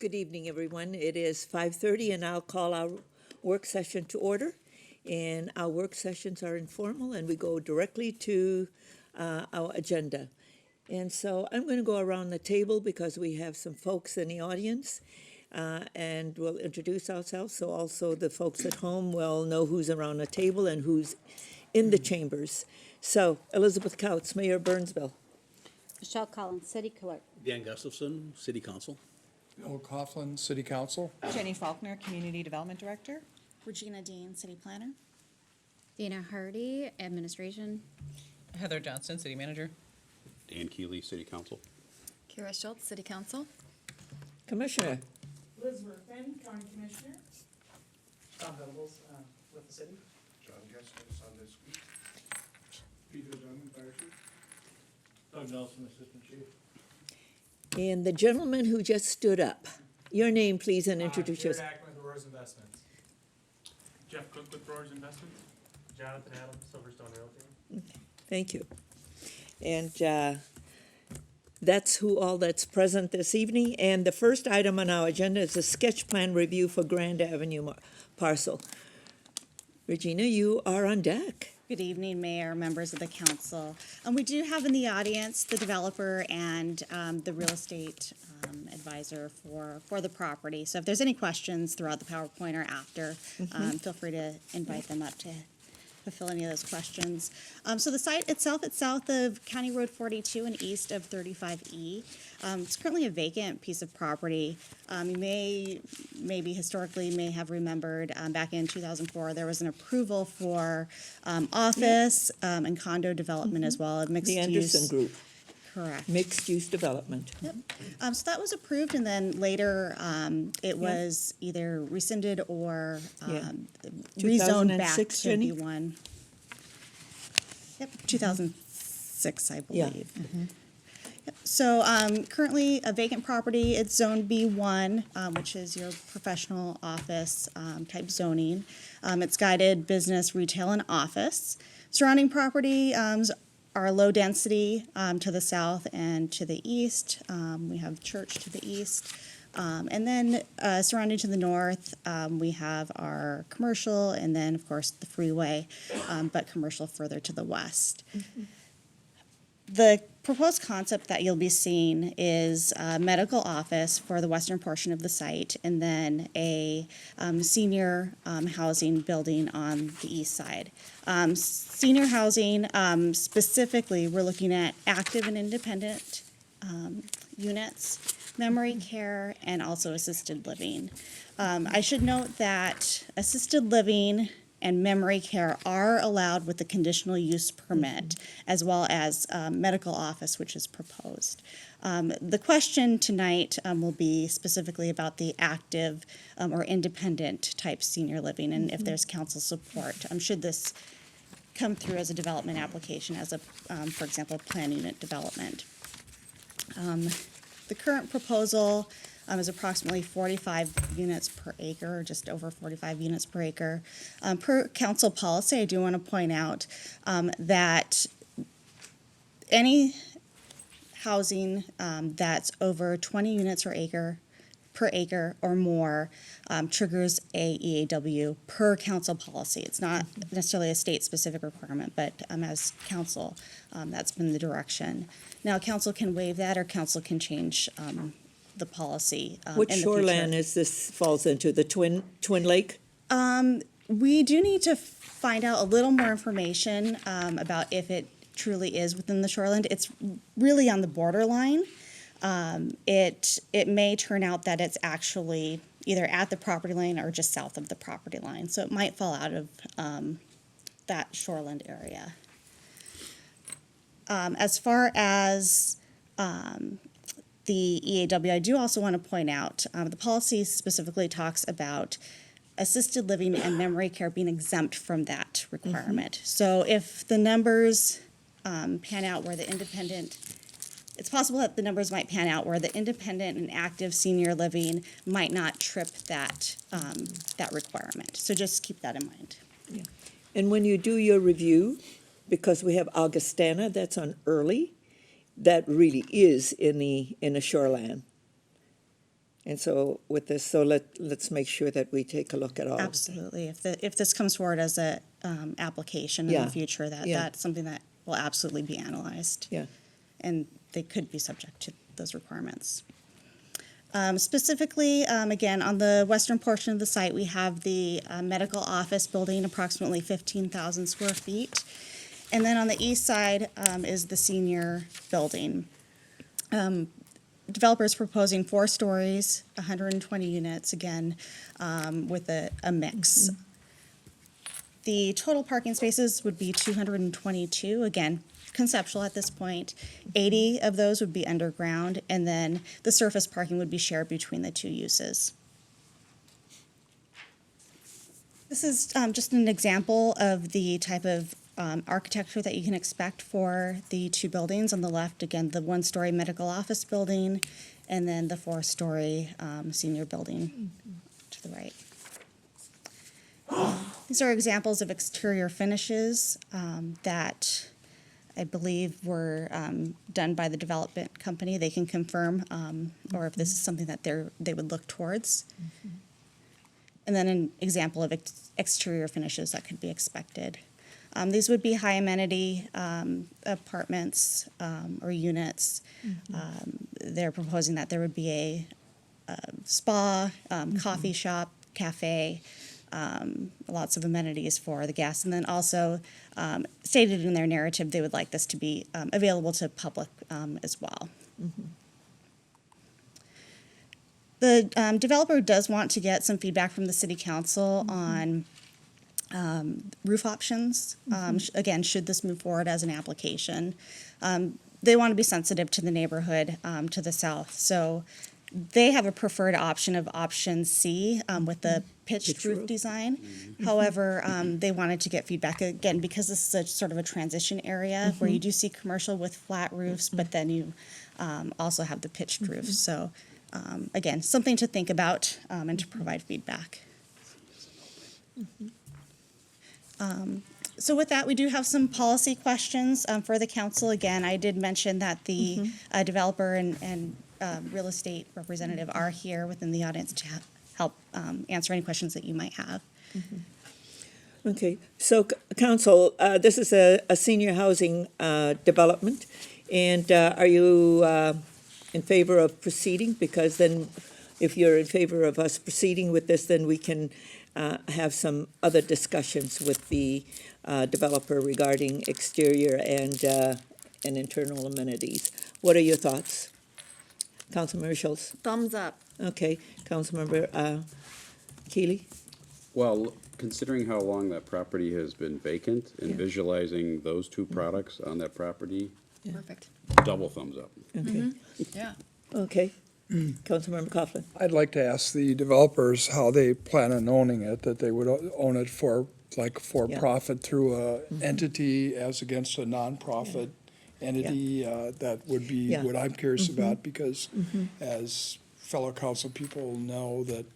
Good evening, everyone. It is 5:30, and I'll call our work session to order. And our work sessions are informal, and we go directly to our agenda. And so I'm going to go around the table because we have some folks in the audience, and we'll introduce ourselves, so also the folks at home will know who's around the table and who's in the chambers. So Elizabeth Couts, Mayor Burnsville. Michelle Collins, City Clerk. Dan Gustafson, City Council. Bill Coughlin, City Council. Jenny Faulkner, Community Development Director. Regina Dean, City Planner. Dina Hardy, Administration. Heather Johnston, City Manager. Dan Keeley, City Council. Kira Schultz, City Council. Commissioner. Elizabeth Fenn, County Commissioner. Tom Venables, with the city. John Gessler, Sunday School. Peter Dunn, Fire Chief. Doug Nelson, Assistant Chief. And the gentleman who just stood up, your name, please, and introduce Jared yourself. Ackman with Rovers Investments. Jeff Cook with Rovers Investments. Jonathan Adams, Silverstone Realty. Thank you. And that's who all that's present this evening. And the first item on our agenda is a sketch plan review for Grand Avenue parcel. Regina, you are on deck. Good evening, Mayor, members of the council. We do have in the audience the developer and the real estate advisor for the property. So if there's any questions throughout the PowerPoint or after, feel free to invite them up to fulfill any of those questions. So the site itself, it's south of County Road 42 and east of 35E. It's currently a vacant piece of property. You maybe historically may have remembered back in 2004, there was an approval for office and condo development as well, mixed The use. Anderson Group, Correct. mixed-use development. Yep. So that was approved, and then later it was either rescinded or Yeah. rezoned back 2006, to Jenny? B1. Yep, 2006, I Yeah. believe. Yep. So currently a vacant property, it's zone B1, which is your professional office type zoning. It's guided business, retail, and office. Surrounding property are low density to the south and to the east. We have church to the east. And then surrounding to the north, we have our commercial and then, of course, the freeway, but commercial further to the west. The proposed concept that you'll be seeing is a medical office for the western portion of the site and then a senior housing building on the east side. Senior housing, specifically, we're looking at active and independent units, memory care, and also assisted living. I should note that assisted living and memory care are allowed with the conditional use permit, as well as medical office, which is proposed. The question tonight will be specifically about the active or independent type senior living, and if there's council support. Should this come through as a development application, as a, for example, plan unit development. The current proposal is approximately 45 units per acre, or just over 45 units per acre. Per council policy, I do want to point out that any housing that's over 20 units per acre or more triggers a EAW per council policy. It's not necessarily a state-specific requirement, but as council, that's been the direction. Now, council can waive that, or council can change the policy Which in the shoreline future. is this falls into, the Twin Lake? We do need to find out a little more information about if it truly is within the shoreline. It's really on the borderline. It may turn out that it's actually either at the property line or just south of the property line. So it might fall out of that shoreland area. As far as the EAW, I do also want to point out, the policy specifically talks about assisted living and memory care being exempt from that requirement. So if the numbers pan out where the independent, it's possible that the numbers might pan out where the independent and active senior living might not trip that, that requirement. So just keep that in mind. Yeah. And when you do your review, because we have Augustana, that's on early, that really is in the shoreline. And so with this, let's make sure that we take a look at all of that. Absolutely. If this comes forward as a application in Yeah. the future, Yeah. that's something that will absolutely be analyzed. Yeah. And they could be subject to those requirements. Specifically, again, on the western portion of the site, we have the medical office building, approximately 15,000 square feet. And then on the east side is the senior building. Developer is proposing 4 stories, 120 units, again, with a mix. The total parking spaces would be 222, again, conceptual at this point. 80 of those would be underground, and then the surface parking would be shared between the 2 uses. This is just an example of the type of architecture that you can expect for the 2 buildings. On the left, again, the 1-story medical office building, and then the 4-story senior building to the right. These are examples of exterior finishes that I believe were done by the development company. They can confirm, or if this is something that they would look towards. And then an example of exterior finishes that could be expected. These would be high amenity apartments or units. They're proposing that there would be a spa, coffee shop, cafe, lots of amenities for the guests. And then also stated in their narrative, they would like this to be available to public as well. The developer does want to get some feedback from the city council on roof options. Again, should this move forward as an application? They want to be sensitive to the neighborhood to the south. So they have a preferred option of option C with the pitched roof design. However, they wanted to get feedback, again, because this is a sort of a transition area where you do see commercial with flat roofs, but then you also have the pitched roofs. So again, something to think about and to provide feedback. So with that, we do have some policy questions for the council. Again, I did mention that the developer and real estate representative are here within the audience to help answer any questions that you might have. Okay, so council, this is a senior housing development, and are you in favor of proceeding? Because then, if you're in favor of us proceeding with this, then we can have some other discussions with the developer regarding exterior and internal amenities. What are your thoughts? Councilmember Schultz? Thumbs up. Okay, Councilmember Keeley? Well, considering how long that property has been vacant and visualizing those 2 products on that property, Perfect. double thumbs up. Okay, Yeah. okay. Councilmember Coughlin? I'd like to ask the developers how they plan on owning it, that they would own it for profit through a entity as against a nonprofit entity. That would be what I'm curious about, because as fellow council people know that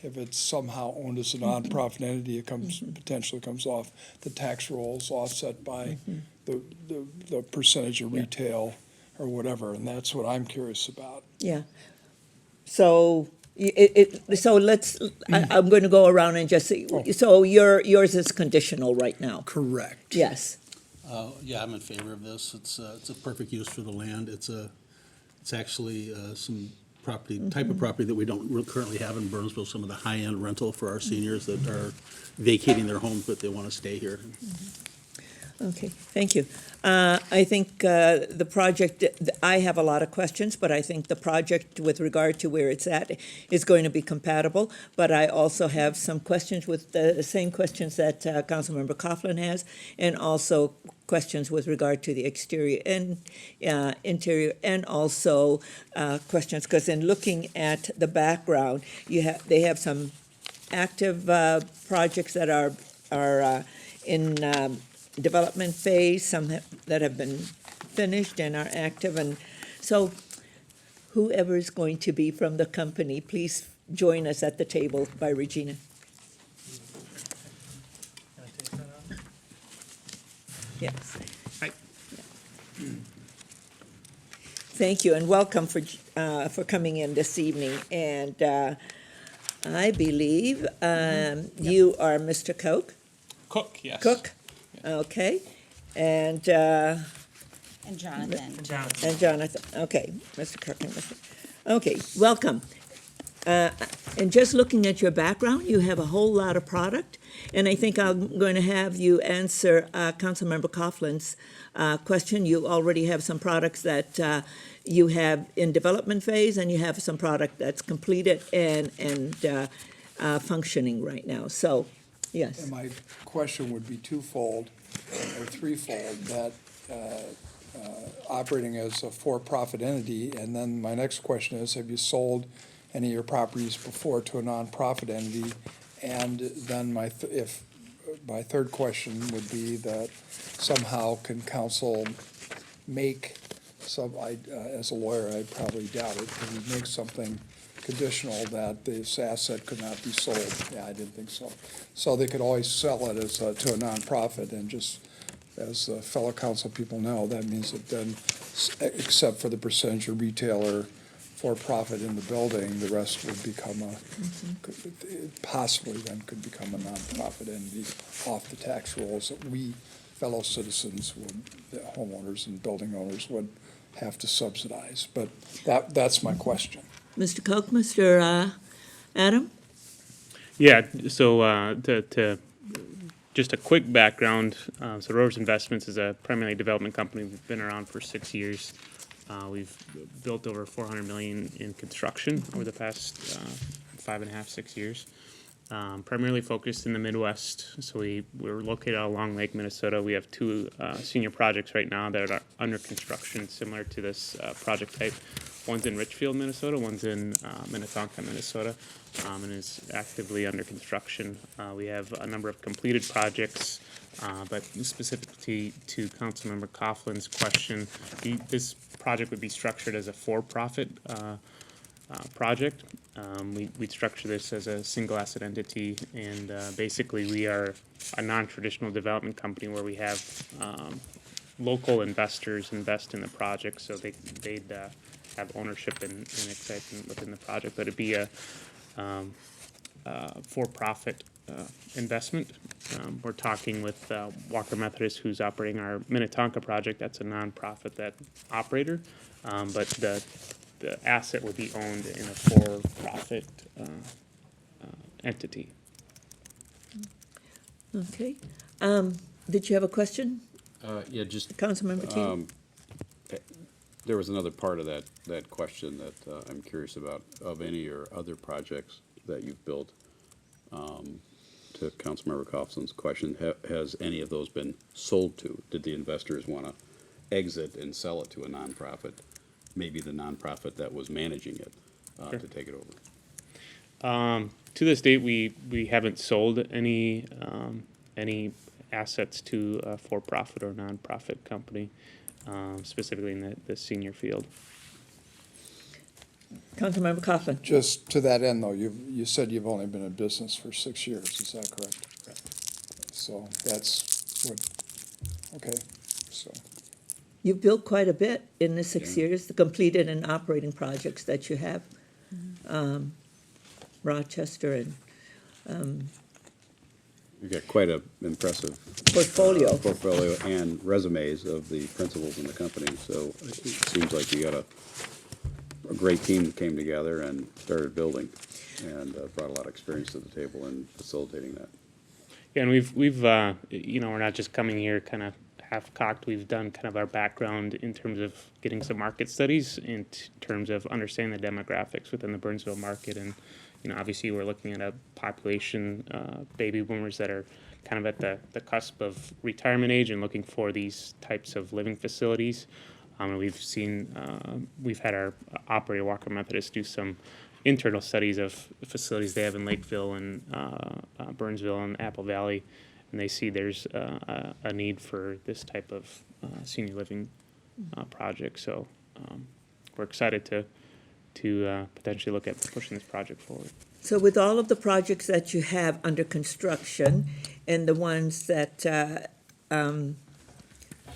if it's somehow owned as a nonprofit entity, it potentially comes off the tax rolls offset by the percentage of retail or whatever, and that's what I'm curious about. Yeah. So, so let's, I'm going to go around and just see, so yours is conditional right now? Correct. Yes. Yeah, I'm in favor of this. It's a perfect use for the land. It's actually some property, type of property that we don't currently have in Burnsville, some of the high-end rental for our seniors that are vacating their homes, but they want to stay here. Okay, thank you. I think the project, I have a lot of questions, but I think the project with regard to where it's at is going to be compatible. But I also have some questions with the same questions that Councilmember Coughlin has, and also questions with regard to the exterior and interior, and also questions, because in looking at the background, they have some active projects that are in development phase, some that have been finished and are active. And so whoever is going to be from the company, please join us at the table by Regina. Can I take that out? Yes. Thank you, and welcome for coming in this evening. And I believe you are Mr. Cook, yes. Cook, okay, and Jonathan. and Jonathan. Okay, Mr. Cook and Mr. Okay, welcome. And just looking at your background, you have a whole lot of product, and I think I'm going to have you answer Councilmember Coughlin's question. You already have some products that you have in development phase, and you have some product that's completed and functioning right now. So, yes. And my question would be twofold or threefold, that operating as a for-profit entity, and then my next question is, have you sold any of your properties before to a nonprofit entity? And then my third question would be that somehow can council make as a lawyer, I probably doubt it, can you make something conditional that this asset could not be sold? Yeah, I didn't think so. So they could always sell it as to a nonprofit, and just as fellow council people know, that means that then, except for the percentage of retailer for profit in the building, the rest would become possibly then could become a nonprofit entity off the tax rolls that we fellow citizens the homeowners and building owners would have to subsidize. But that's my question. Mr. Koch, Mr. Adam? Yeah, so to just a quick background, so Rovers Investments is a primarily development company. We've been around for 6 years. We've built over $400 million in construction over the past 5.5, 6 years. Primarily focused in the Midwest. So we're located along Lake Minnesota. We have 2 senior projects right now that are under construction, similar to this project type. One's in Richfield, Minnesota. One's in Minnetonka, Minnesota, and is actively under construction. We have a number of completed projects, but specifically to Councilmember Coughlin's question, this project would be structured as a for-profit project. We'd structure this as a single asset entity, and basically we are a non-traditional development company where we have local investors invest in the project, so they'd have ownership and excitement within the project, but it'd be a for-profit investment. We're talking with Walker Methodist, who's operating our Minnetonka project. That's a nonprofit that operator, but the asset would be owned in a for-profit entity. Okay. Did you have a question, Yeah, just, Councilmember Teal? there was another part of that question that I'm curious about, of any or other projects that you've built. To Councilmember Coughlin's question, has any of those been sold to? Did the investors want to exit and sell it to a nonprofit? Maybe the nonprofit that was managing it to take it over. To this date, we haven't sold any assets to a for-profit or nonprofit company, specifically in the senior field. Councilmember Coughlin? Just to that end, though, you said you've only been in business for 6 years, is that correct? So that's what, okay, so. You've built quite a bit in the 6 years, the completed and operating projects that you have. Rochester and You've got quite an impressive portfolio. portfolio and resumes of the principals in the company, so it seems like you got a great team that came together and started building, and brought a lot of experience to the table in facilitating that. Yeah, and we've we're not just coming here kind of half-cocked. We've done kind of our background in terms of getting some market studies, in terms of understanding the demographics within the Burnsville market, and obviously we're looking at a population, baby boomers that are kind of at the cusp of retirement age and looking for these types of living facilities. And we've had our operator, Walker Methodist, do some internal studies of facilities they have in Lakeville and Burnsville and Apple Valley, and they see there's a need for this type of senior living project. So we're excited to potentially look at pushing this project forward. So with all of the projects that you have under construction and the ones that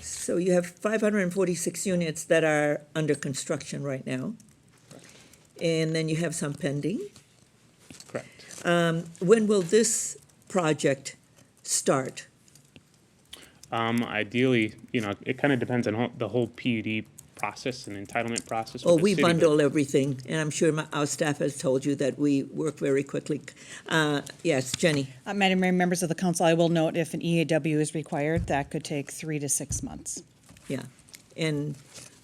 So you have 546 units that are under construction right now. And then you have some pending. Correct. When will this project start? Ideally, it kind of depends on the whole PUD process and entitlement process. Oh, with the we city, but- bundle everything, and I'm sure our staff has told you that we work very quickly. Yes, Jenny? Madam Mayor, members of the council, I will note if an EAW is required, that could take 3 to 6 months. Yeah, and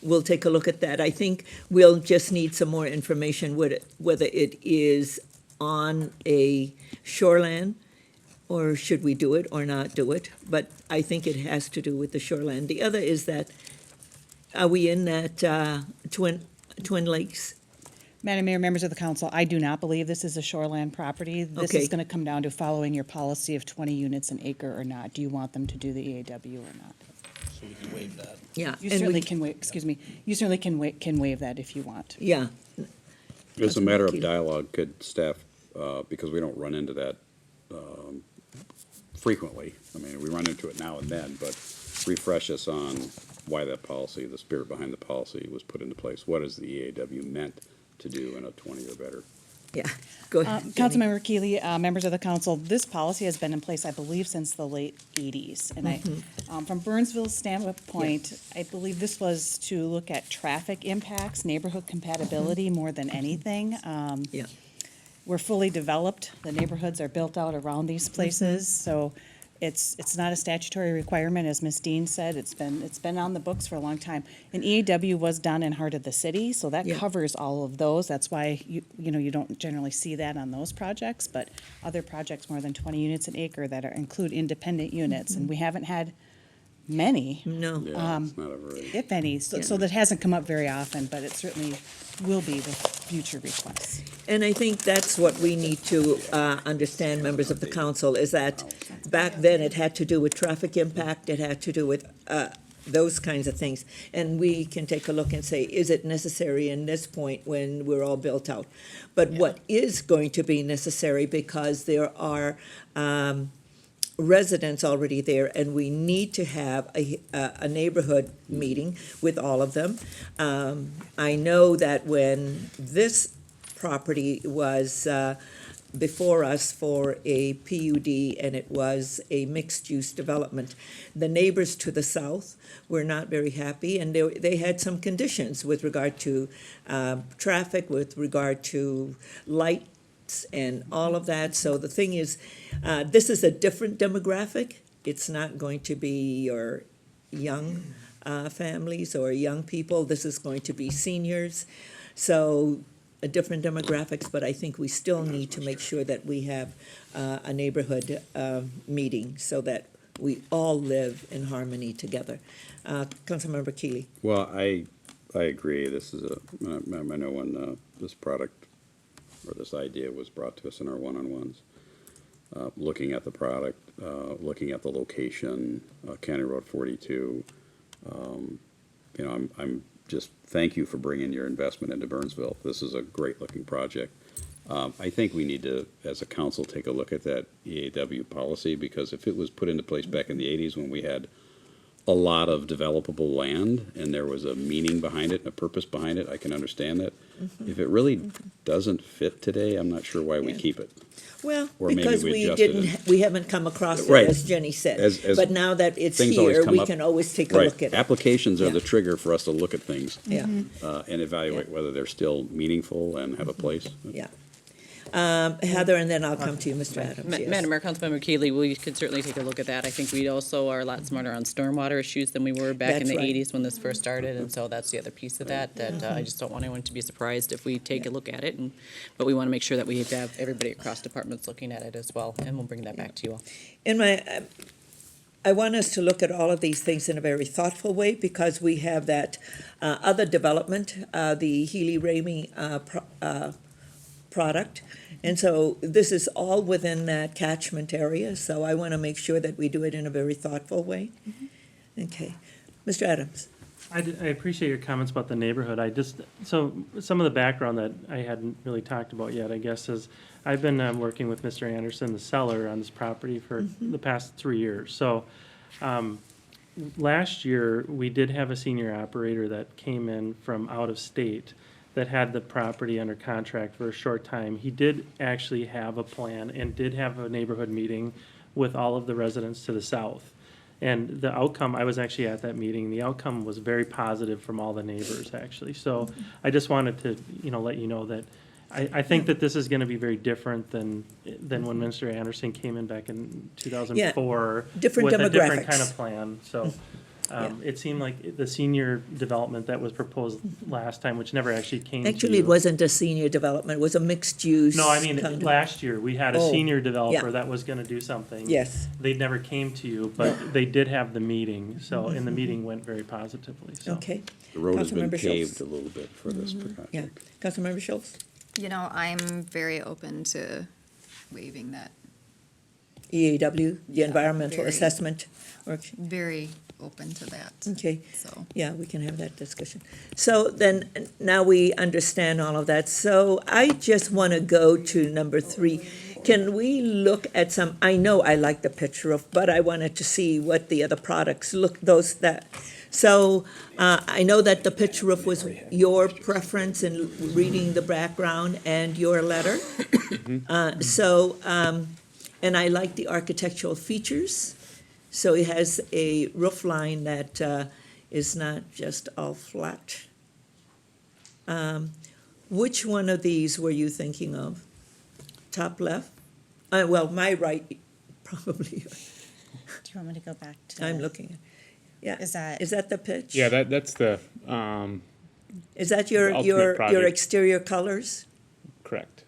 we'll take a look at that. I think we'll just need some more information whether it is on a shoreland, or should we do it or not do it? But I think it has to do with the shoreland. The other is that, are we in that Twin Lakes? Madam Mayor, members of the council, I do not believe this is a shoreland property. This Okay. is going to come down to following your policy of 20 units an acre or not. Do you want them to do the EAW or not? So we can waive that. Yeah. You and certainly we- can waive, excuse me, you certainly can waive that if you want. Yeah, As a matter of Keely. dialogue, could staff, because we don't run into that frequently, I mean, we run into it now and then, but refresh us on why that policy, the spirit behind the policy was put into place. What is the EAW meant to do in a 20 or better? yeah, go ahead. Jenny. Councilmember Keely, members of the council, this policy has been in place, I believe, since the late 80s. And from Burnsville's standpoint, I believe this was to look at traffic impacts, neighborhood compatibility more than anything. Yeah, We're fully developed. The neighborhoods are built out around these places, so it's not a statutory requirement, as Ms. Dean said. It's been on the books for a long time. An EAW was done in Heart of the City, so that Yeah. covers all of those. That's why you don't generally see that on those projects, but other projects more than 20 units an acre that include independent units, and we haven't had many, no. Yeah, it's not a very, if any, so that hasn't come up very often, but it certainly will be with future requests. And I think that's what we need to understand, members of the council, is that back then it had to do with traffic impact, it had to do with those kinds of things. And we can take a look and say, is it necessary in this point when we're all built out? But what is going to be necessary, because there are residents already there, and we need to have a neighborhood meeting with all of them. I know that when this property was before us for a PUD, and it was a mixed-use development, the neighbors to the south were not very happy, and they had some conditions with regard to traffic, with regard to light, and all of that. So the thing is, this is a different demographic. It's not going to be your young families or young people. This is going to be seniors. So different demographics, but I think we still need to make sure that we have a neighborhood meeting so that we all live in harmony together. Councilmember Keely. well, I agree. This is I know when this product or this idea was brought to us in our one-on-ones, looking at the product, looking at the location, County Road 42, I'm just, thank you for bringing your investment into Burnsville. This is a great-looking project. I think we need to, as a council, take a look at that EAW policy, because if it was put into place back in the 80s when we had a lot of developable land and there was a meaning behind it and a purpose behind it, I can understand that. If it really doesn't fit today, I'm not sure why we keep it. Well, Or maybe because we we adjusted didn't, it. we haven't come across it, Right. as Jenny said. As But now that it's things always here, come we up- can always take a Right, look at it. applications are Yeah. the trigger for us to look at things Yeah, and evaluate whether they're still meaningful and have a place. yeah. Heather, and then I'll come to you, Mr. Adams. Yes. Madam Mayor, Councilmember Keely, we could certainly take a look at that. I think we also are a lot smarter on stormwater issues than we were back in That's the right. 80s when this first started, and so that's the other piece of that, I just don't want anyone to be surprised if we take a look at it, but we want to make sure that we have everybody across departments looking at it as well, and we'll bring that back to you all. I want us to look at all of these things in a very thoughtful way, because we have that other development, the Healy-Ramey product. And so this is all within that catchment area, so I want to make sure that we do it in a very thoughtful way. Okay. Mr. Adams? I appreciate your comments about the neighborhood. So some of the background that I hadn't really talked about yet, I guess, is I've been working with Mr. Anderson, the seller, on this property for the past 3 years. So last year, we did have a senior operator that came in from out of state that had the property under contract for a short time. He did actually have a plan and did have a neighborhood meeting with all of the residents to the south. And the outcome, I was actually at that meeting, the outcome was very positive from all the neighbors, actually. So I just wanted to, let you know that I think that this is gonna be very different than when Minister Anderson came in back in 2004. different with a different kind demographics. of plan, so. It seemed like the senior development that was proposed last time, which never actually came to Actually, it you. wasn't a senior development, it was a mixed use. No, I mean, kind of- last year, we had a Oh, senior developer yeah. that was gonna do something. Yes, They never came to you, but they did have the meeting, so, and the meeting went very positively, so. okay. The road has been Councilmember Schultz. paved a little bit for this project. Yeah, Councilmember Schultz, I'm very open to waiving that. EAW, the environmental very. assessment work. Very open to that. Okay, So, yeah, we can have that discussion. So then, now we understand all of that. So I just want to go to number 3. Can we look at some, I know I like the pitch roof, but I wanted to see what the other products look, so I know that the pitch roof was your preference in reading the background and your letter. And I like the architectural features. So it has a roof line that is not just all flat. Which one of these were you thinking of? Top left? Well, my right, probably. Do you want me to go back to? I'm looking. Yeah. Is that- Is that the pitch? Yeah, that's the, Is that your, ultimate your project. exterior colors? correct.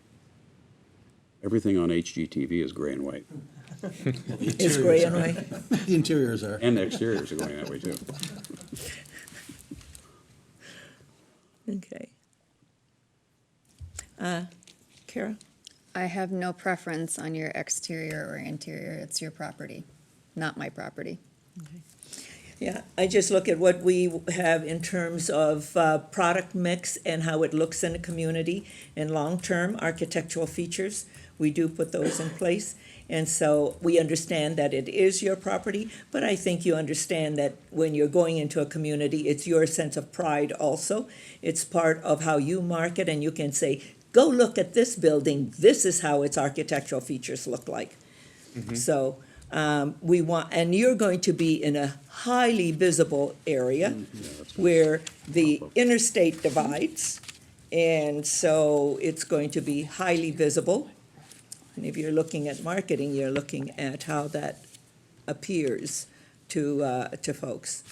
Everything on HGTV is gray and white, It's gray and white? The interiors are. and the exteriors are going that way too. Okay. Kara? I have no preference on your exterior or interior. It's your property, not my property. Yeah, I just look at what we have in terms of product mix and how it looks in the community and long-term architectural features. We do put those in place. And so we understand that it is your property, but I think you understand that when you're going into a community, it's your sense of pride also. It's part of how you market, and you can say, go look at this building, this is how its architectural features look like. So we want, and you're going to be in a highly visible area where the interstate divides, and so it's going to be highly visible. And if you're looking at marketing, you're looking at how that appears to folks.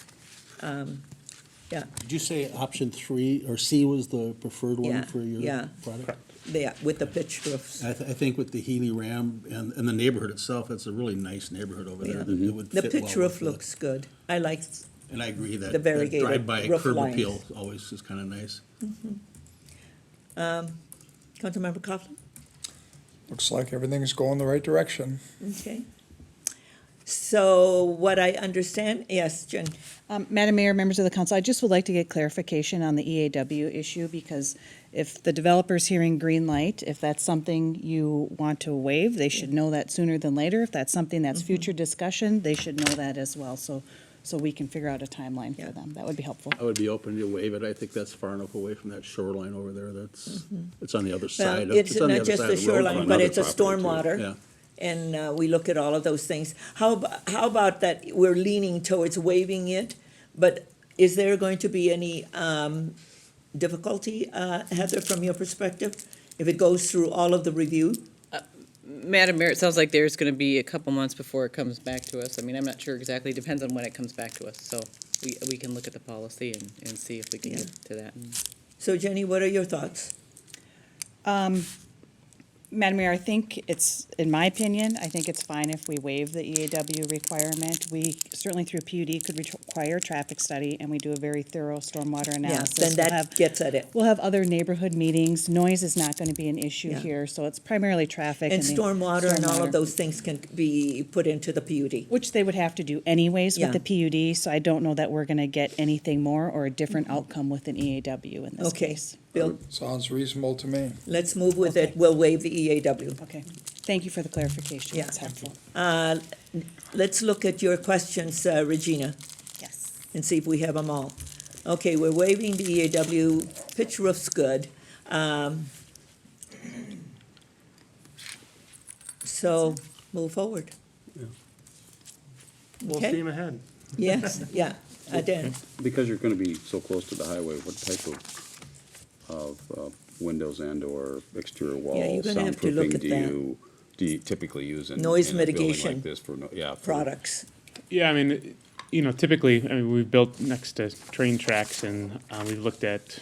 Did you say option 3 or C was the preferred Yeah, one for your yeah. product? Yeah, with the pitched roofs. I think with the Healy Ram and the neighborhood itself, it's a really nice neighborhood over there. that it would The fit pitch well roof with the- looks good. I like, And I agree that the that variegated drive-by roof curb lines. appeal always is kind of nice. Councilmember Coughlin? Looks like everything's going the right direction. Okay. So what I understand, yes, Jen? Madam Mayor, members of the council, I just would like to get clarification on the EAW issue, because if the developer's hearing green light, if that's something you want to waive, they should know that sooner than later. If that's something that's future discussion, they should know that as well, so we can figure out a timeline Yeah. for them. That would be helpful. I would be open to waive it. I think that's far enough away from that shoreline over there. That's, it's on the other Well, side. it's on the not other just side the of road. shoreline, but another it's a property, too. stormwater. Yeah. And we look at all of those things. How about that we're leaning towards waiving it, but is there going to be any difficulty, Heather, from your perspective, if it goes through all of the review? Madam Mayor, it sounds like there's gonna be a couple months before it comes back to us. I mean, I'm not sure exactly, depends on when it comes back to us. So we can look at the policy and see if we can Yeah. get to that. So Jenny, what are your thoughts? Madam Mayor, I think it's, in my opinion, I think it's fine if we waive the EAW requirement. We certainly through PUD could require a traffic study, and we do a very thorough stormwater Yeah, analysis. then We'll that have- gets at it. We'll have other neighborhood meetings. Noise is not going to be an issue Yeah. here, so it's primarily traffic. And the stormwater and all stormwater, of those things can be put into the PUD. which they would have to do anyways Yeah. with the PUD, so I don't know that we're going to get anything more or a different outcome with an EAW in this Okay, case. Bill, Sounds reasonable to me. let's move with it. We'll waive the EAW. Okay, thank you for the clarification. Yeah. That's helpful. Let's look at your questions, Regina. and see if we have them all. Okay, we're waiving the EAW, pitch roof's good. So, move forward. Full Okay. steam ahead. Yes, yeah, Dan. Because you're gonna be so close to the highway, what type of windows and/or exterior wall Yeah, you're gonna have to look soundproofing at do you typically use in Noise in a building mitigation like this for, Products. Yeah, I mean, you know, typically, I mean, we've built next to train tracks and we've looked at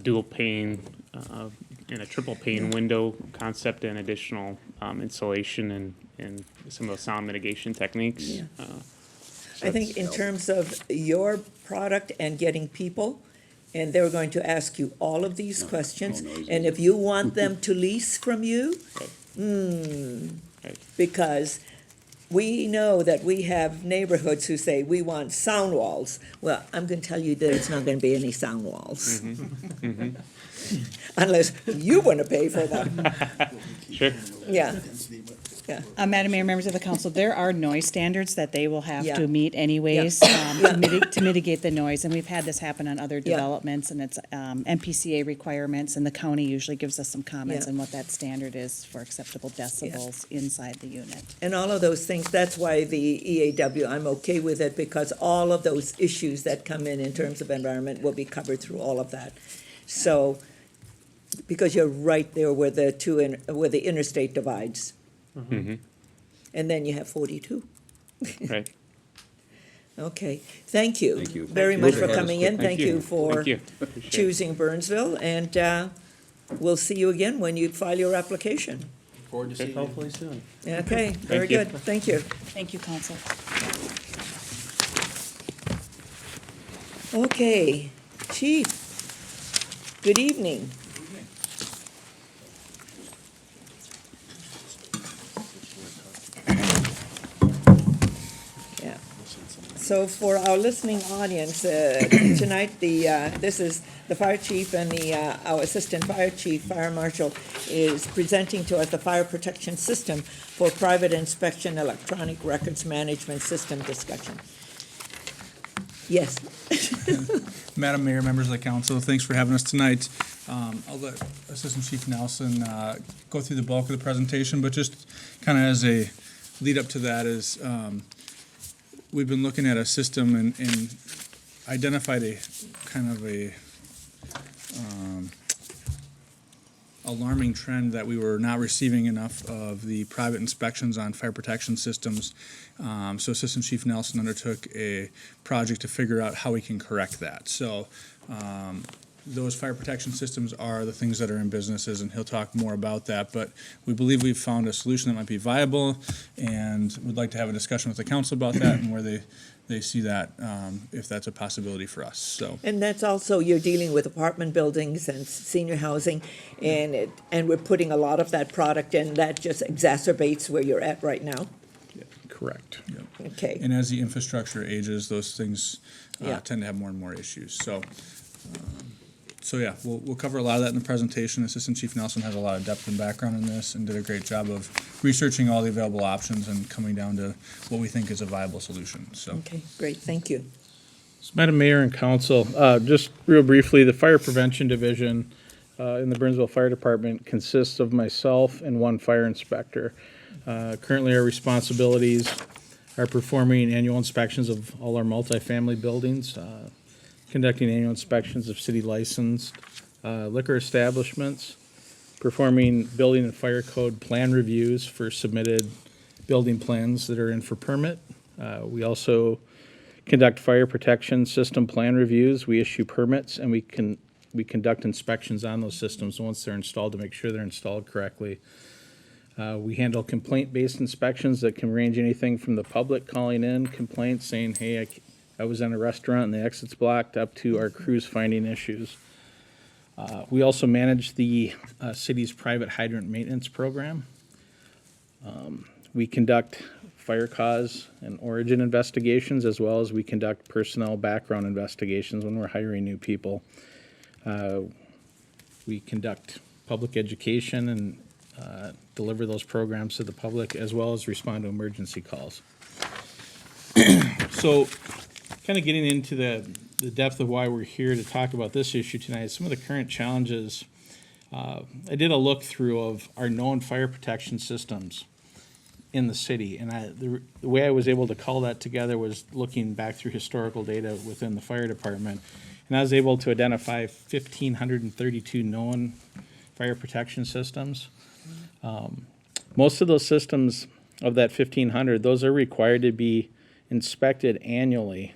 dual pane and a triple pane window concept and additional insulation and some of those sound mitigation techniques. Yeah. Uh, I think in terms of your product and getting people, and they're going to ask you all of these questions, noise. and if you want them to lease from you, Right. because we know that we have neighborhoods who say, we want sound walls. Well, I'm gonna tell you that it's not gonna be any sound walls. Unless you wanna pay for them, Sure. yeah, yeah. Madam Mayor, members of the council, there are noise standards that they will have Yeah. to meet anyways, to mitigate the noise, and we've had this happen on other Yeah. developments, and it's, MPCA requirements, and the county usually gives us some comments Yeah. on what that standard is for acceptable decibels inside the unit. And all of those things, that's why the EAW, I'm okay with it, because all of those issues that come in terms of environment will be covered through all of that. So, because you're right there where where the interstate divides. And then you have 42. Right. Okay, thank you. Thank you. Very Thank much you. for coming in. Thank you for Thank you. Appreciate it. choosing Burnsville, and we'll see you again when you file your application. Forward to seeing you. Hopefully soon. Okay, very you. good. Thank you. Thank you, council. Okay, Chief, good evening. Yeah. So for our listening audience, tonight, this is the fire chief and our assistant fire chief, fire marshal, is presenting to us the fire protection system for private inspection electronic records management system discussion. Yes. Madam Mayor, members of the council, thanks for having us tonight. I'll let Assistant Chief Nelson go through the bulk of the presentation, but just kind of as a lead up to that is we've been looking at a system and identified a kind of a alarming trend that we were not receiving enough of the private inspections on fire protection systems. So Assistant Chief Nelson undertook a project to figure out how we can correct that. So those fire protection systems are the things that are in businesses, and he'll talk more about that. But we believe we've found a solution that might be viable, and would like to have a discussion with the council about that and where they see that, if that's a possibility for us. So. And that's also, you're dealing with apartment buildings and senior housing, and we're putting a lot of that product in, that just exacerbates where you're at right now. Correct. Okay, And as the infrastructure ages, those things Yeah. tend to have more and more issues. So yeah, we'll cover a lot of that in the presentation. Assistant Chief Nelson has a lot of depth and background in this and did a great job of researching all the available options and coming down to what we think is a viable solution, so. okay, great, thank you. Madam Mayor and Council, just real briefly, the Fire Prevention Division in the Burnsville Fire Department consists of myself and one fire inspector. Currently, our responsibilities are performing annual inspections of all our multifamily buildings, conducting annual inspections of city licensed liquor establishments, performing building and fire code plan reviews for submitted building plans that are in for permit. We also conduct fire protection system plan reviews. We issue permits, and we conduct inspections on those systems once they're installed to make sure they're installed correctly. We handle complaint-based inspections that can range anything from the public calling in complaints saying, hey, I was in a restaurant and the exit's blocked, up to our crews finding issues. We also manage the city's private hydrant maintenance program. We conduct fire cause and origin investigations, as well as we conduct personnel background investigations when we're hiring new people. We conduct public education and deliver those programs to the public, as well as respond to emergency calls. So kind of getting into the depth of why we're here to talk about this issue tonight, some of the current challenges. I did a look through of our known fire protection systems in the city, and the way I was able to call that together was looking back through historical data within the fire department, and I was able to identify 1,532 known fire protection systems. Most of those systems of that 1,500, those are required to be inspected annually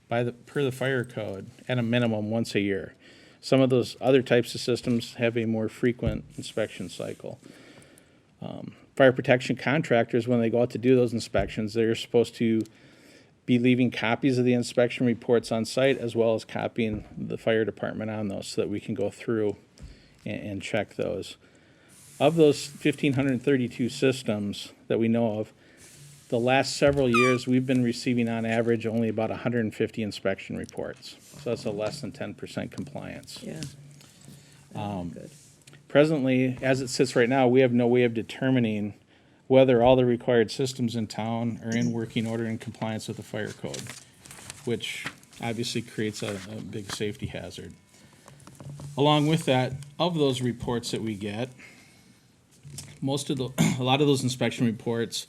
per the fire code at a minimum once a year. Some of those other types of systems have a more frequent inspection cycle. Fire protection contractors, when they go out to do those inspections, they're supposed to be leaving copies of the inspection reports on site as well as copying the fire department on those so that we can go through and check those. Of those 1,532 systems that we know of, the last several years, we've been receiving on average only about 150 inspection reports. So that's a less than 10% compliance. Yeah. Good. Presently, as it sits right now, we have no way of determining whether all the required systems in town are in working order and compliance with the fire code, which obviously creates a big safety hazard. Along with that, of those reports that we get, a lot of those inspection reports,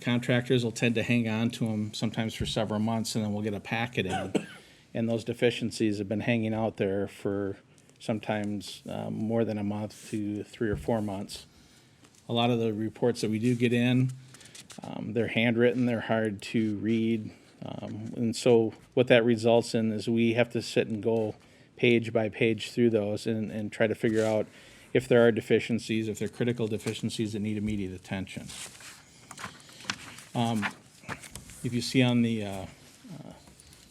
contractors will tend to hang on to them sometimes for several months, and then we'll get a packet in. And those deficiencies have been hanging out there for sometimes more than a month to 3 or 4 months. A lot of the reports that we do get in, they're handwritten, they're hard to read. And so what that results in is we have to sit and go page by page through those and try to figure out if there are deficiencies, if they're critical deficiencies that need immediate attention. If you see on the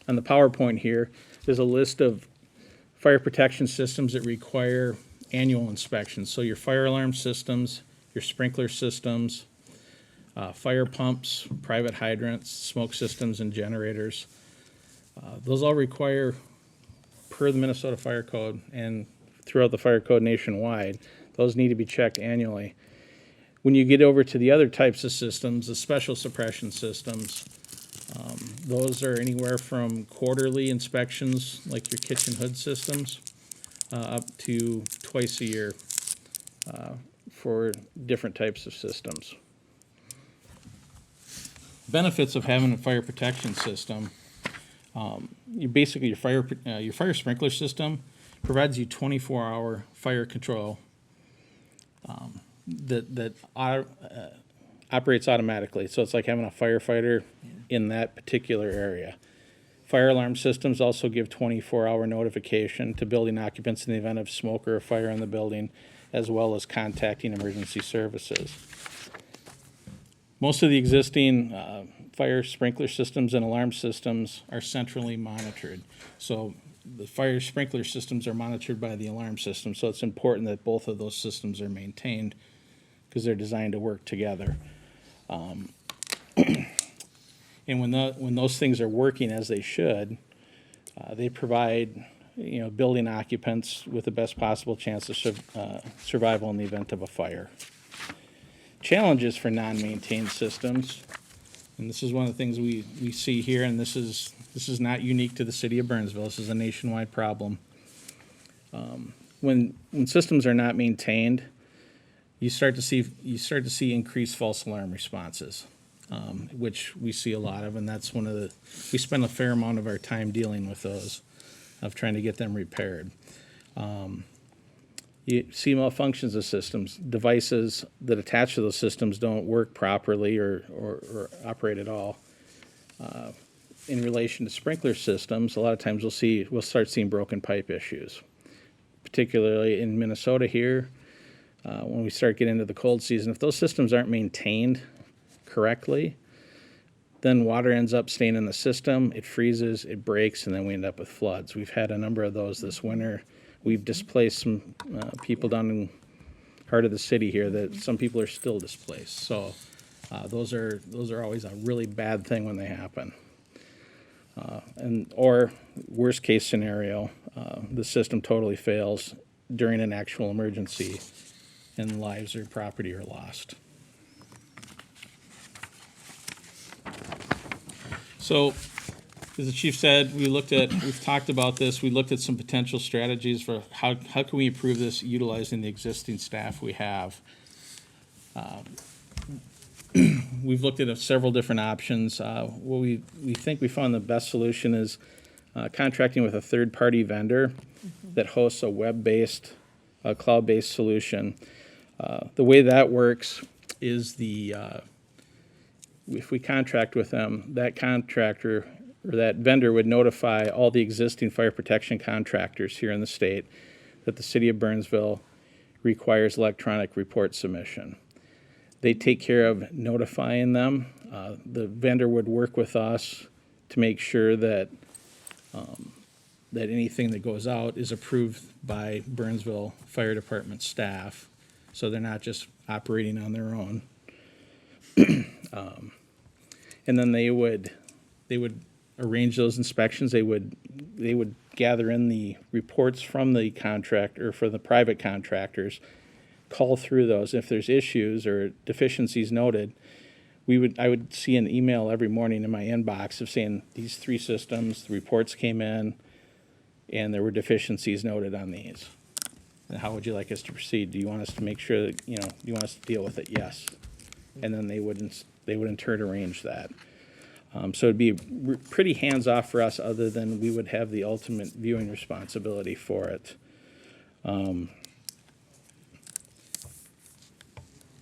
PowerPoint here, there's a list of fire protection systems that require annual inspections. So your fire alarm systems, your sprinkler systems, fire pumps, private hydrants, smoke systems, and generators. Those all require, per the Minnesota Fire Code and throughout the fire code nationwide, those need to be checked annually. When you get over to the other types of systems, the special suppression systems, those are anywhere from quarterly inspections, like your kitchen hood systems, up to twice a year for different types of systems. Benefits of having a fire protection system, your fire sprinkler system provides you 24-hour fire control that operates automatically. So it's like having a firefighter in that particular area. Fire alarm systems also give 24-hour notification to building occupants in the event of smoke or a fire in the building, as well as contacting emergency services. Most of the existing fire sprinkler systems and alarm systems are centrally monitored. So the fire sprinkler systems are monitored by the alarm system, so it's important that both of those systems are maintained because they're designed to work together. And when those things are working as they should, they provide building occupants with the best possible chance of survival in the event of a fire. Challenges for non-maintained systems, and this is one of the things we see here, and this is not unique to the city of Burnsville. This is a nationwide problem. When systems are not maintained, you start to see increased false alarm responses, which we see a lot of, and that's we spend a fair amount of our time dealing with those, of trying to get them repaired. You see malfunctions of systems. Devices that attach to those systems don't work properly or operate at all. In relation to sprinkler systems, a lot of times we'll start seeing broken pipe issues. Particularly in Minnesota here, when we start getting into the cold season, if those systems aren't maintained correctly, then water ends up staying in the system, it freezes, it breaks, and then we end up with floods. We've had a number of those this winter. We've displaced some people down in heart of the city here that some people are still displaced. So those are always a really bad thing when they happen. Or worst case scenario, the system totally fails during an actual emergency and lives or property are lost. So as the chief said, we've talked about this, we looked at some potential strategies for how can we improve this utilizing the existing staff we have. We've looked at several different options. What we think we found the best solution is contracting with a third-party vendor that hosts a web-based, cloud-based solution. The way that works is if we contract with them, that contractor or that vendor would notify all the existing fire protection contractors here in the state that the city of Burnsville requires electronic report submission. They take care of notifying them. The vendor would work with us to make sure that that anything that goes out is approved by Burnsville Fire Department staff, so they're not just operating on their own. And then they would arrange those inspections. They would gather in the reports from the contractor, for the private contractors, call through those. If there's issues or deficiencies noted, I would see an email every morning in my inbox of saying these 3 systems, the reports came in, and there were deficiencies noted on these. And how would you like us to proceed? Do you want us to make sure that, do you want us to deal with it? Yes. And then they would in turn arrange that. So it'd be pretty hands-off for us, other than we would have the ultimate viewing responsibility for it. The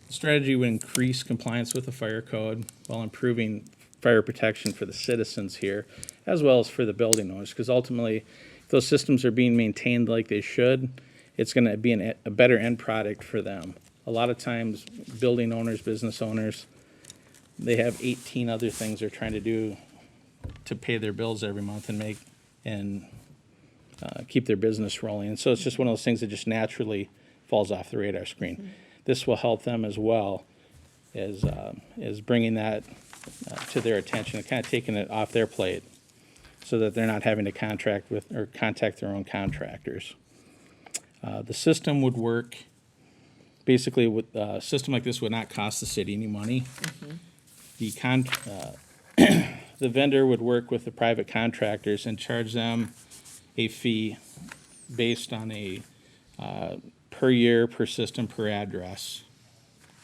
strategy would increase compliance with the fire code while improving fire protection for the citizens here, as well as for the building owners, because ultimately, if those systems are being maintained like they should, it's going to be a better end product for them. A lot of times, building owners, business owners, they have 18 other things they're trying to do to pay their bills every month and keep their business rolling. And so it's just one of those things that just naturally falls off the radar screen. Mm-hmm. This will help them as well as bringing that to their attention and kind of taking it off their plate, so that they're not having to contract with or contact their own contractors. The system would work. Basically, with a system like this would not cost the city any money. Mm-hmm. The vendor would work with the private contractors and charge them a fee based on a per year, per system, per address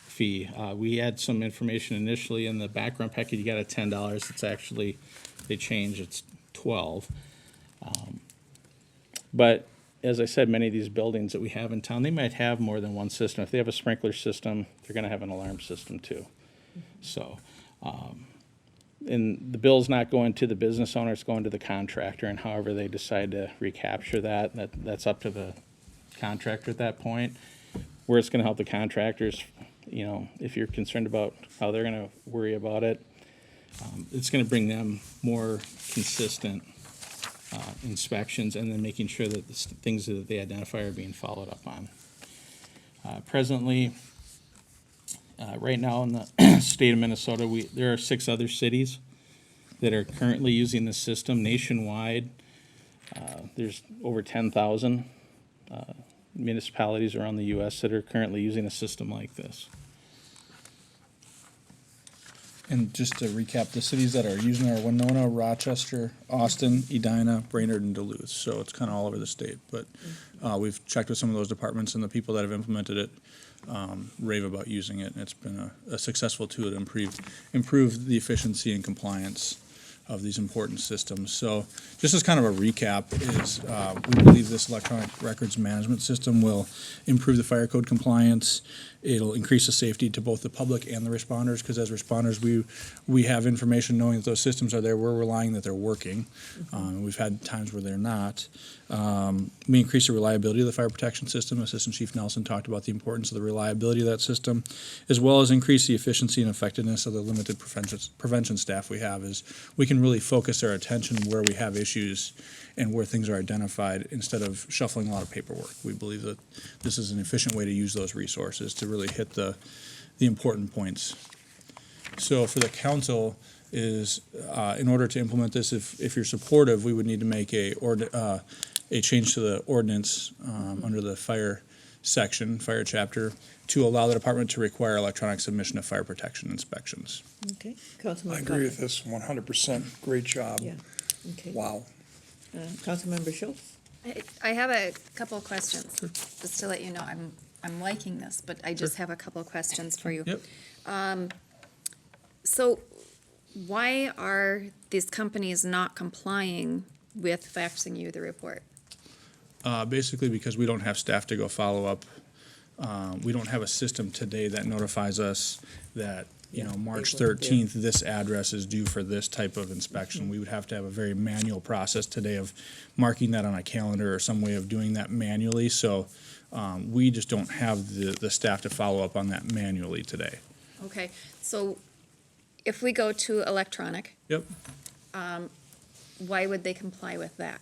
fee. We had some information initially in the background packet. You got a $10. It's actually, they changed, it's $12. But as I said, many of these buildings that we have in town, they might have more than one system. If they have a sprinkler system, they're going to have an alarm system too. So, and the bill's not going to the business owner, it's going to the contractor, and however they decide to recapture that's up to the contractor at that point. Where it's going to help the contractors, if you're concerned about how they're going to worry about it, it's going to bring them more consistent inspections, and then making sure that the things that they identify are being followed up on. Presently, right now in the state of Minnesota, there are 6 other cities that are currently using the system nationwide. There's over 10,000 municipalities around the U.S. that are currently using a system like this. And just to recap, the cities that are using are Winona, Rochester, Austin, Edina, Brainerd, and Duluth. So it's kind of all over the state. But we've checked with some of those departments, and the people that have implemented it rave about using it. And it's been a successful tool to improve the efficiency and compliance of these important systems. So just as kind of a recap is we believe this electronic records management system will improve the fire code compliance. It'll increase the safety to both the public and the responders, because as responders we have information knowing that those systems are there. We're relying that they're working. We've had times where they're not. We increase the reliability of the fire protection system. Assistant Chief Nelson talked about the importance of the reliability of that system, as well as increase the efficiency and effectiveness of the limited prevention staff we have. Is we can really focus our attention where we have issues and where things are identified instead of shuffling a lot of paperwork. We believe that this is an efficient way to use those resources to really hit the important points. So for the council is, in order to implement this, if you're supportive, we would need to make a change to the ordinance under the fire section, fire chapter, to allow the department to require electronic submission of fire protection inspections. Okay, Councilman. I agree with this 100%. Great job. Yeah. Okay. Wow. Councilmember Schultz? I have a couple of questions, just to let you know, I'm liking this, but I just have a couple of questions for you. Yep. So why are these companies not complying with faxing you the report? Basically because we don't have staff to go follow up. We don't have a system today that notifies us that, March April, yeah. 13th, this address is due for this type of inspection. We would have to have a very manual process today of marking that on a calendar or some way of doing that manually. So we just don't have the staff to follow up on that manually today. Okay, so if we go to electronic, Yep. why would they comply with that?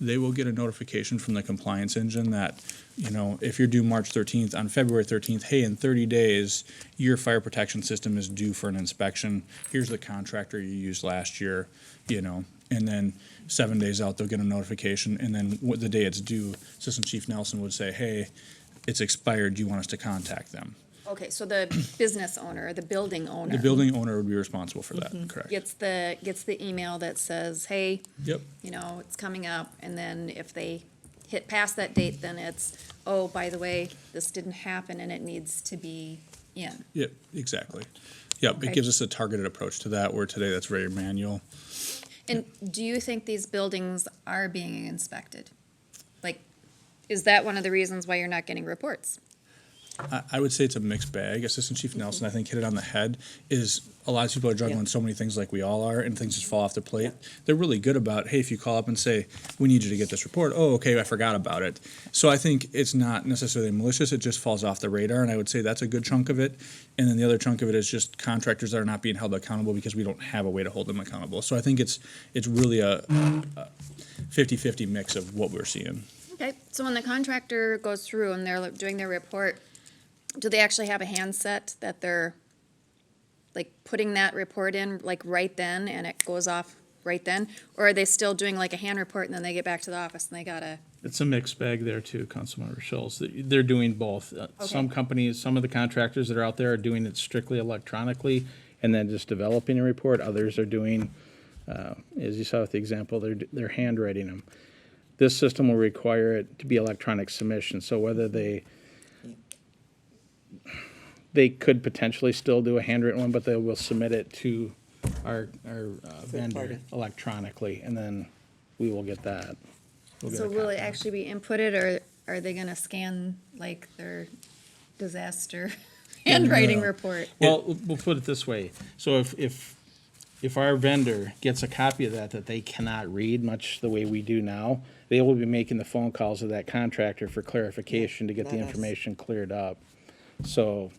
They will get a notification from the compliance engine that, if you're due March 13th, on February 13th, hey, in 30 days, your fire protection system is due for an inspection. Here's the contractor you used last year, and then 7 days out, they'll get a notification. And then the day it's due, Assistant Chief Nelson would say, hey, it's expired. Do you want us to contact them? Okay, so the business owner, the building owner. The building owner would be responsible for that, correct? Gets the email that says, hey, Yep. it's coming up, and then if they hit past that date, then it's, oh, by the way, this didn't happen and it needs to be in. Yep, exactly. Yep, Okay. it gives us a targeted approach to that, where today that's very manual. And do you think these buildings are being inspected? Like, is that one of the reasons why you're not getting reports? I would say it's a mixed bag. Assistant Chief Nelson, I think, hit it on the head, is a lot of people are juggling Yeah. so many things like we all are, and things just fall off the plate. They're really good about, hey, if you call up and say, we need you to get this report, oh, okay, I forgot about it. So I think it's not necessarily malicious, it just falls off the radar, and I would say that's a good chunk of it. And then the other chunk of it is just contractors that are not being held accountable because we don't have a way to hold them accountable. So I think it's really a 50-50 mix of what we're seeing. Okay, so when the contractor goes through and they're doing their report, do they actually have a handset that they're, like, putting that report in, like, right then, and it goes off right then? Or are they still doing, like, a hand report, and then they get back to the office and they gotta, It's a mixed bag there too, Councilmember Schultz. They're doing both. Some companies, some of the contractors that are out there are doing it strictly electronically and then just developing a report. Others are doing, as you saw with the example, they're handwriting them. This system will require it to be electronic submission, so whether they could potentially still do a handwritten one, but they will submit it to our vendor party. electronically, and then we will get that. We'll get so a will it copy. actually be inputted, or are they gonna scan, like, their disaster handwriting report? Well, we'll put it this way. So if our vendor gets a copy of that they cannot read, much the way we do now, they will be making the phone calls to that contractor for clarification to get the not us. information cleared up. So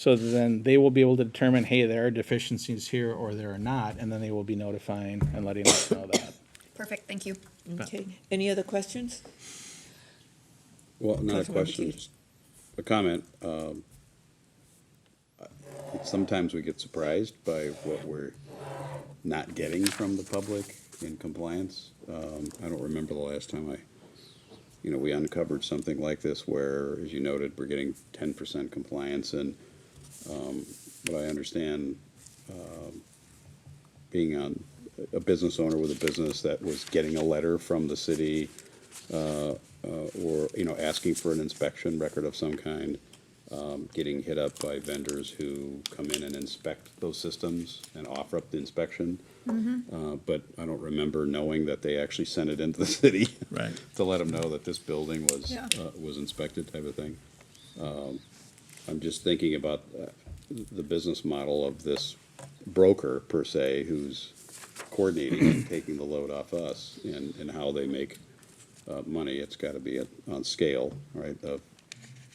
then they will be able to determine, hey, there are deficiencies here or there are not, and then they will be notifying and letting us know that. Perfect, thank you. Okay, any other questions? Well, not a Councilmember question, Teach. just a comment. Sometimes we get surprised by what we're not getting from the public in compliance. I don't remember the last time we uncovered something like this where, as you noted, we're getting 10% compliance. And what I understand, being a business owner with a business that was getting a letter from the city or asking for an inspection record of some kind, getting hit up by vendors who come in and inspect those systems and offer up the inspection. But I don't remember knowing that they actually sent it into the city Right. to let them know that this building Yeah. was inspected, type of thing. I'm just thinking about the business model of this broker per se, who's coordinating and taking the load off us, and how they make money. It's got to be on scale, right, of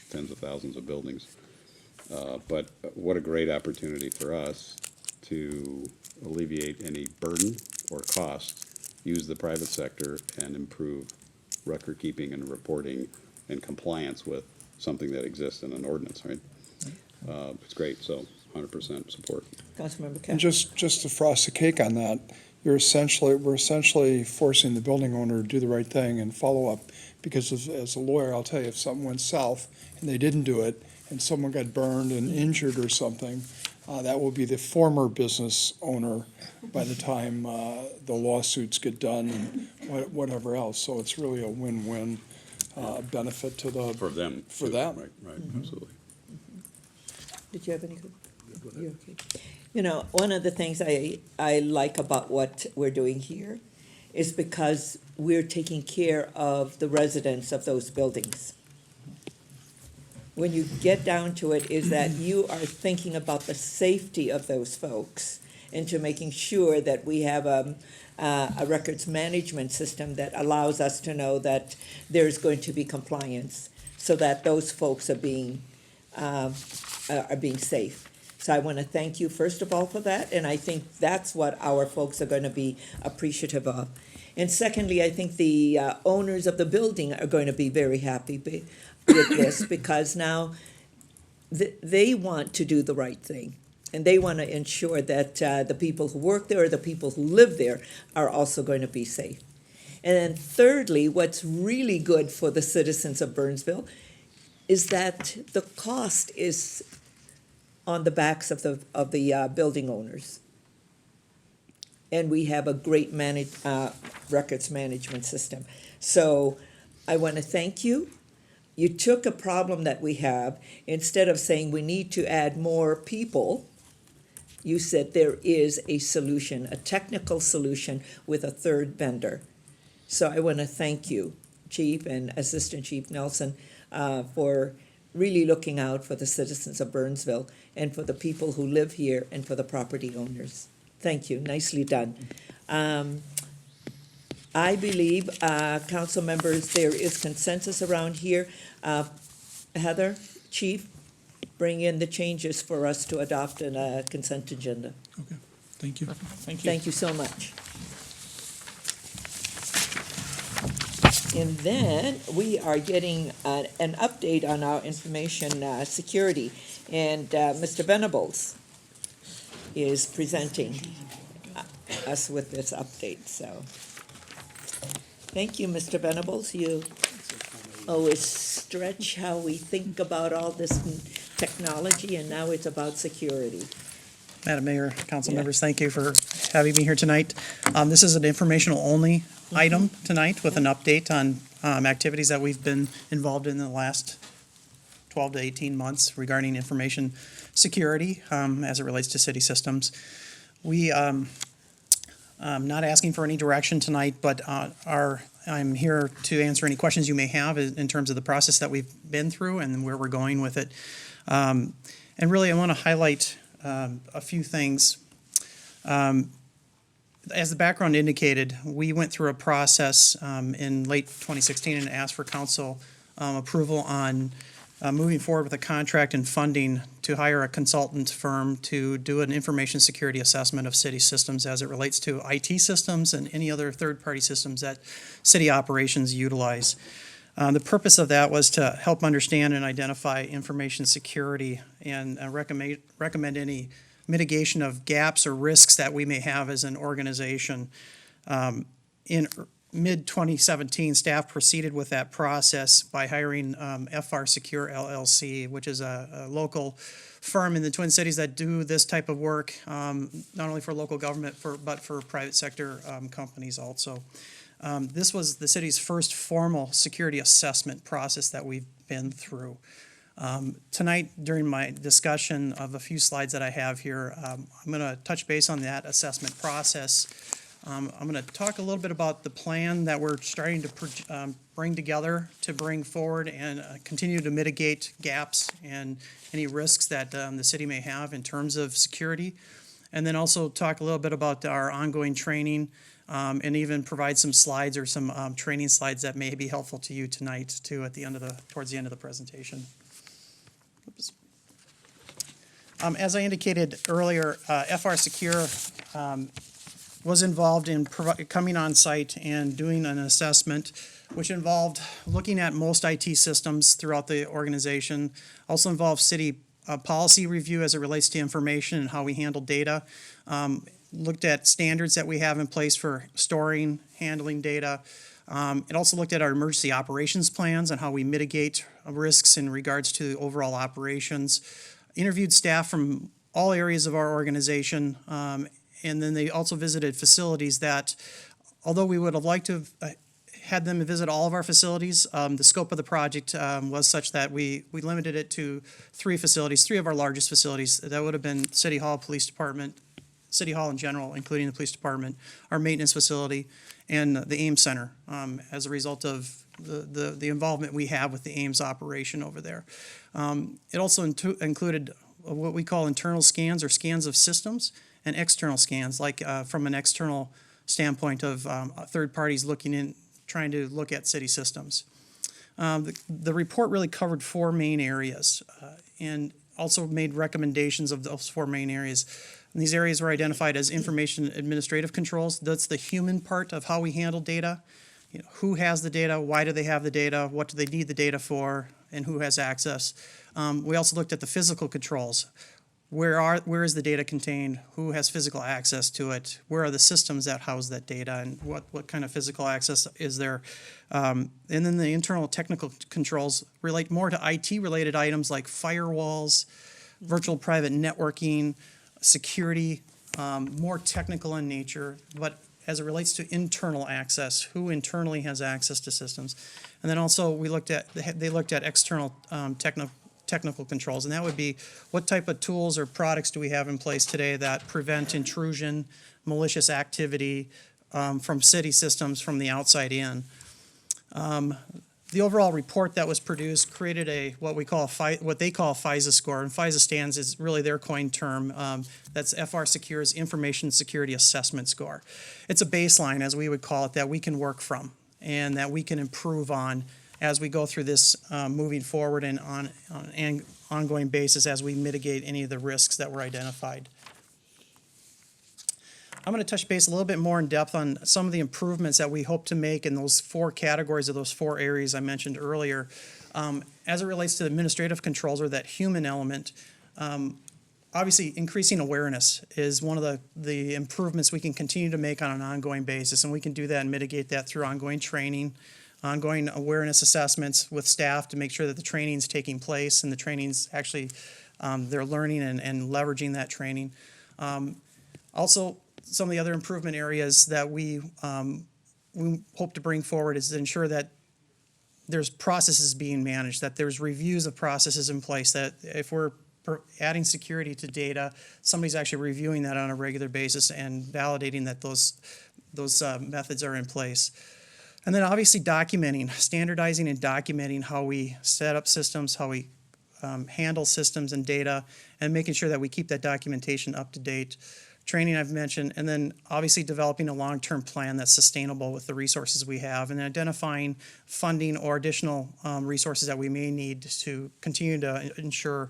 tens of thousands of buildings. But what a great opportunity for us to alleviate any burden or cost, use the private sector, and improve record keeping and reporting and compliance with something that exists in an ordinance, right? It's great, so 100% support. Councilmember And Cass. just to frost the cake on that, we're essentially forcing the building owner to do the right thing and follow up. Because as a lawyer, I'll tell you, if something went south and they didn't do it, and someone got burned and injured or something, That will be the former business owner by the time the lawsuits get done and whatever else. So it's really a win-win benefit to the. For them. For too. them. Right, right, absolutely. Did you have any? You're okay. You know, one of the things I like about what we're doing here is because we're taking care of the residents of those buildings. When you get down to it, is that you are thinking about the safety of those folks and to making sure that we have a records management system that allows us to know that there's going to be compliance so that those folks are being safe. So I want to thank you, first of all, for that, and I think that's what our folks are going to be appreciative of. And secondly, I think the owners of the building are going to be very happy with this, because now they want to do the right thing. And they want to ensure that the people who work there or the people who live there are also going to be safe. And then thirdly, what's really good for the citizens of Burnsville is that the cost is on the backs of the building owners. And we have a great records management system. So I want to thank you. You took a problem that we have, instead of saying we need to add more people, you said there is a solution, a technical solution with a third vendor. So I want to thank you, Chief and Assistant Chief Nelson, for really looking out for the citizens of Burnsville and for the people who live here and for the property owners. Thank you, nicely done. I believe, council members, there is consensus around here. Heather, Chief, bring in the changes for us to adopt in a consent agenda. Okay, thank you. Thank you. Thank you so much. And then we are getting an update on our information security. And Mr. Venables is presenting us with this update, so. Thank you, Mr. Venables. You always stretch how we think about all this technology, and now it's about security. Madam Mayor, council Yeah. members, thank you for having me here tonight. This is an informational-only item tonight with an update on activities that we've been involved in the last 12 to 18 months regarding information security as it relates to city systems. We, I'm not asking for any direction tonight, but I'm here to answer any questions you may have in terms of the process that we've been through and where we're going with it. And really, I want to highlight a few things. As the background indicated, we went through a process in late 2016 and asked for council approval on moving forward with a contract and funding to hire a consultant firm to do an information security assessment of city systems as it relates to IT systems and any other third-party systems that city operations utilize. The purpose of that was to help understand and identify information security and recommend any mitigation of gaps or risks that we may have as an organization. In mid-2017, staff proceeded with that process by hiring FR Secure LLC, which is a local firm in the Twin Cities that do this type of work, not only for local government, but for private sector companies also. This was the city's first formal security assessment process that we've been through. Tonight, during my discussion of a few slides that I have here, I'm going to touch base on that assessment process. I'm going to talk a little bit about the plan that we're starting to bring together to bring forward and continue to mitigate gaps and any risks that the city may have in terms of security. And then also talk a little bit about our ongoing training and even provide some slides or some training slides that may be helpful to you tonight too at the end of towards the end of the presentation. Oops. As I indicated earlier, FR Secure was involved in coming on site and doing an assessment, which involved looking at most IT systems throughout the organization, also involved city policy review as it relates to information and how we handle data, looked at standards that we have in place for storing, handling data. It also looked at our emergency operations plans and how we mitigate risks in regards to overall operations. Interviewed staff from all areas of our organization. And then they also visited facilities that, although we would have liked to have had them visit all of our facilities, the scope of the project was such that we limited it to 3 facilities, 3 of our largest facilities. That would have been City Hall, Police Department, City Hall in general, including the Police Department, our maintenance facility, and the Ames Center, as a result of the involvement we have with the Ames operation over there. It also included what we call internal scans or scans of systems, and external scans, like from an external standpoint of third parties looking in, trying to look at city systems. The report really covered 4 main areas and also made recommendations of those 4 main areas. And these areas were identified as information administrative controls. That's the human part of how we handle data. You know, who has the data, why do they have the data, what do they need the data for, and who has access. We also looked at the physical controls. Where is the data contained? Who has physical access to it? Where are the systems that house that data, and what kind of physical access is there? And then the internal technical controls relate more to IT-related items like firewalls, virtual private networking, security, more technical in nature, but as it relates to internal access, who internally has access to systems. And then also they looked at external technical controls, and that would be what type of tools or products do we have in place today that prevent intrusion, malicious activity from city systems from the outside in. The overall report that was produced created what they call FISA score, and FISA stands is really their coined term. That's FR Secure's Information Security Assessment Score. It's a baseline, as we would call it, that we can work from and that we can improve on as we go through this moving forward and on an ongoing basis as we mitigate any of the risks that were identified. I'm going to touch base a little bit more in depth on some of the improvements that we hope to make in those 4 categories of those 4 areas I mentioned earlier. As it relates to administrative controls or that human element, obviously increasing awareness is one of the improvements we can continue to make on an ongoing basis, and we can do that and mitigate that through ongoing training, ongoing awareness assessments with staff to make sure that the training's taking place and the training's actually, they're learning and leveraging that training. Also, some of the other improvement areas that we hope to bring forward is to ensure that there's processes being managed, that there's reviews of processes in place, that if we're adding security to data, somebody's actually reviewing that on a regular basis and validating that those methods are in place. And then obviously documenting, standardizing and documenting how we set up systems, how we handle systems and data, and making sure that we keep that documentation up to date. Training I've mentioned, and then obviously developing a long-term plan that's sustainable with the resources we have, and identifying funding or additional resources that we may need to continue to ensure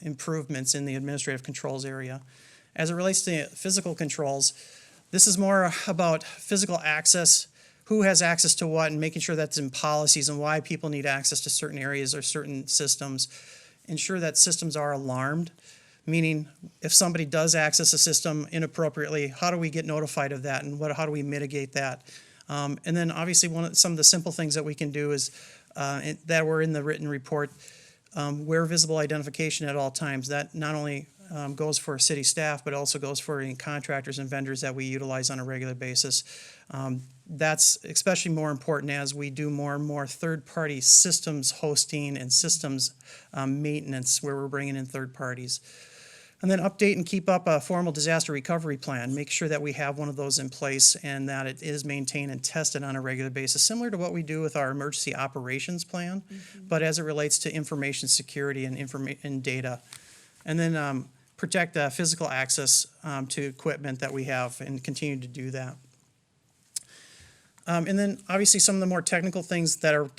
improvements in the administrative controls area. As it relates to physical controls, this is more about physical access, who has access to what, and making sure that's in policies and why people need access to certain areas or certain systems. Ensure that systems are alarmed, meaning if somebody does access a system inappropriately, how do we get notified of that, and how do we mitigate that? And then obviously some of the simple things that we can do is that were in the written report, wear visible identification at all times. That not only goes for city staff, but also goes for any contractors and vendors that we utilize on a regular basis. That's especially more important as we do more and more third-party systems hosting and systems maintenance where we're bringing in third parties. And then update and keep up a formal disaster recovery plan. Make sure that we have one of those in place and that it is maintained and tested on a regular basis, similar to what we do with our emergency operations plan, but as it relates to information security and data. And then protect physical access to equipment that we have and continue to do that. And then obviously some of the more technical things that are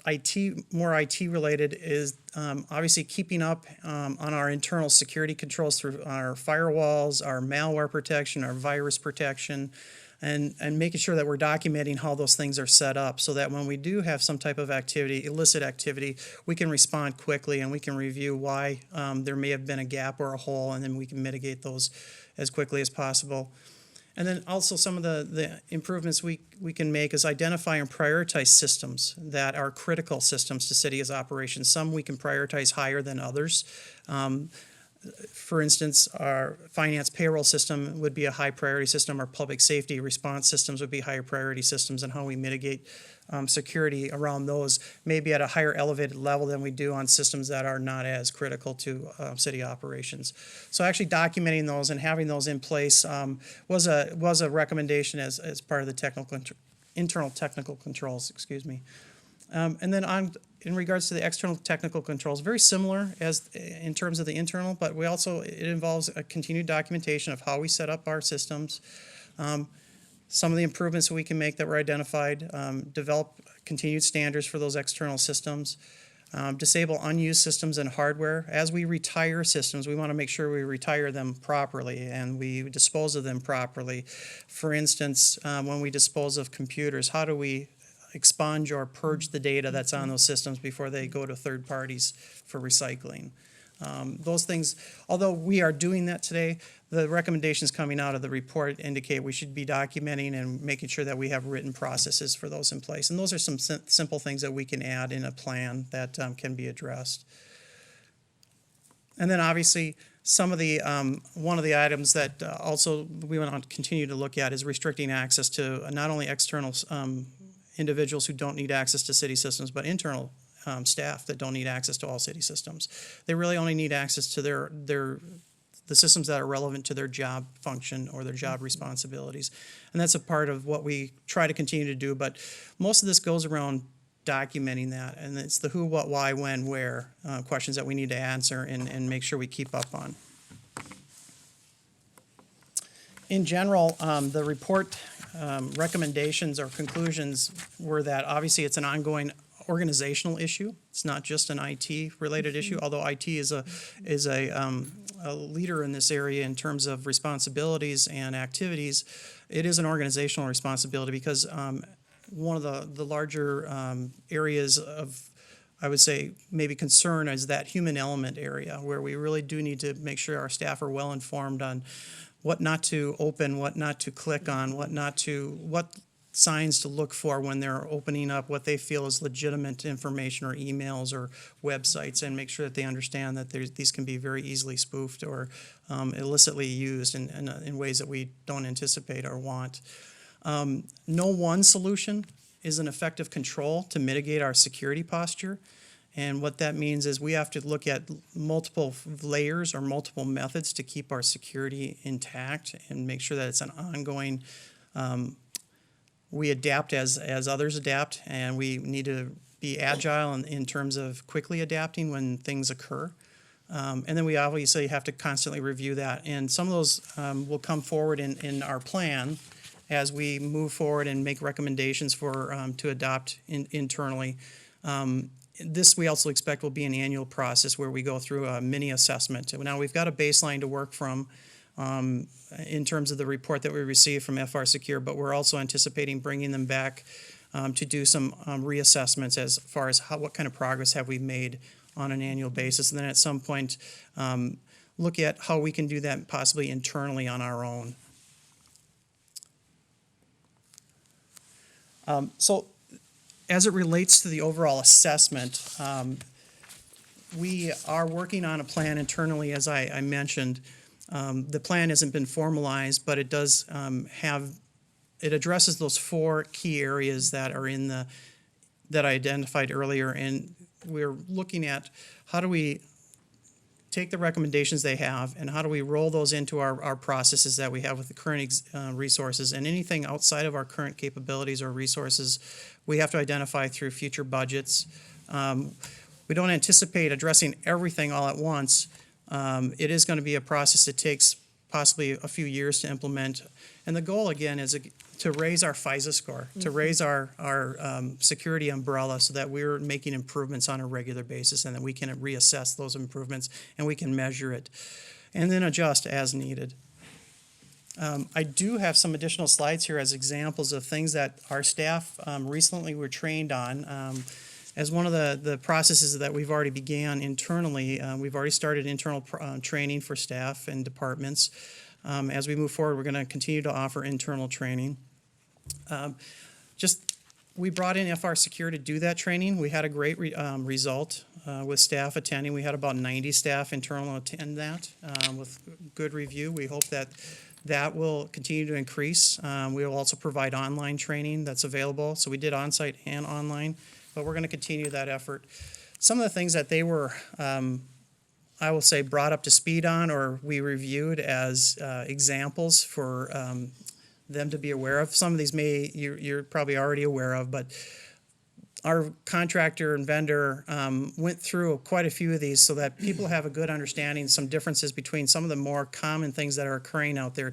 more IT related is obviously keeping up on our internal security controls through our firewalls, our malware protection, our virus protection, and making sure that we're documenting how those things are set up so that when we do have some type of activity, illicit activity, we can respond quickly and we can review why there may have been a gap or a hole, and then we can mitigate those as quickly as possible. And then also some of the improvements we can make is identify and prioritize systems that are critical systems to city's operations. Some we can prioritize higher than others. For instance, our finance payroll system would be a high priority system. Our public safety response systems would be higher priority systems, and how we mitigate security around those maybe at a higher elevated level than we do on systems that are not as critical to city operations. So actually documenting those and having those in place was a recommendation as part of the internal technical controls, excuse me. And then in regards to the external technical controls, very similar as in terms of the internal, but it involves a continued documentation of how we set up our systems, some of the improvements we can make that were identified, develop continued standards for those external systems, disable unused systems and hardware. As we retire systems, we want to make sure we retire them properly and we dispose of them properly. For instance, when we dispose of computers, how do we expunge or purge the data that's on those systems before they go to third parties for recycling? Those things, although we are doing that today, the recommendations coming out of the report indicate we should be documenting and making sure that we have written processes for those in place. And those are some simple things that we can add in a plan that can be addressed. And then obviously, some of the, one of the items that also we want to continue to look at is restricting access to not only external individuals who don't need access to city systems, but internal staff that don't need access to all city systems. They really only need access to the systems that are relevant to their job function or their job responsibilities. And that's a part of what we try to continue to do, but most of this goes around documenting that, and it's the who, what, why, when, where questions that we need to answer and make sure we keep up on. In general, the report recommendations or conclusions were that obviously it's an ongoing organizational issue. It's not just an IT-related issue, although IT is a leader in this area in terms of responsibilities and activities. It is an organizational responsibility because one of the larger areas of, I would say, maybe concern is that human element area where we really do need to make sure our staff are well informed on what not to open, what not to click on, what signs to look for when they're opening up what they feel is legitimate information or emails or websites, and make sure that they understand that these can be very easily spoofed or illicitly used in ways that we don't anticipate or want. No one solution is an effective control to mitigate our security posture. And what that means is we have to look at multiple layers or multiple methods to keep our security intact and make sure that it's an ongoing, we adapt as others adapt, and we need to be agile in terms of quickly adapting when things occur. And then we obviously have to constantly review that. And some of those will come forward in our plan as we move forward and make recommendations for to adopt internally. This we also expect will be an annual process where we go through a mini assessment. Now we've got a baseline to work from in terms of the report that we received from FR Secure, but we're also anticipating bringing them back to do some reassessments as far as what kind of progress have we made on an annual basis, and then at some point look at how we can do that possibly internally on our own. So as it relates to the overall assessment, we are working on a plan internally, as I mentioned. The plan hasn't been formalized, but it does it addresses those four key areas that are that I identified earlier, and we're looking at how do we take the recommendations they have and how do we roll those into our processes that we have with the current resources, and anything outside of our current capabilities or resources we have to identify through future budgets. We don't anticipate addressing everything all at once. It is going to be a process that takes possibly a few years to implement. And the goal, again, is to raise our FISA score, to raise our security umbrella so that we're making improvements on a regular basis and that we can reassess those improvements and we can measure it and then adjust as needed. I do have some additional slides here as examples of things that our staff recently were trained on. As one of the processes that we've already began internally, we've already started internal training for staff and departments. As we move forward, we're going to continue to offer internal training. Just We brought in FR Secure to do that training. We had a great result with staff attending. We had about 90 staff internal attend that with good review. We hope that that will continue to increase. We will also provide online training that's available. So we did on-site and online, but we're going to continue that effort. Some of the things that they were, I will say, brought up to speed on, or we reviewed as examples for them to be aware of. Some of these you're probably already aware of, but our contractor and vendor went through quite a few of these so that people have a good understanding, some differences between some of the more common things that are occurring out there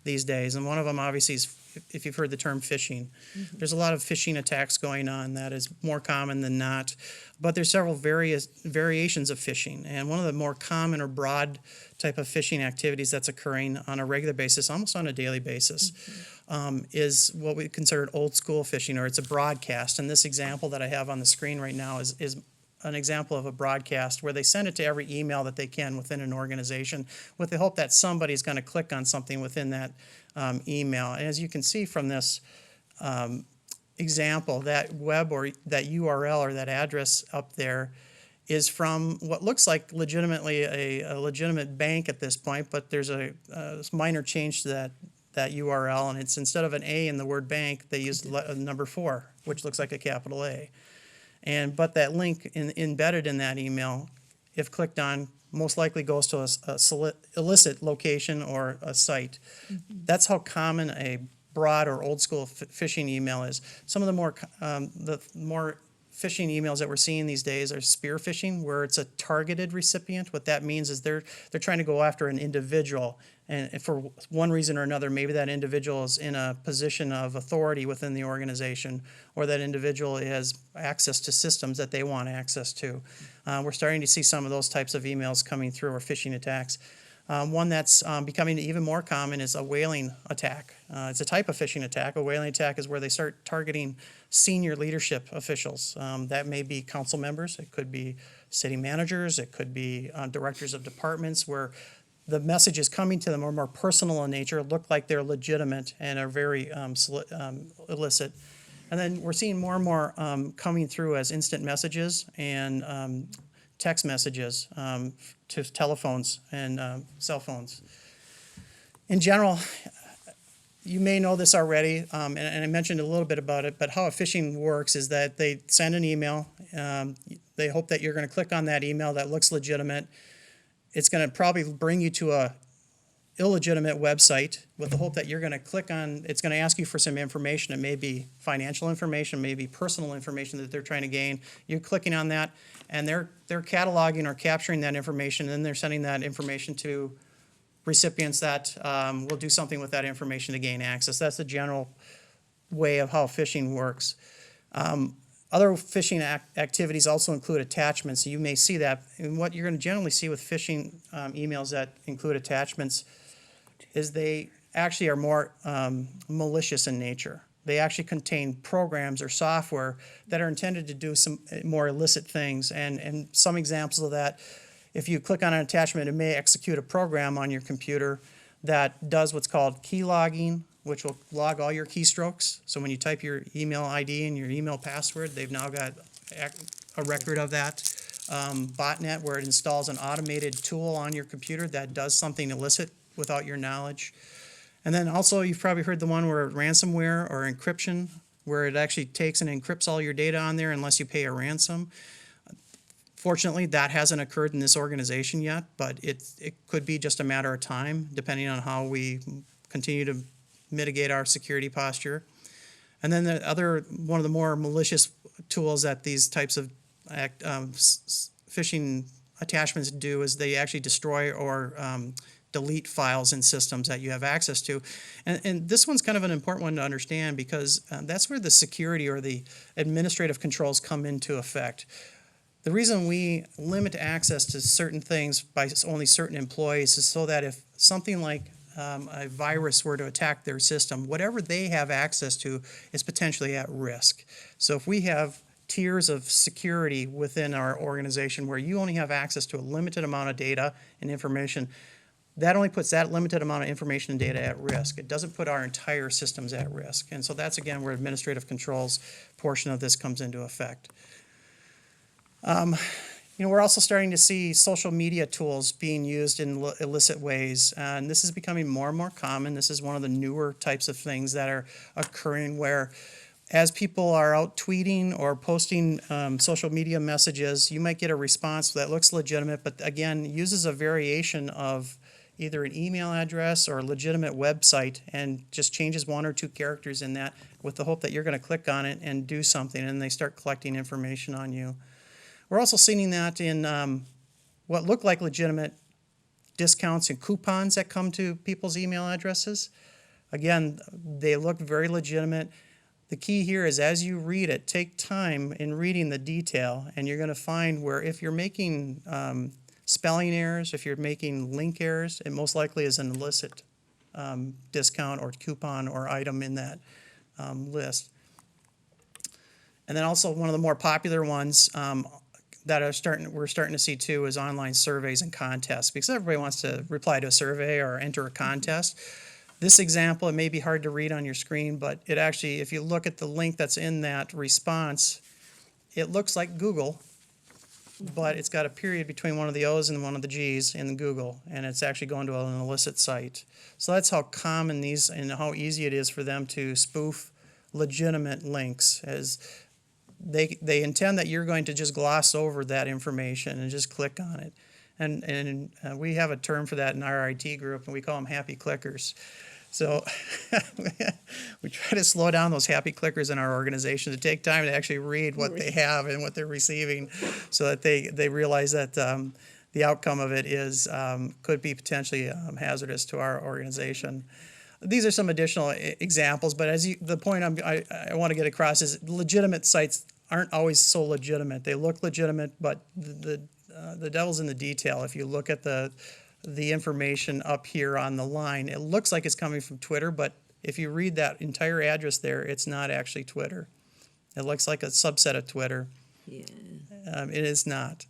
these days. And one of them obviously is, if you've heard the term phishing. There's a lot of phishing attacks going on that is more common than not. But there's several variations of phishing. And one of the more common or broad type of phishing activities that's occurring on a regular basis, almost on a daily basis, is what we consider old school phishing, or it's a broadcast. And this example that I have on the screen right now is an example of a broadcast where they send it to every email that they can within an organization with the hope that somebody's going to click on something within that email. And as you can see from this example, that web or that URL or that address up there is from what looks like legitimately a legitimate bank at this point, but there's a minor change to that URL, and it's instead of an A in the word bank, they used number 4, which looks like a capital A. But that link embedded in that email, if clicked on, most likely goes to a illicit location or a site. That's how common a broad or old school phishing email is. Some of the more phishing emails that we're seeing these days are spear phishing, where it's a targeted recipient. What that means is they're trying to go after an individual, and for one reason or another, maybe that individual is in a position of authority within the organization, or that individual has access to systems that they want access to. We're starting to see some of those types of emails coming through, or phishing attacks. One that's becoming even more common is a whaling attack. It's a type of phishing attack. A whaling attack is where they start targeting senior leadership officials. That may be council members, it could be city managers, it could be directors of departments, where the message is coming to them are more personal in nature, look like they're legitimate, and are very illicit. And then we're seeing more and more coming through as instant messages and text messages to telephones and cell phones. In general, you may know this already, and I mentioned a little bit about it, but how a phishing works is that they send an email. They hope that you're going to click on that email that looks legitimate. It's going to probably bring you to a illegitimate website with the hope that you're going to click on. It's going to ask you for some information. It may be financial information, maybe personal information that they're trying to gain. You're clicking on that, and they're cataloging or capturing that information, and then they're sending that information to recipients that will do something with that information to gain access. That's the general way of how phishing works. Other phishing activities also include attachments. So you may see that. And what you're going to generally see with phishing emails that include attachments is they actually are more malicious in nature. They actually contain programs or software that are intended to do some more illicit things. And some examples of that, if you click on an attachment, it may execute a program on your computer that does what's called key logging, which will log all your keystrokes. So when you type your email ID and your email password, they've now got a record of that. Botnet, where it installs an automated tool on your computer that does something illicit without your knowledge. And then also, you've probably heard the one where ransomware or encryption, where it actually takes and encrypts all your data on there unless you pay a ransom. Fortunately, that hasn't occurred in this organization yet, but it could be just a matter of time, depending on how we continue to mitigate our security posture. And then one of the more malicious tools that these types of phishing attachments do is they actually destroy or delete files and systems that you have access to. And this one's kind of an important one to understand, because that's where the security or the administrative controls come into effect. The reason we limit access to certain things by only certain employees is so that if something like a virus were to attack their system, whatever they have access to is potentially at risk. So if we have tiers of security within our organization where you only have access to a limited amount of data and information, that only puts that limited amount of information and data at risk. It doesn't put our entire systems at risk. And so that's, again, where administrative controls portion of this comes into effect. We're also starting to see social media tools being used in illicit ways, and this is becoming more and more common. This is one of the newer types of things that are occurring where as people are out tweeting or posting social media messages, you might get a response that looks legitimate, but again, uses a variation of either an email address or a legitimate website and just changes one or two characters in that with the hope that you're going to click on it and do something, and they start collecting information on you. We're also seeing that in what look like legitimate discounts and coupons that come to people's email addresses. Again, they look very legitimate. The key here is as you read it, take time in reading the detail, and you're going to find where if you're making spelling errors, if you're making link errors, it most likely is an illicit discount or coupon or item in that list. And then also one of the more popular ones that we're starting to see too is online surveys and contests, because everybody wants to reply to a survey or enter a contest. This example, it may be hard to read on your screen, but it actually, if you look at the link that's in that response, it looks like Google, but it's got a period between one of the O's and one of the G's in Google, and it's actually going to an illicit site. So that's how common these and how easy it is for them to spoof legitimate links, as they intend that you're going to just gloss over that information and just click on it. And we have a term for that in our IT group, and we call them happy clickers. So we try to slow down those happy clickers in our organization to take time to actually read what they have and what they're receiving, so that they realize that the outcome of it is could be potentially hazardous to our organization. These are some additional examples, but the point I want to get across is legitimate sites aren't always so legitimate. They look legitimate, but the devil's in the detail. If you look at the information up here on the line, it looks like it's coming from Twitter, but if you read that entire address there, it's not actually Twitter. It looks like a subset of Twitter. Yeah. It is not.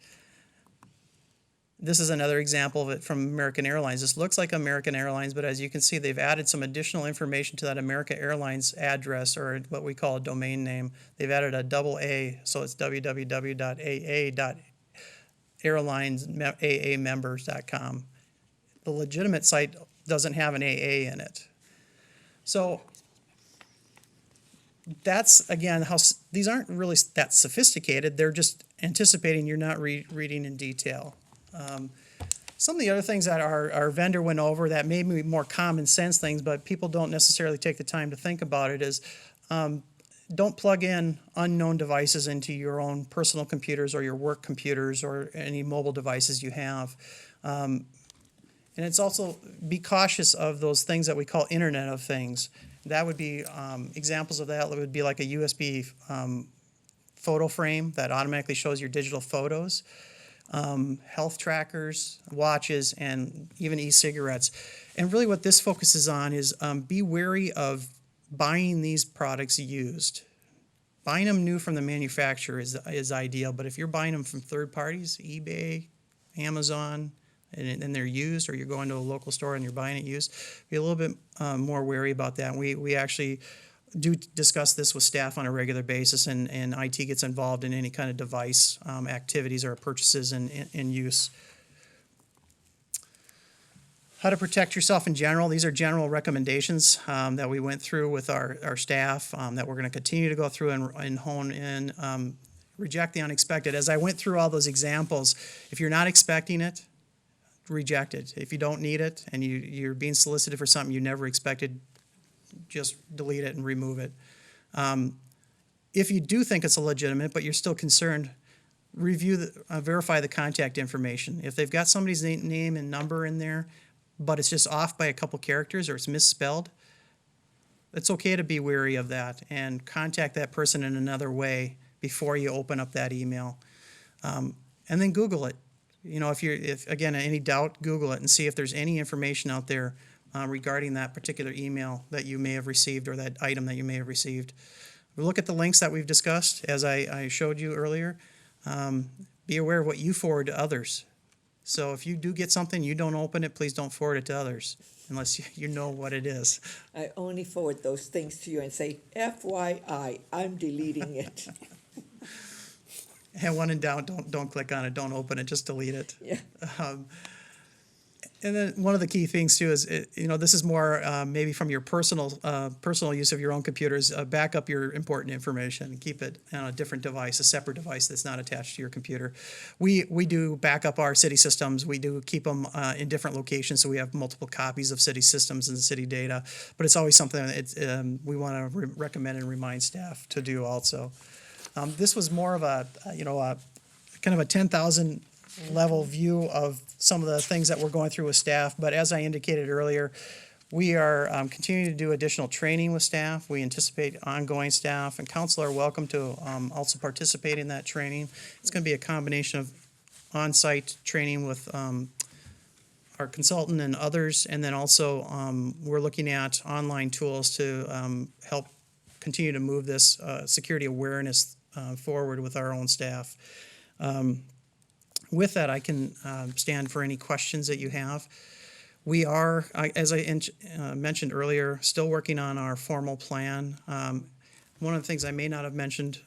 This is another example of it from American Airlines. This looks like American Airlines, but as you can see, they've added some additional information to that American Airlines address, or what we call a domain name. They've added a double A, so it's www.aa.airlinesaamembers.com. The legitimate site doesn't have an AA in it. So that's, again, how these aren't really that sophisticated. They're just anticipating you're not reading in detail. Some of the other things that our vendor went over that may be more common sense things, but people don't necessarily take the time to think about it, is don't plug in unknown devices into your own personal computers or your work computers or any mobile devices you have. And it's also, be cautious of those things that we call Internet of Things. That would be, examples of that would be like a USB photo frame that automatically shows your digital photos, health trackers, watches, and even e-cigarettes. And really what this focuses on is be wary of buying these products used. Buying them new from the manufacturer is ideal, but if you're buying them from third parties, eBay, Amazon, and they're used, or you're going to a local store and you're buying it used, be a little bit more wary about that. And we actually do discuss this with staff on a regular basis, and IT gets involved in any kind of device activities or purchases and use. How to protect yourself in general. These are general recommendations that we went through with our staff that we're going to continue to go through and hone in. Reject the unexpected. As I went through all those examples, if you're not expecting it, reject it. If you don't need it and you're being solicited for something you never expected, just delete it and remove it. If you do think it's a legitimate, but you're still concerned, verify the contact information. If they've got somebody's name and number in there, but it's just off by a couple characters or it's misspelled, it's okay to be wary of that and contact that person in another way before you open up that email. And then Google it. If again, any doubt, Google it and see if there's any information out there regarding that particular email that you may have received or that item that you may have received. We'll look at the links that we've discussed, as I showed you earlier. Be aware of what you forward to others. So if you do get something, you don't open it, please don't forward it to others unless you know what it is. I only forward those things to you and say, FYI, I'm deleting it. And when in doubt, don't click on it, don't open it, just delete it. Yeah. And then one of the key things too is, this is more maybe from your personal use of your own computers. Back up your important information and keep it on a different device, a separate device that's not attached to your computer. We do back up our city systems. We do keep them in different locations, so we have multiple copies of city systems and city data. But it's always something that we want to recommend and remind staff to do also. This was more of a kind of a 10,000 level view of some of the things that we're going through with staff. But as I indicated earlier, we are continuing to do additional training with staff. We anticipate ongoing staff, and council are welcome to also participate in that training. It's going to be a combination of on-site training with our consultant and others, and then also we're looking at online tools to help continue to move this security awareness forward with our own staff. With that, I can stand for any questions that you have. We are, as I mentioned earlier, still working on our formal plan. One of the things I may not have mentioned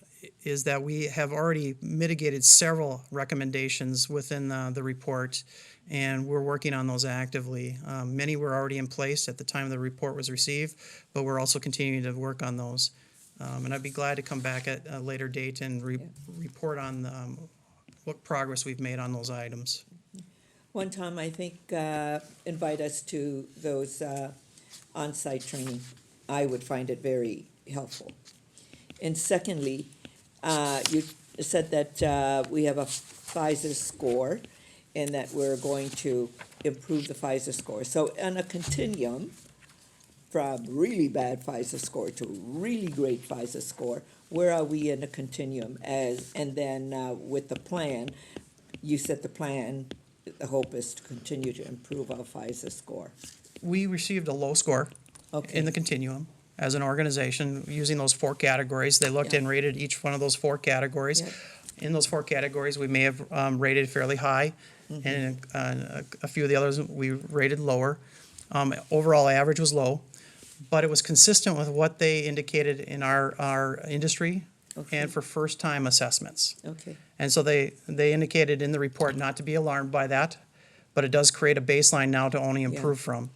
is that we have already mitigated several recommendations within the report, and we're working on those actively. Many were already in place at the time the report was received, but we're also continuing to work on those. And I'd be glad to come back at a later date and report on what progress we've made on those items. One time, I think, invite us to those on-site training. I would find it very helpful. And secondly, you said that we have a FISA score and that we're going to improve the FISA score. So on a continuum from really bad FISA score to really great FISA score, where are we in the continuum? And then with the plan, you said the plan, the hope is to continue to improve our FISA score. We received a low score Okay. in the continuum as an organization using those 4 categories. They looked Yeah. and rated each one of those 4 categories. Yep. In those 4 categories, we may have rated fairly high, and a few of the others we rated lower. Overall average was low, but it was consistent with what they indicated in our industry Okay. and for first-time assessments. Okay. And so they indicated in the report not to be alarmed by that, but it does create a baseline now to only improve from.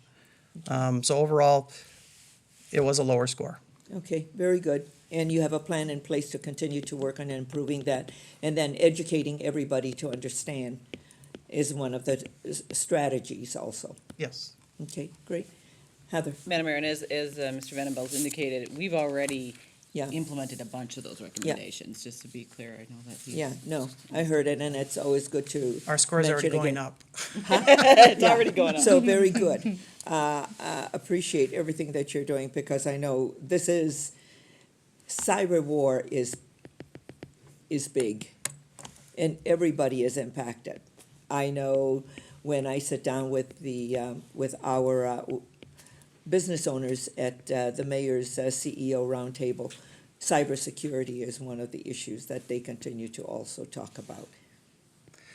So overall, it was a lower score. Okay, very good. And you have a plan in place to continue to work on improving that, and then educating everybody to understand is one of the strategies also. Yes. Okay, great. Heather? Madam Mayor, and as Mr. Venenbel's indicated, we've already Yeah. implemented a bunch of those recommendations, just to be clear. I know that he's. Yeah, no, I heard it, and it's always good to. Our score's already mention going again. up. It's already going up. So very good. Appreciate everything that you're doing, because I know this is, cyber war is big, and everybody is impacted. I know when I sit down with with our business owners at the mayor's CEO roundtable, cybersecurity is one of the issues that they continue to also talk about.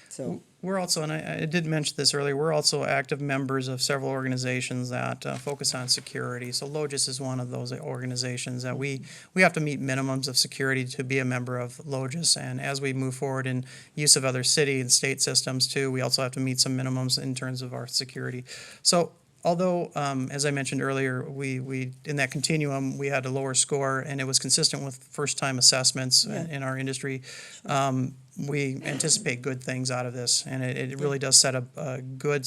So, We're also, and I did mention this earlier, we're also active members of several organizations that focus on security. So LOGIS is one of those organizations that we have to meet minimums of security to be a member of LOGIS. And as we move forward in use of other city and state systems too, we also have to meet some minimums in terms of our security. So although, as I mentioned earlier, we in that continuum, we had a lower score, and it was consistent with first-time assessments in our industry. We anticipate good things out of this, and it really does set a good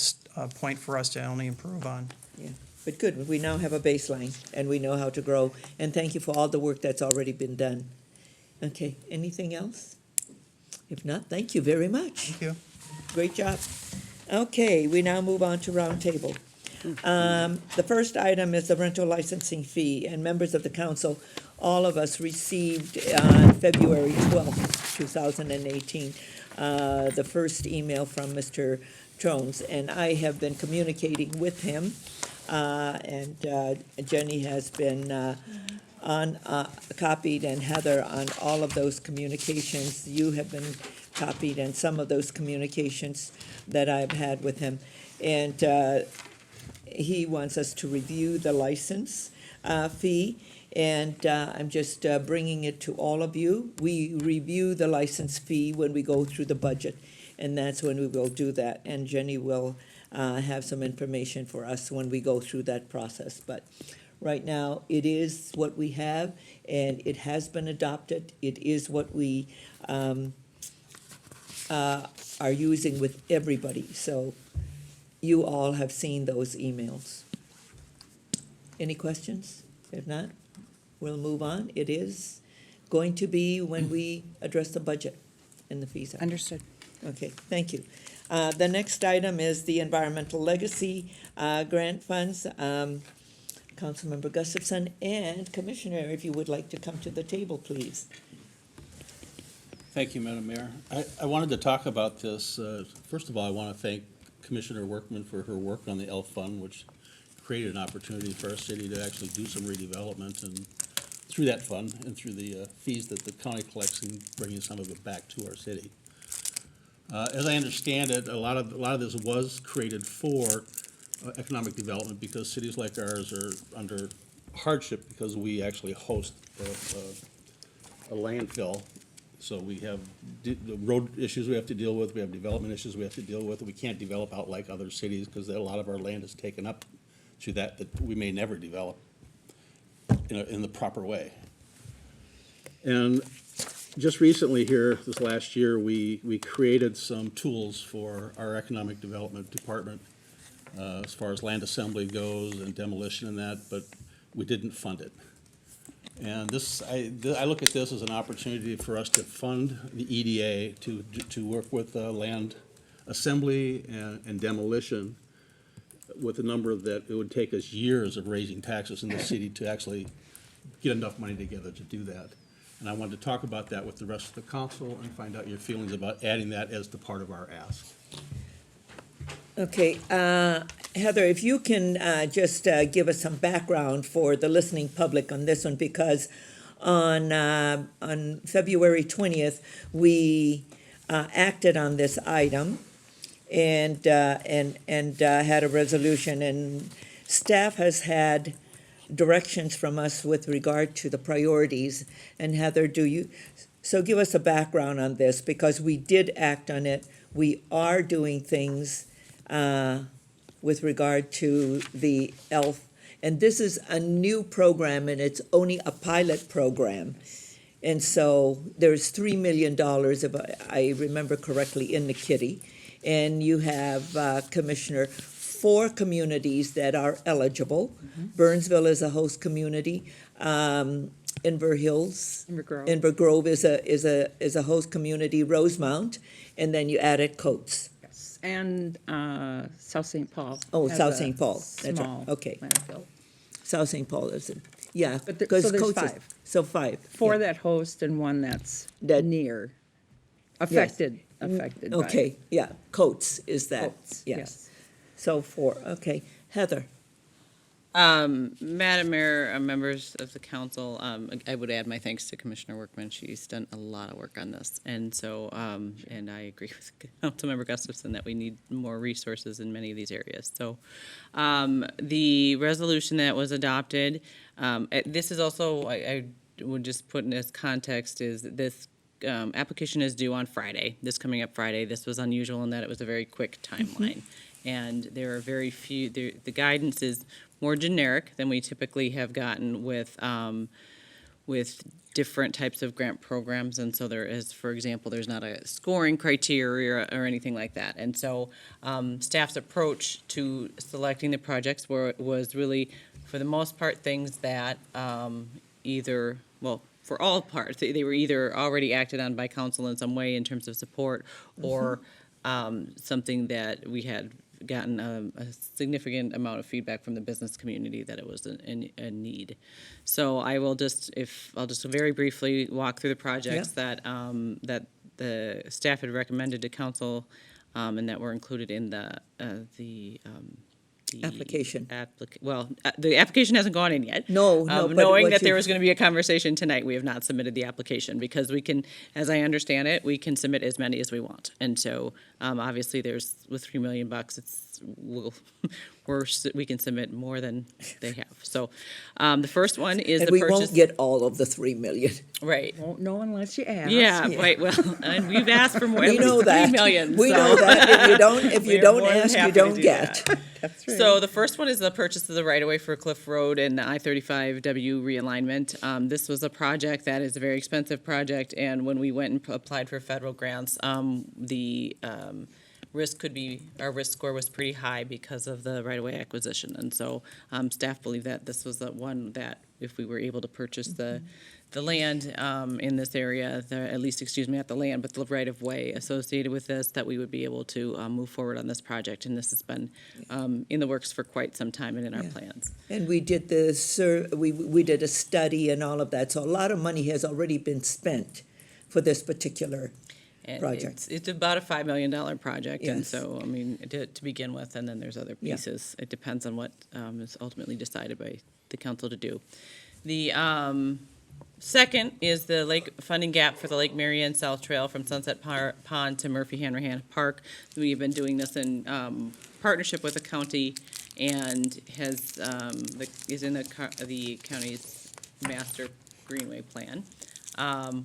point for us to only improve on. yeah, but good, we now have a baseline, and we know how to grow, and thank you for all the work that's already been done. Okay, anything else? If not, thank you very much. Thank you. Great job. Okay, we now move on to roundtable. The first item is the rental licensing fee, and members of the council, all of us received on February 12th, 2018, the first email from Mr. Jones, and I have been communicating with him, and Jenny has been copied, and Heather on all of those communications. You have been copied in some of those communications that I've had with him. And he wants us to review the license fee, and I'm just bringing it to all of you. We review the license fee when we go through the budget, and that's when we will do that. And Jenny will have some information for us when we go through that process. But right now, it is what we have, and it has been adopted. It is what we are using with everybody. So you all have seen those emails. Any questions? If not, we'll move on. It is going to be when we address the budget and the fees. Understood. Okay, thank you. The next item is the Environmental Legacy Grant Funds. Councilmember Gustafson and Commissioner, if you would like to come to the table, please. Thank you, Madam Mayor. I wanted to talk about this. First of all, I want to thank Commissioner Workman for her work on the ELF Fund, which created an opportunity for our city to actually do some redevelopment, and through that fund and through the fees that the county collects and bringing some of it back to our city. As I understand it, a lot of this was created for economic development because cities like ours are under hardship because we actually host a landfill. So we have the road issues we have to deal with, we have development issues we have to deal with, and we can't develop out like other cities because a lot of our land is taken up to that we may never develop in the proper way. And just recently here, this last year, we created some tools for our economic development department as far as land assembly goes and demolition and that, but we didn't fund it. And I look at this as an opportunity for us to fund the EDA to work with land assembly and demolition with a number that it would take us years of raising taxes in the city to actually get enough money together to do that. And I wanted to talk about that with the rest of the council and find out your feelings about adding that as the part of our ask. Okay, Heather, if you can just give us some background for the listening public on this one, because on February 20th, we acted on this item and had a resolution, and staff has had directions from us with regard to the priorities. And Heather, so give us a background on this, because we did act on it. We are doing things with regard to the ELF. And this is a new program, and it's only a pilot program. And so there's $3 million, if I remember correctly, in the kitty. And you have, Commissioner, 4 communities that are eligible. Burnsville is a host community. Inver Grove is a host community. Rosemount, and then you added Coates. And South St. Paul. Oh, has South a St. Paul, that's right, small okay. landfill. South St. Paul is, yeah. But because so there's Coates is- 5. So 5. 4 yeah. that host and 1 that's That- near, affected by. Okay, yeah, Coates is that, Coates, yes. So 4, okay. Heather? Madam Mayor, members of the council, I would add my thanks to Commissioner Workman. She's done a lot of work on this. And so, and I agree with Councilmember Gustafson that we need more resources in many of these areas. So, the resolution that was adopted, this is also, I would just put in this context, is this application is due on Friday, this coming up Friday. This was unusual in that it was a very quick timeline. And there are very few, the guidance is more generic than we typically have gotten with different types of grant programs. And so there is, for example, there's not a scoring criteria or anything like that. And so staff's approach to selecting the projects was really, for the most part, things that for all parts, they were either already acted on by council in some way in terms of support, or something that we had gotten a significant amount of feedback from the business community that it was a need. So I'll just very briefly walk through the projects that the staff had recommended to council, and that were included in the the Application. The application hasn't gone in yet. No, but Knowing what that there you- was going to be a conversation tonight, we have not submitted the application because we can, as I understand it, we can submit as many as we want. And so, obviously, with $3 million, we can submit more than they have. So, the first one is And the we purchase. won't get all of the 3 million. Right. Won't know unless you ask. Yeah, right, well, and we've asked for more, We at know least 3 that. million. We so- know that. If you We're don't more than ask, you happy to don't do get. that. That's right. So the first one is the purchase of the right-of-way for Cliff Road and the I-35W realignment. This was a project that is a very expensive project, and when we went and applied for federal grants, our risk score was pretty high because of the right-of-way acquisition. And so staff believe that this was the one that if we were able to purchase the land in this area, not the land, but the right-of-way associated with this, that we would be able to move forward on this project. And this has been in the works for quite some time and in our Yeah. plans. And we did we did a study and all of that, so a lot of money has already been spent for this particular And project. it's about a $5 million project, and Yes. so, I mean, to begin with, and then there's other Yeah. pieces. It depends on what is ultimately decided by the council to do. The second is the lake funding gap for the Lake Marion South Trail from Sunset Pond to Murphy Hanrahan Park. We've been doing this in partnership with the county and is in the county's master greenway plan.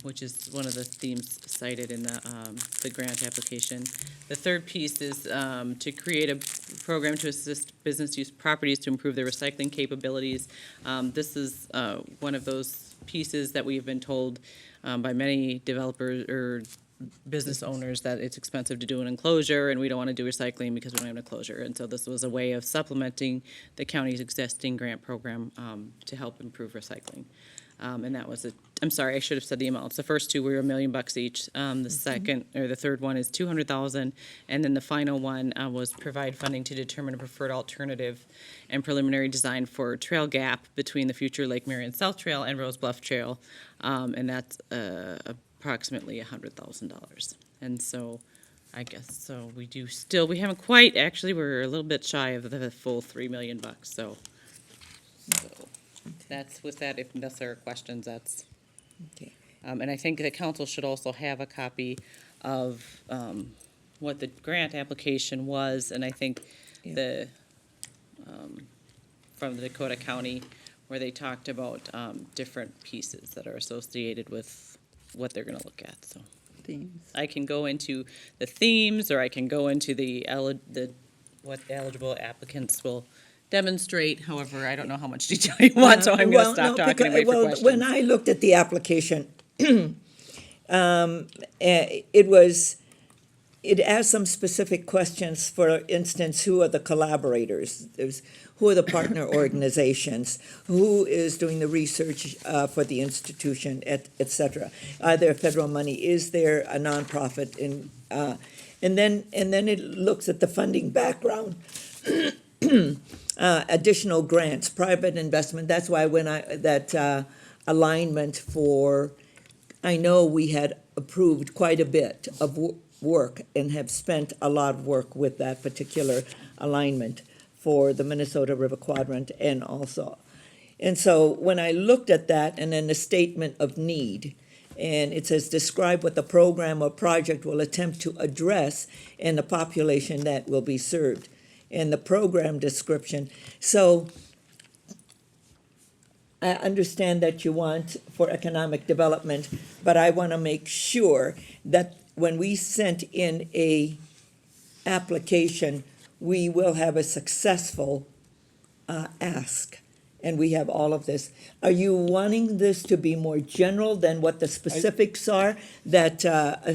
Which is one of the themes cited in the grant application. The third piece is to create a program to assist business use properties to improve their recycling capabilities. This is one of those pieces that we have been told by many developers or business owners that it's expensive to do an enclosure and we don't want to do recycling because we don't have an enclosure. And so this was a way of supplementing the county's existing grant program to help improve recycling. And that was I'm sorry, I should have said the amounts. The first two were $1 million each. The third one is $200,000, and then the final one was provide funding to determine a preferred alternative and preliminary design for trail gap between the future Lake Marion South Trail and Rose Bluff Trail, and that's approximately $100,000. And so, I guess so. We haven't quite. Actually, we're a little bit shy of the full $3 million. So. That's with that, unless there are questions, that's. Okay. And I think the council should also have a copy of what the grant application was, and I think from the Dakota County, where they talked about different pieces that are associated with what they're gonna look at, so. Themes. I can go into the themes, or I can go into what eligible applicants will demonstrate. However, I don't know how much detail you want, so I'm going to stop talking and wait for questions. When I looked at the application, it asked some specific questions. For instance, who are the collaborators? Who are the partner organizations? Who is doing the research for the institution, et cetera? Are there federal money? Is there a nonprofit? And then it looks at the funding background. Additional grants, private investment. That's why that alignment for, I know we had approved quite a bit of work and have spent a lot of work with that particular alignment for the Minnesota River Quadrant and also. And so when I looked at that and then the statement of need, and it says, describe what the program or project will attempt to address and the population that will be served. And the program description. So I understand that you want for economic development, but I want to make sure that when we sent in a application, we will have a successful ask. And we have all of this. Are you wanting this to be more general than what the specifics are that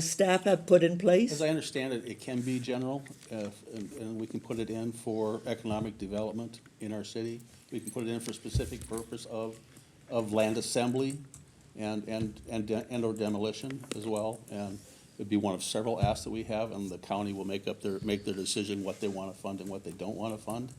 staff have put in place? As I understand it, it can be general, and we can put it in for economic development in our city. We can put it in for specific purpose of land assembly and or demolition as well. And it'd be one of several asks that we have, and the county will make their decision what they want to fund and what they don't want to fund.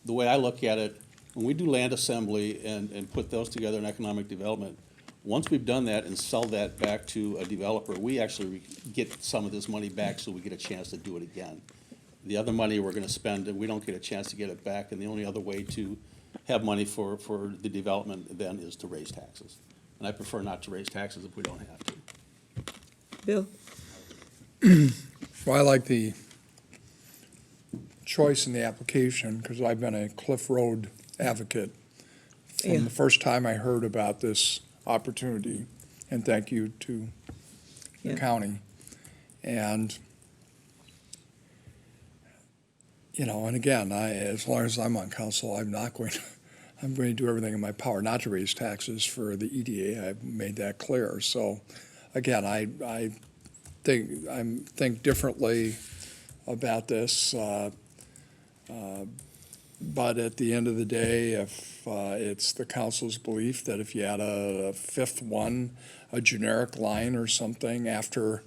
The way I look at it, when we do land assembly and put those together in economic development, once we've done that and sell that back to a developer, we actually get some of this money back so we get a chance to do it again. the other money we're gonna spend, and we don't get a chance to get it back, and the only other way to have money for the development then is to raise taxes. And I prefer not to raise taxes if we don't have to. Bill? Well, I like the choice in the application, because I've been a Cliff Road advocate Yeah. from the first time I heard about this opportunity, and thank you to the Yeah. county. And, you know, and again, as long as I'm on council, I'm going to do everything in my power not to raise taxes for the EDA. I've made that clear. So, again, I think differently about this. But at the end of the day, if it's the council's belief that if you add a fifth one, a generic line or something after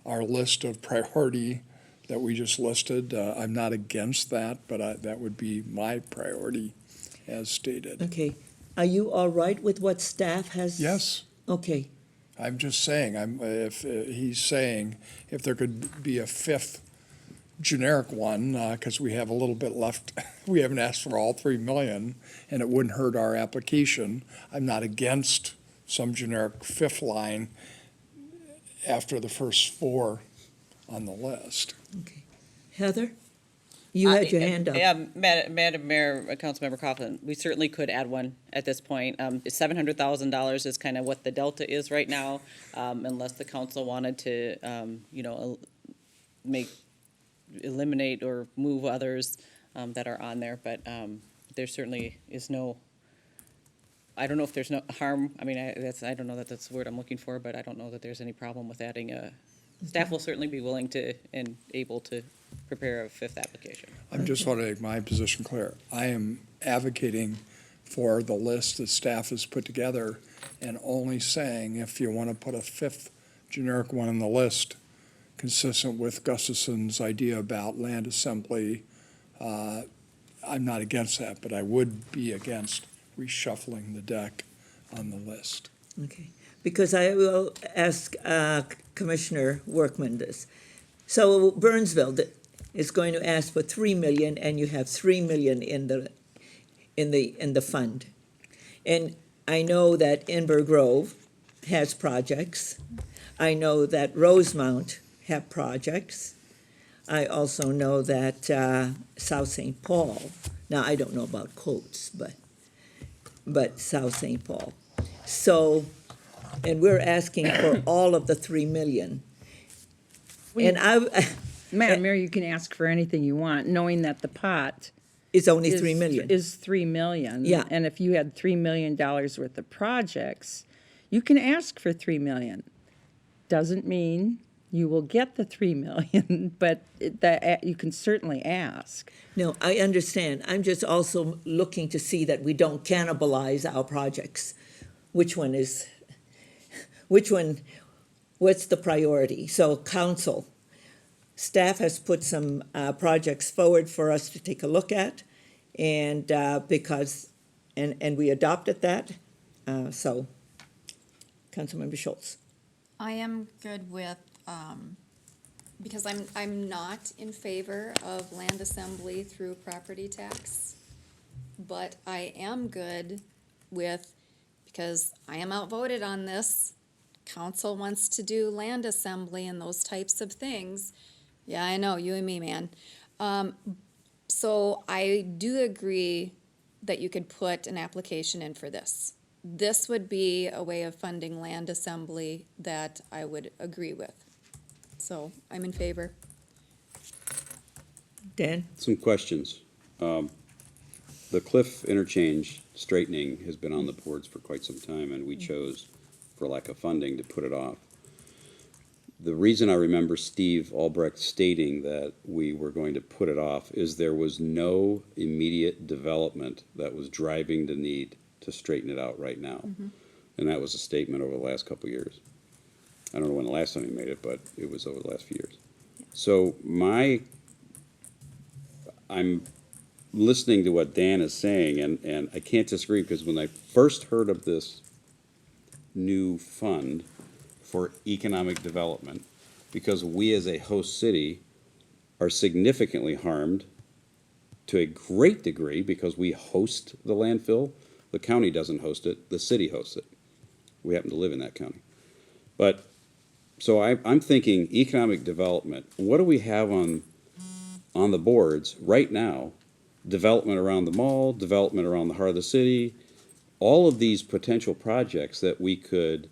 our list of priority that we just listed, I'm not against that, but that would be my priority as stated. Okay. Are you all right with what staff has? Yes, Okay. I'm just saying, if he's saying if there could be a fifth generic one, because we have a little bit left, we haven't asked for all 3 million, and it wouldn't hurt our application. I'm not against some generic fifth line after the first 4 on the list. Okay. Heather? You had your hand up. Yeah, Madam Mayor, Councilmember Coughlin, we certainly could add one at this point. $700,000 is kind of what the delta is right now, unless the council wanted to, eliminate or move others that are on there. But there certainly is no, I don't know if there's no harm. I mean, I don't know that that's the word I'm looking for, but I don't know that there's any problem with adding a, staff will certainly be willing to and able to prepare a fifth application. I just want to make my position clear. I am advocating for the list that staff has put together and only saying if you want to put a fifth generic one on the list, consistent with Gustafson's idea about land assembly, I'm not against that, but I would be against reshuffling the deck on the list. Okay. Because I will ask Commissioner Workman this. So Burnsville is going to ask for 3 million, and you have 3 million in the fund. And I know that Inver Grove has projects. I know that Rosemount have projects. I also know that South St. Paul, now I don't know about Coates, but South St. Paul. So, and we're asking for all of the 3 million. And Madam Mayor, you can ask for anything you want, knowing that the pot it's only 3 million. is 3 million. Yeah. And if you had $3 million worth of projects, you can ask for 3 million. Doesn't mean you will get the 3 million, but you can certainly ask. No, I understand. I'm just also looking to see that we don't cannibalize our projects. What's the priority? So council, staff has put some projects forward for us to take a look at, and and we adopted that. So, Councilmember Schultz. I am good with, because I'm not in favor of land assembly through property tax, but I am good with, because I am outvoted on this, council wants to do land assembly and those types of things. Yeah, I know, you and me, man. So I do agree that you could put an application in for this. This would be a way of funding land assembly that I would agree with. So I'm in favor. Dan? Some questions. The Cliff interchange straightening has been on the boards for quite some time, and we chose, for lack of funding, to put it off. The reason I remember Steve Albrecht stating that we were going to put it off is there was no immediate development that was driving the need to straighten it out right now. And that was a statement over the last couple of years. I don't know when the last time he made it, but it was over the last few years. So I'm listening to what Dan is saying, and I can't disagree, because when I first heard of this new fund for economic development, because we as a host city are significantly harmed to a great degree because we host the landfill. The county doesn't host it, the city hosts it. We happen to live in that county. But, so I'm thinking economic development. What do we have on the boards right now? Development around the mall, development around the heart of the city, all of these potential projects that we could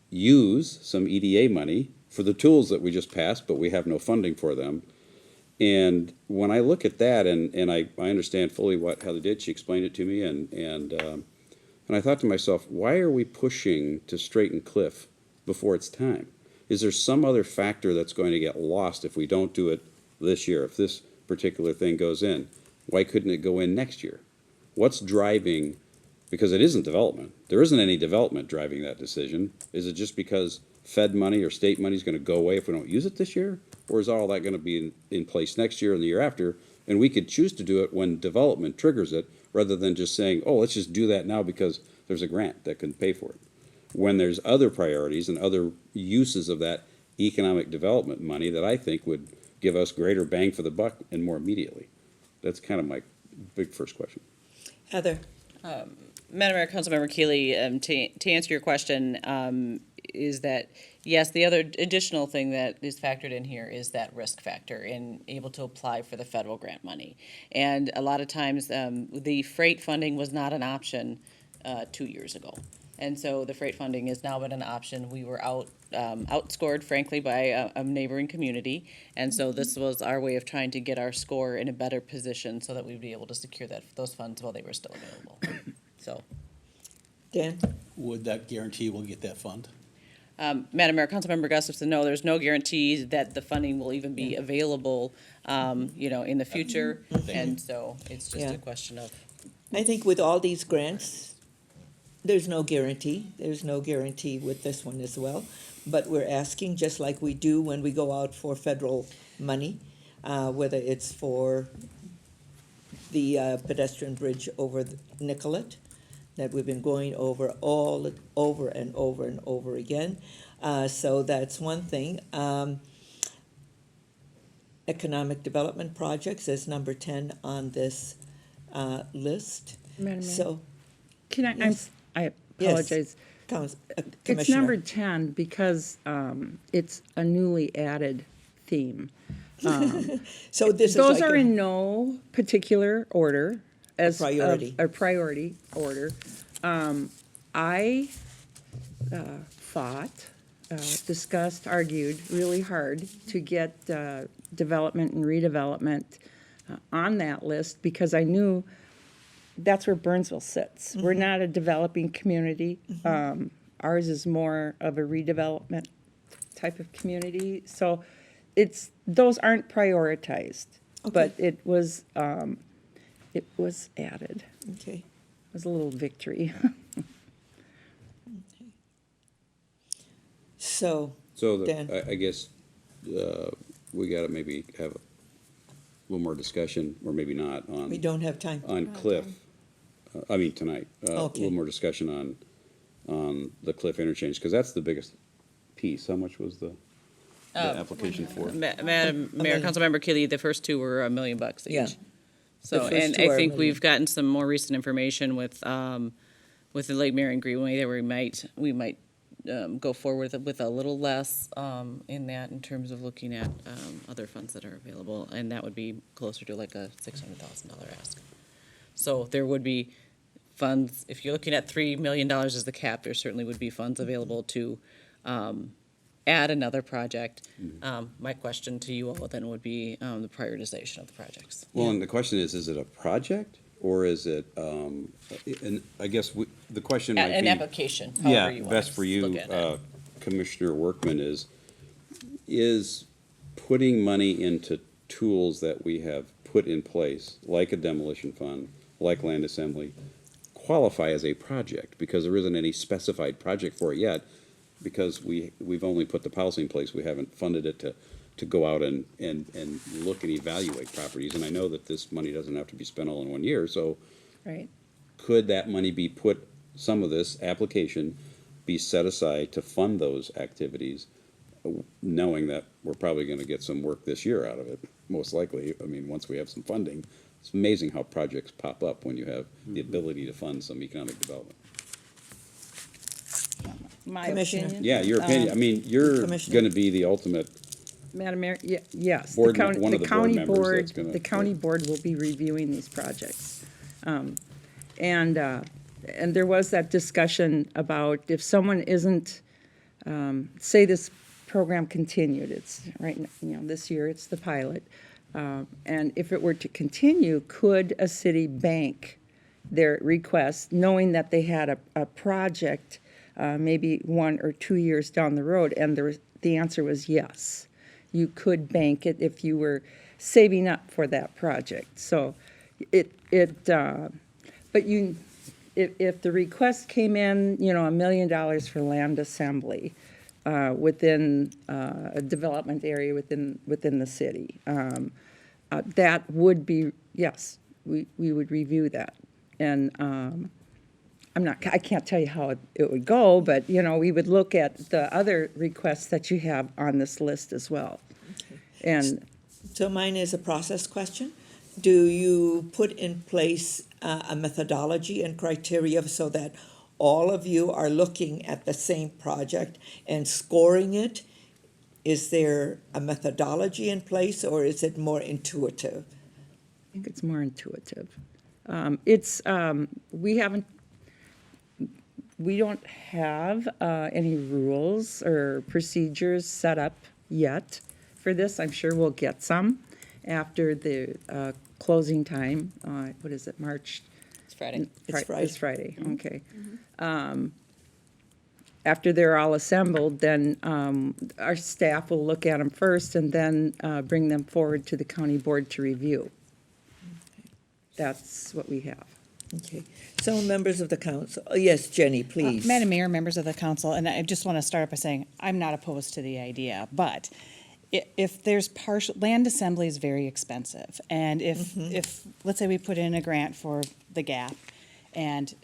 use some EDA money for the tools that we just passed, but we have no funding for them. And when I look at that, and I understand fully what Heather did, she explained it to me, and I thought to myself, why are we pushing to straighten Cliff before it's time? Is there some other factor that's going to get lost if we don't do it this year? If this particular thing goes in, why couldn't it go in next year? What's driving, because it isn't development. There isn't any development driving that decision. Is it just because Fed money or state money is going to go away if we don't use it this year? Or is all that going to be in place next year and the year after? And we could choose to do it when development triggers it, rather than just saying, oh, let's just do that now because there's a grant that can pay for it. When there's other priorities and other uses of that economic development money that I think would give us greater bang for the buck and more immediately. That's kind of my big first question. Heather? Madam Mayor, Councilmember Keeley, to answer your question, is that, yes, the other additional thing that is factored in here is that risk factor in able to apply for the federal grant money. And a lot of times, the freight funding was not an option 2 years ago. And so the freight funding has now been an option. We were outscored, frankly, by a neighboring community. And so this was our way of trying to get our score in a better position so that we'd be able to secure those funds while they were still available. So, Dan? Would that guarantee we'll get that fund? Madam Mayor, Councilmember Gustafson, no, there's no guarantee that the funding will even be available, in the future. And so it's just Yeah. a question of. I think with all these grants, there's no guarantee. There's no guarantee with this one as well. But we're asking, just like we do when we go out for federal money, whether it's for the pedestrian bridge over Nicollet, that we've been going over and over and over again. So that's one thing. Economic development projects is number 10 on this list. Madam Mayor. So, Can I, Yes. I apologize. It's Commissioner. number 10 because it's a newly added theme. So this is Those like are in no particular order as priority. a priority order. I fought, discussed, argued really hard to get development and redevelopment on that list because I knew that's where Burnsville sits. We're not a developing community. Ours is more of a redevelopment type of community. So those aren't prioritized, but it was added. Okay. It was a little victory. So, So Dan? I guess we got to maybe have a little more discussion, or maybe not, on. We don't have time. On Cliff. Tonight. A Okay. little more discussion on the Cliff interchange, because that's the biggest piece. How much was the application for? Madam Mayor, million. Councilmember Keeley, the first two were $1 million each. Yeah. So, first and two I are think $1 we've million. gotten some more recent information with the Lake Marion Greenway that we might go forward with a little less in that in terms of looking at other funds that are available, and that would be closer to like a $600,000 ask. So there would be funds, if you're looking at $3 million as the cap, there certainly would be funds available to add another project. My question to you all then would be the prioritization of the projects. Well, and the question is it a project, or is it, and I guess the question might be. An application, Yeah, however you want best to for you, look at it. Commissioner Workman, is putting money into tools that we have put in place, like a demolition fund, like land assembly, qualify as a project, because there isn't any specified project for it yet, because we've only put the policy in place, we haven't funded it to go out and look and evaluate properties, and I know that this money doesn't have to be spent all in 1 year, so Right. could that money be put, some of this application be set aside to fund those activities, knowing that we're probably gonna get some work this year out of it, most likely. I mean, once we have some funding. It's amazing how projects pop up when you have the ability to fund some economic development. My Commissioner. opinion. Yeah, your opinion, I mean, you're Commissioner. gonna be the ultimate, Madam Mayor, yes. Board- The county, one of the board county members board, that's gonna- the county board will be reviewing these projects. And there was that discussion about if someone isn't, say this program continued, it's right, this year it's the pilot. And if it were to continue, could a city bank their request, knowing that they had a project maybe 1 or 2 years down the road? And the answer was yes. You could bank it if you were saving up for that project. So but if the request came in, $1 million for land assembly within a development area within the city, that would be, yes, we would review that. And I can't tell you how it would go, but, we would look at the other requests that you have on this list as well. And So mine is a process question. Do you put in place a methodology and criteria so that all of you are looking at the same project and scoring it? Is there a methodology in place, or is it more intuitive? I think it's more intuitive. We don't have any rules or procedures set up yet for this. I'm sure we'll get some after the closing time. What is it, March? It's Friday. It's Friday. It's Friday, okay. After they're all assembled, then our staff will look at them first and then bring them forward to the county board to review. That's what we have. Okay. So members of the council, yes, Jenny, please. Madam Mayor, members of the council, and I just want to start by saying, I'm not opposed to the idea, but if there's partial, land assembly is very expensive. And if, let's say we put in a grant for the gap, and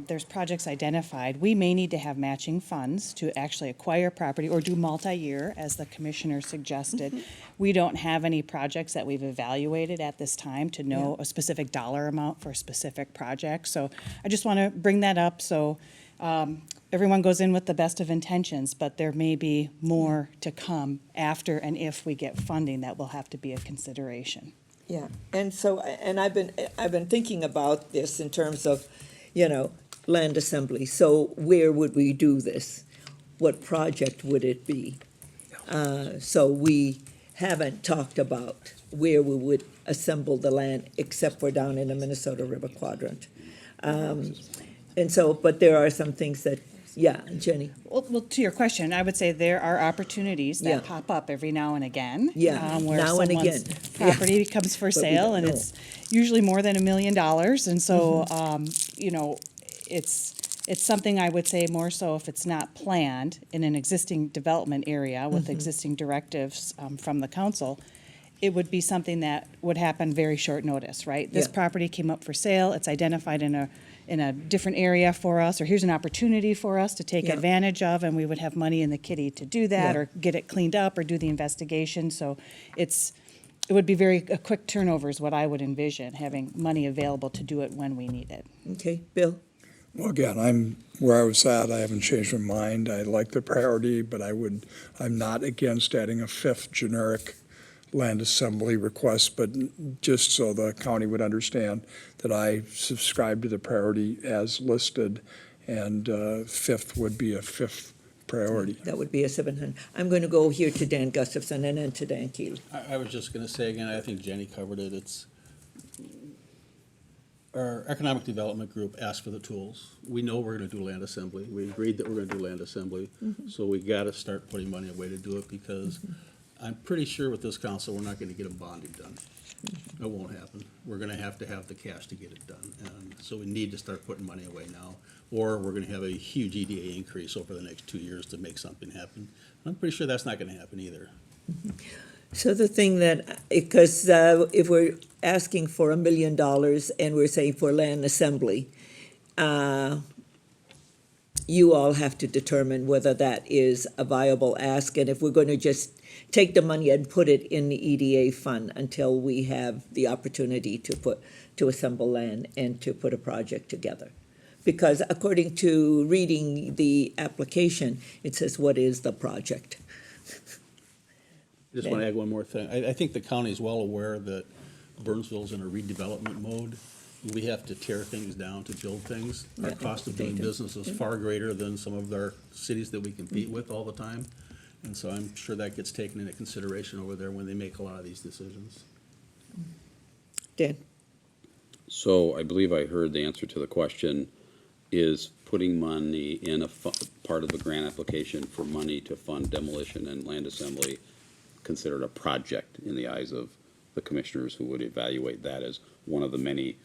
there's projects identified, we may need to have matching funds to actually acquire property or do multi-year, as the commissioner suggested. We don't have any projects that we've evaluated at this time to know a specific dollar amount for a specific project. So I just want to bring that up, so everyone goes in with the best of intentions, but there may be more to come after and if we get funding that will have to be a consideration. Yeah, and so, and I've been thinking about this in terms of, land assembly. So where would we do this? What project would it be? So we haven't talked about where we would assemble the land except for down in the Minnesota River Quadrant. And so, but there are some things that, yeah, Jenny? Well, to your question, I would say there are opportunities Yeah. that pop up every now and again. Yeah, Where now and someone's again. property comes for But we sale, don't and know. it's usually more than $1 million. And so, it's something I would say more so if it's not planned in an existing development area with existing directives from the council, it would be something that would happen very short notice, right? This Yeah. property came up for sale, it's identified in a different area for us, or here's an opportunity for us to take Yeah. advantage of, and we would have money in the kitty to do that, Yeah. or get it cleaned up, or do the investigation. So it would be a quick turnover is what I would envision, having money available to do it when we need it. Okay, Bill? Well, again, I'm where I was at. I haven't changed my mind. I like the priority, but I'm not against adding a fifth generic land assembly request, but just so the county would understand that I subscribe to the priority as listed, and fifth would be a fifth priority. That would be a 700. I'm going to go here to Dan Gustafson and then to Dan Keel. I was just gonna say again, I think Jenny covered it, our economic development group asked for the tools. We know we're gonna do land assembly, we agreed that we're gonna do land assembly, so we gotta start putting money away to do it, because I'm pretty sure with this council, we're not gonna get a bonding done. It won't happen. We're gonna have the cash to get it done, and so we need to start putting money away now, or we're gonna have a huge EDA increase over the next 2 years to make something happen. I'm pretty sure that's not gonna happen either. So the thing that, because if we're asking for $1 million and we're saying for land assembly, you all have to determine whether that is a viable ask, and if we're going to just take the money and put it in the EDA fund until we have the opportunity to assemble land and to put a project together. Because according to reading the application, it says, what is the project? Just want to add one more thing. I think the county is well aware that Burnsville's in a redevelopment mode. We have to tear things down to build things. Our cost of doing business is far greater than some of our cities that we compete with all the time. And so I'm sure that gets taken into consideration over there when they make a lot of these decisions. Dan? So I believe I heard the answer to the question, is putting money in part of the grant application for money to fund demolition and land assembly considered a project in the eyes of the commissioners who would evaluate that as one of the many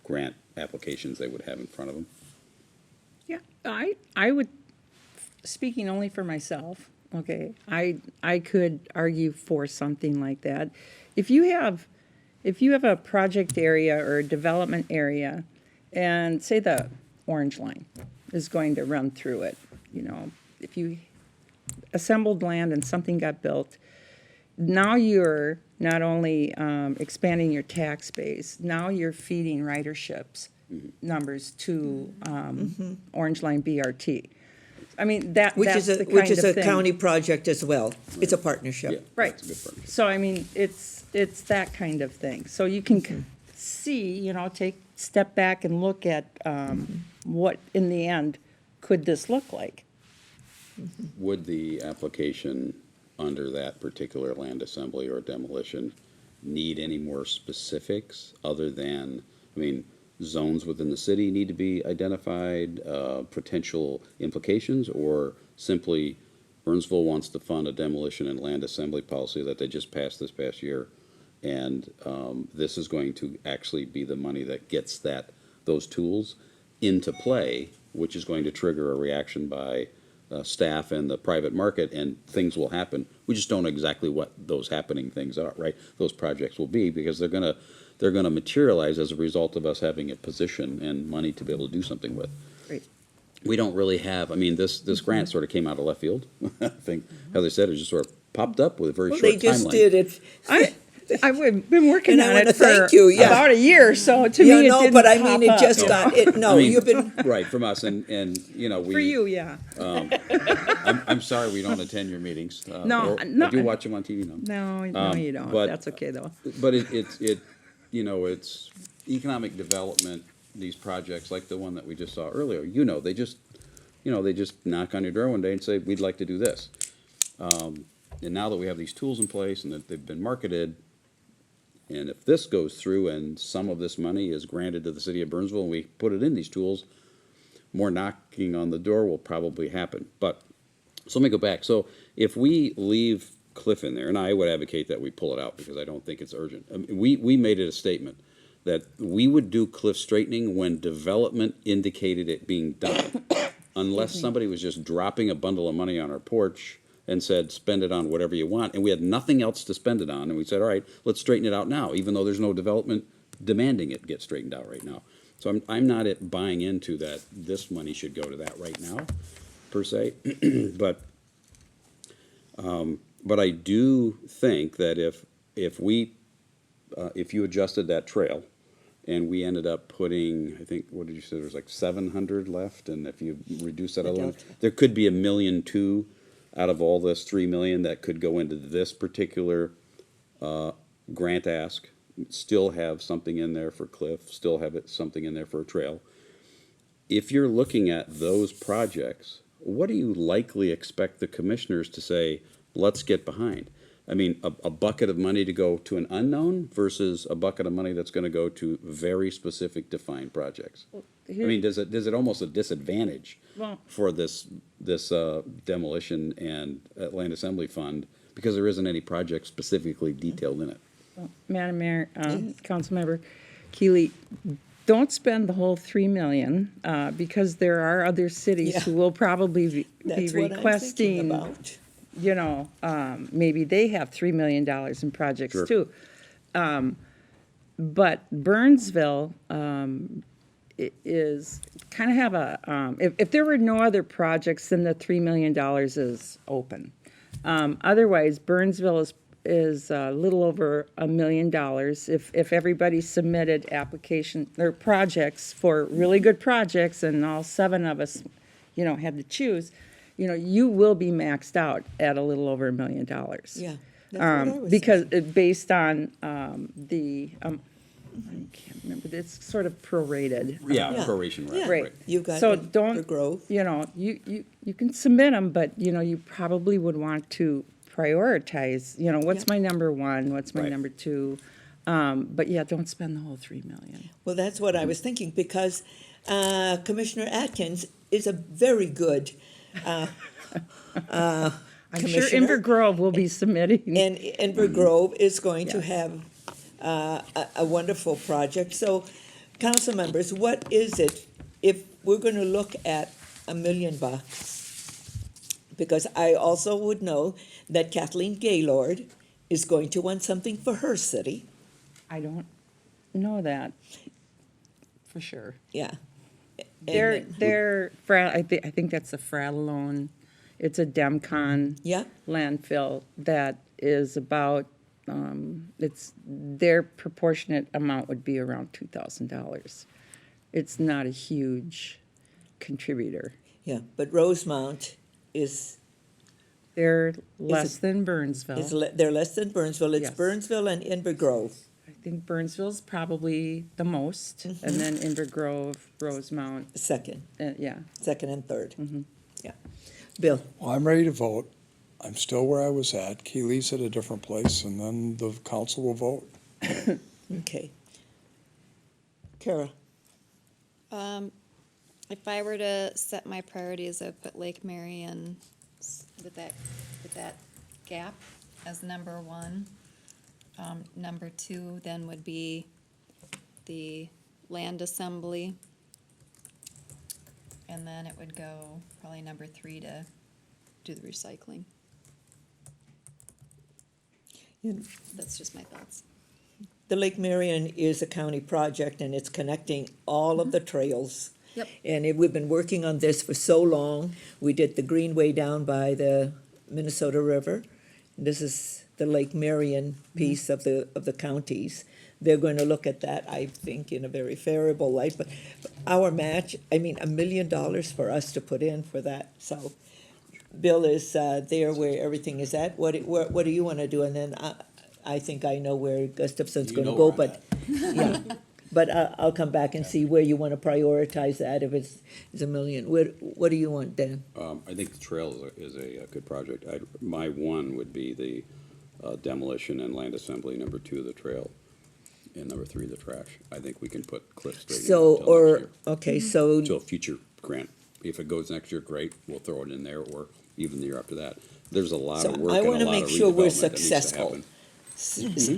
grant applications they would have in front of them? Yeah, I would, speaking only for myself, okay, I could argue for something like that. If you have a project area or a development area, and say the Orange Line is going to run through it, you know, if you assembled land and something got built, now you're not only expanding your tax base, now you're feeding riderships numbers to Orange Line BRT. I mean, that's the kind Which is of a thing. county project as well. It's a partnership. Yeah, Right. that's a good partnership. So, I mean, it's that kind of thing. So you can see, you know, step back and look at what, in the end, could this look like? Would the application under that particular land assembly or demolition need any more specifics other than, I mean, zones within the city need to be identified, potential implications, or simply Burnsville wants to fund a demolition and land assembly policy that they just passed this past year, and this is going to actually be the money that gets those tools into play, which is going to trigger a reaction by staff and the private market, and things will happen. We just don't know exactly what those happening things are, right? Those projects will be, because they're gonna materialize as a result of us having a position and money to be able to do something with. Right. We don't really have, I mean, this grant sort of came out of left field. I think Heather said it just sort of popped up with a very Well, short they just timeline. did it. I've been working And I on wanna it for thank you, yeah. about a year, so to Yeah, me it no, didn't but I mean, pop it just up. got, it, no, I mean, you've been, right, from us, and you know, we. For you, yeah. I'm sorry we don't attend your meetings. No, or no. I do watch them on TV now. No, you don't. but- That's okay, though. But it, you know, it's economic development, these projects like the one that we just saw earlier, they just knock on your door one day and say, we'd like to do this. And now that we have these tools in place and that they've been marketed, and if this goes through and some of this money is granted to the city of Burnsville and we put it in these tools, more knocking on the door will probably happen. But, so let me go back. So if we leave Cliff in there, and I would advocate that we pull it out because I don't think it's urgent. I mean, we made it a statement that we would do cliff straightening when development indicated it being done, unless somebody was just dropping a bundle of money on our porch and said, spend it on whatever you want, and we had nothing else to spend it on, and we said, all right, let's straighten it out now, even though there's no development demanding it get straightened out right now. So I'm not buying into that this money should go to that right now, per se, but I do think that if you adjusted that trail, and we ended up putting, I think, what did you say, there was like 700 left, and if you reduce that other one, there could be $1.2 million out of all this 3 million that could go into this particular grant ask. Still have something in there for Cliff, still have something in there for a trail. If you're looking at those projects, what do you likely expect the commissioners to say, let's get behind? I mean, a bucket of money to go to an unknown versus a bucket of money that's going to go to very specific defined projects. I mean, does it almost a disadvantage for this demolition and land assembly fund because there isn't any project specifically detailed in it? Madam Mayor, Councilmember Keeley, don't spend the whole 3 million, because there are other cities who will probably be that's what I'm thinking requesting, about. you know, maybe they have $3 million in projects Sure. too. But Burnsville is kind of have a, if there were no other projects, then the $3 million is open. Otherwise, Burnsville is a little over $1 million. If everybody submitted application or projects for really good projects and all 7 of us, had to choose, you will be maxed out at a little over $1 million. Yeah. That's what I was Because thinking. based on I can't remember, it's sort of prorated. Yeah, Yeah. proration, Yeah. right. You've got So Inver don't, Grove. you can submit them, but, you probably would want to prioritize, what's my number 1, what's my Right. number 2? But yeah, don't spend the whole 3 million. Well, that's what I was thinking, because Commissioner Atkins is a very good I'm sure commissioner. Inver Grove will be submitting. And Inver Grove is going to have a wonderful project. So, council members, what is it, if we're going to look at $1 million? Because I also would know that Kathleen Gaylord is going to want something for her city. I don't know that for sure. Yeah. They're I think that's a Fratalone. It's a Demcon Yeah, landfill that is about, it's, their proportionate amount would be around $2,000. It's not a huge contributor. yeah, but Rosemount is, They're less than Burnsville. they're less than Burnsville. It's Yes. Burnsville and Inver Grove. I think Burnsville's probably the most, and then Inver Grove, Rosemount, Second yeah. and third. Yeah. Bill? Well, I'm ready to vote. I'm still where I was at. Keely's at a different place, and then the council will vote. Okay. Kara? If I were to set my priorities, I'd put Lake Marion with that gap as number 1. Number 2 then would be the land assembly. And then it would go probably number 3 to do the recycling. That's just my thoughts. The Lake Marion is a county project, and it's connecting all of the trails. Yep. And we've been working on this for so long. We did the Greenway down by the Minnesota River. This is the Lake Marion piece of the counties. They're going to look at that, I think, in a very favorable light. But our match, $1 million for us to put in for that. So Bill is there where everything is at. What do you want to do? And then I think I know where Gustafson's You going to know go, where I'm but yeah. But I'll come back and see where you want to prioritize that if it's $1 million. What do you want, Dan? I think the trail is a good project. My 1 would be the demolition and land assembly, number 2, the trail, and number 3, the trash. I think we can put Cliff straight in So, until next year. okay, so, Till a future grant. If it goes next year, great, we'll throw it in there, or even the year after that. There's a lot So of work I and a wanna lot make of sure we're redevelopment that needs to successful. happen.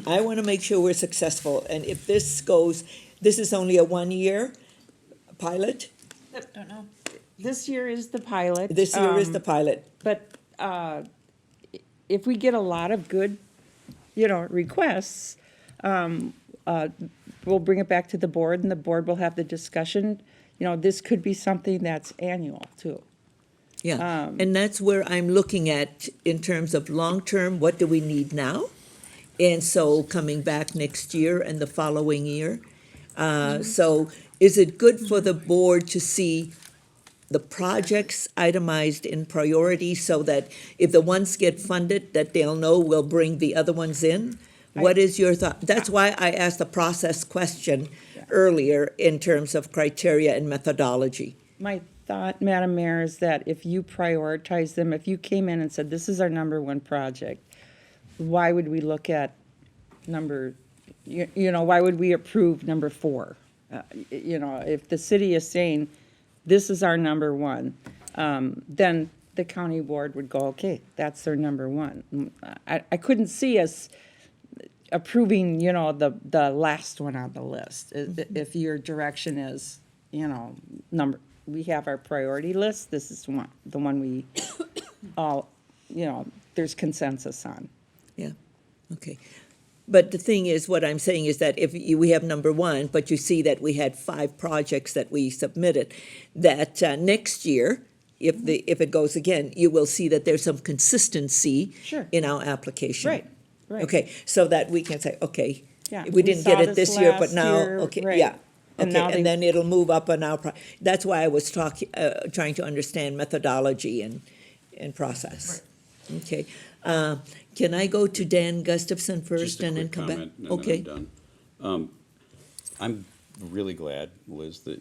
I want to make sure we're successful. And if this goes, this is only a 1-year pilot? Don't know. This year is the pilot. This year is the pilot. But if we get a lot of good, requests, we'll bring it back to the board, and the board will have the discussion. This could be something that's annual, too. Yeah, and that's where I'm looking at in terms of long-term, what do we need now? And so coming back next year and the following year. So is it good for the board to see the projects itemized in priority so that if the ones get funded, that they'll know we'll bring the other ones in? What is your thought? That's why I asked the process question earlier in terms of criteria and methodology. My thought, Madam Mayor, is that if you prioritize them, if you came in and said, this is our number 1 project, why would we look at why would we approve number 4? If the city is saying, this is our number 1, then the county board would go, okay, that's their number 1. I couldn't see us approving, the last one on the list. If your direction is, we have our priority list, this is the one we all, there's consensus on. Yeah, okay. But the thing is, what I'm saying is that if we have number one, but you see that we had 5 projects that we submitted, that next year, if it goes again, you will see that there's some consistency Sure. in our application. Right, right. Okay, so that we can say, okay, Yeah, we we didn't saw get it this this year, but last now, year, okay, right. yeah. And Okay, now they- and then it'll move up on our, that's why I was trying to understand methodology and process. Okay, can I go to Dan Gustafson first Just a and then quick come back? comment, and then Okay. I'm done. I'm really glad, Liz, that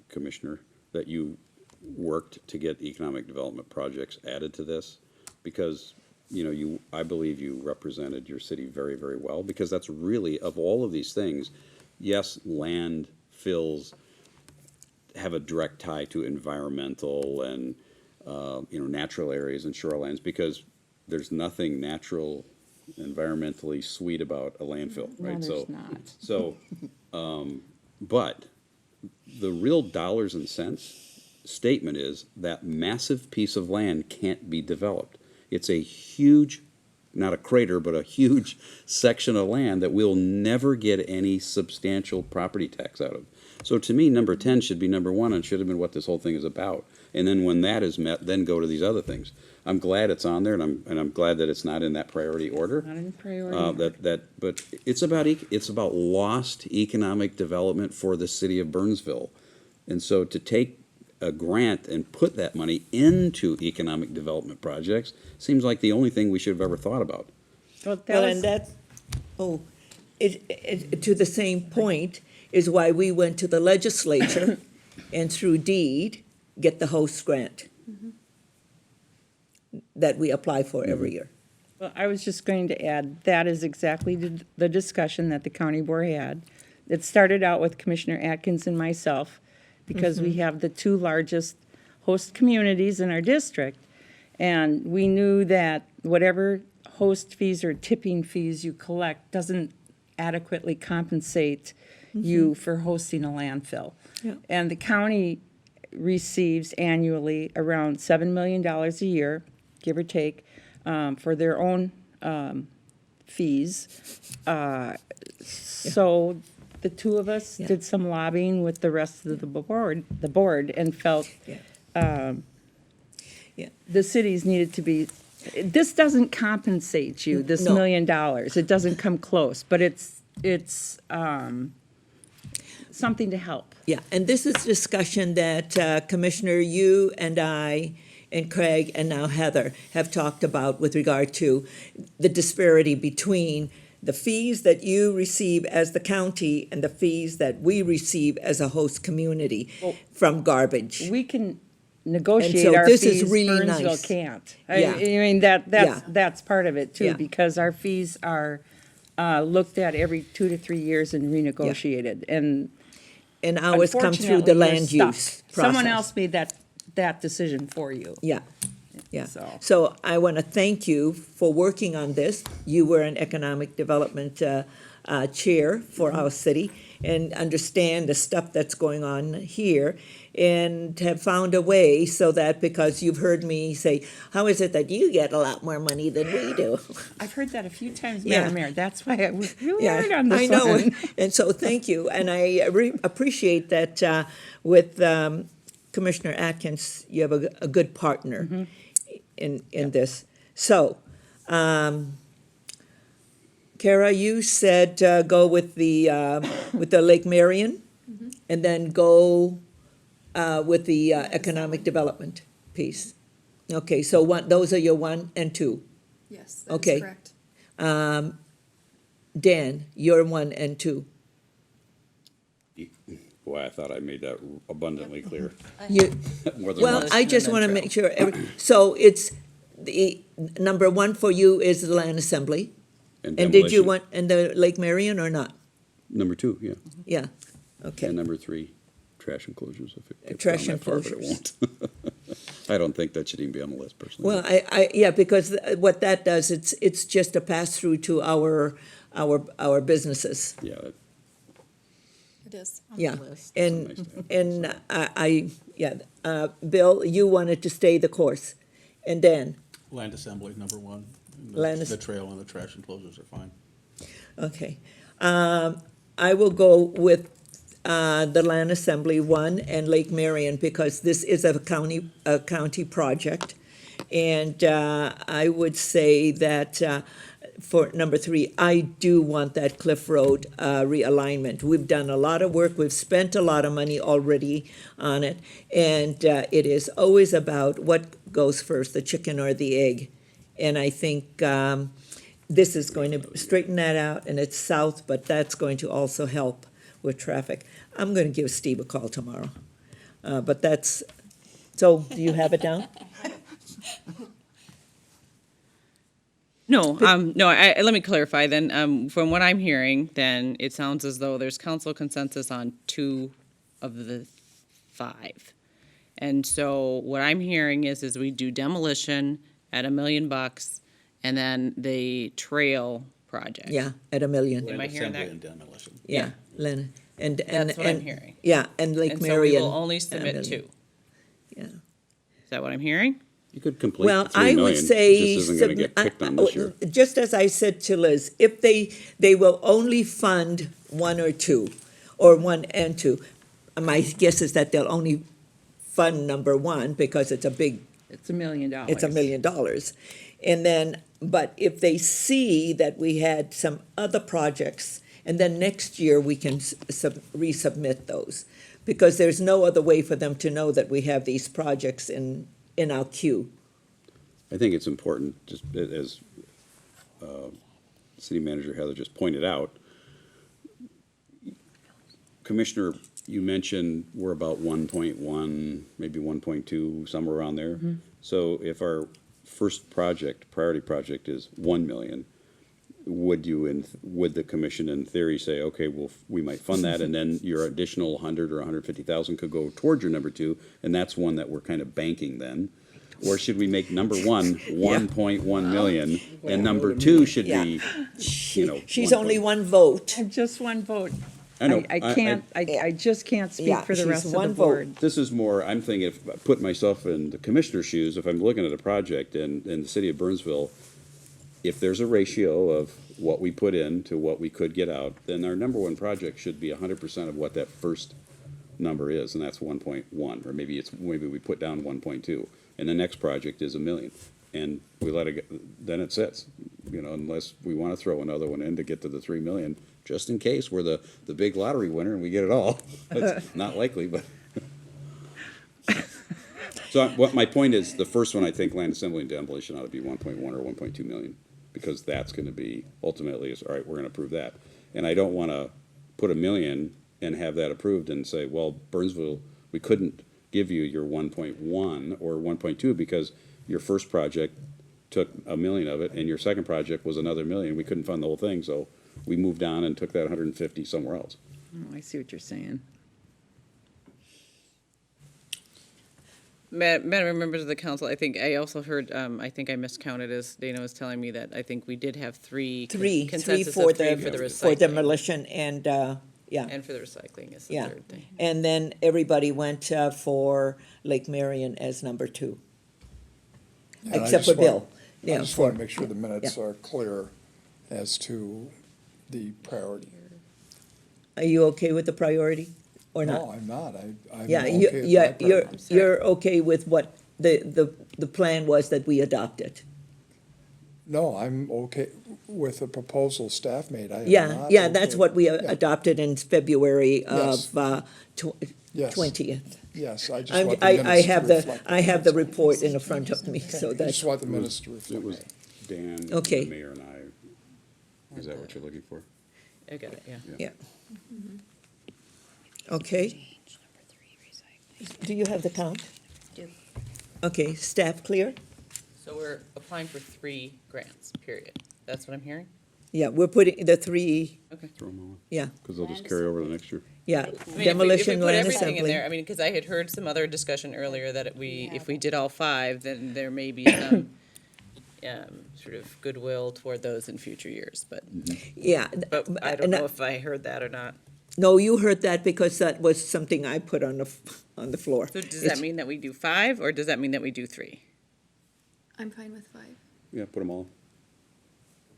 Commissioner, that you worked to get economic development projects added to this, because, you know, I believe you represented your city very, very well, because that's really, of all of these things, yes, landfills have a direct tie to environmental and, natural areas and shorelines, because there's nothing natural, environmentally sweet about a landfill, No, right? there's not. So, but the real dollars and cents statement is that massive piece of land can't be developed. It's a huge, not a crater, but a huge section of land that we'll never get any substantial property tax out of. So to me, number 10 should be number 1 and should have been what this whole thing is about. And then when that is met, then go to these other things. I'm glad it's on there, and I'm glad that it's not in that priority order. Not in priority. But it's about lost economic development for the city of Burnsville. And so to take a grant and put that money into economic development projects seems like the only thing we should have ever thought about. Well, Well, and that, to the same point is why we went to the legislature and through deed, get the host grant that we apply for every year. Well, I was just going to add, that is exactly the discussion that the county board had. It started out with Commissioner Atkins and myself, because we have the 2 largest host communities in our district. And we knew that whatever host fees or tipping fees you collect doesn't adequately compensate you for hosting a landfill. Yeah. And the county receives annually around $7 million a year, give or take, for their own fees. So the 2 of us Yeah. did some lobbying with the rest of the board, and felt Yeah. the cities needed to be, this doesn't compensate you, this No. $1 million. It doesn't come close, but it's something to help. Yeah, and this is discussion that Commissioner, you and I and Craig and now Heather have talked about with regard to the disparity between the fees that you receive as the county and the fees that we receive as a host community from garbage. We can negotiate so our this fees, is really Burnsville nice. can't. Yeah. I mean, Yeah. that's part of it too, Yeah. because our fees are looked at every 2 to 3 years and renegotiated, and And ours come through the unfortunately, land you're use stuck. process. Someone else made that decision for you. Yeah, yeah. So- So I want to thank you for working on this. You were an economic development chair for our city and understand the stuff that's going on here and have found a way so that, because you've heard me say, how is it that you get a lot more money than we do? I've heard that a few times, Yeah. Madam Mayor. That's why I was really Yeah, hard on this I know, one. and so thank you, and I appreciate that with Commissioner Atkins, you have a good partner in this. So, Kara, you said go with the Lake Marion, and then go with the economic development piece. Okay, so those are your 1 and 2. Yes, that is Okay. correct. Dan, you're 1 and 2. Boy, I thought I made that abundantly clear. You, More than well, once. I just want to make sure, so it's, the number 1 for you is the land assembly? And did you demolition. want, and the Lake Marion or not? Number 2, yeah. Yeah, okay. And number 3, trash enclosures, if it gets Trash down that far, but it enclosures. won't. I don't think that should even be on the list personally. Well, yeah, because what that does, it's just a pass-through to our businesses. Yeah, It is. Yeah, nice and, to have. Bill, you wanted to stay the course, and Dan? Land assembly, number 1. Land The as- trail and the trash enclosures are fine. Okay. I will go with the Land Assembly one and Lake Marion because this is a county project. And I would say that for number 3, I do want that Cliff Road realignment. We've done a lot of work. We've spent a lot of money already on it. And it is always about what goes first, the chicken or the egg. And I think this is going to straighten that out, and it's south, but that's going to also help with traffic. I'm going to give Steve a call tomorrow. But that's, so do you have it down? No, let me clarify then. From what I'm hearing, then it sounds as though there's council consensus on 2 of the 5. And so what I'm hearing is we do demolition at $1 million and then the trail project. Yeah, at $1 million. Am I hearing Assembly that? and demolition. Yeah, Len, and. That's what I'm hearing. Yeah, and Lake And so Marion. we will only $1 submit million. 2. Yeah. Is that what I'm hearing? You could complete Well, the 3 I million. would say, It just isn't gonna get picked on this year. just as I said to Liz, if they will only fund 1 or 2, or 1 and 2, my guess is that they'll only fund number 1 because it's a big, It's $1 million. it's $1 million. And then, but if they see that we had some other projects, and then next year we can resubmit those. Because there's no other way for them to know that we have these projects in our queue. I think it's important, just as City Manager Heather just pointed out. Commissioner, you mentioned we're about 1.1, maybe 1.2, somewhere around there. So if our first project, priority project is 1 million, would the commission in theory say, okay, well, we might fund that, and then your additional 100 or 150,000 could go towards your number 2, and that's one that we're kind of banking then? Or should we make number 1 1.1 million, and number 2 should be, She's only 1 vote. Just 1 vote. I know, I just can't speak Yeah, for the she's rest of the 1 vote. board. This is more, I'm thinking, if I put myself in the commissioner's shoes, if I'm looking at a project in the city of Burnsville, if there's a ratio of what we put in to what we could get out, then our number 1 project should be 100% of what that first number is, and that's 1.1, or maybe we put down 1.2, and the next project is $1 million, and we let it go, then it sits, unless we want to throw another one in to get to the 3 million, just in case we're the big lottery winner and we get it all. That's not likely, but. So what my point is, the first one, I think land assembly and demolition ought to be 1.1 or 1.2 million, because that's gonna be, ultimately, all right, we're gonna approve that. And I don't wanna put $1 million and have that approved and say, well, Burnsville, we couldn't give you your 1.1 or 1.2 because your first project took $1 million of it, and your second project was another $1 million. We couldn't fund the whole thing, so we moved on and took that 150 somewhere else. Oh, I see what you're saying. Madam members of the council, I think I also heard, I think I miscounted as Dana was telling me that I think we did have 3 Three consensus for of 3 the, for the for recycling. demolition and, yeah, And for the recycling is the yeah. third thing. And then everybody went for Lake Marion as number 2. And I Except just for Bill. want- I Yeah, just for- want to make sure the minutes yeah. are clear as to the priority. Are you okay with the priority or not? No, I'm not. I'm Yeah, okay you, with yeah, my priority. you're okay with what the plan was that we adopted? No, I'm okay with the proposal staff made. I am Yeah, not yeah, that's okay- what we Yeah, adopted in February Yes. of Yes. 20th. Yes, I just I'm- want the I minutes to have reflect. I have the report in front of me, so I that's, just want the minutes to It reflect. was Dan, Okay. the mayor, and I. Is that what you're looking for? I got it, yeah. yeah. Okay. Do you have the count? Do. Okay, staff clear? So we're applying for 3 grants, period. That's what I'm hearing? Yeah, we're putting the 3, Okay. Throw them all in, yeah, because they'll just carry over the next year. yeah. I mean, if we Demolition, put land everything in there, assembly. I mean, because I had heard some other discussion earlier that if we did all 5, then there may be some sort of goodwill toward those in future years, but Yeah. I don't know if I heard that or not. No, you heard that because that was something I put on the floor. So does It's- that mean that we do 5, or does that mean that we do 3? I'm fine with 5. Yeah, put them all.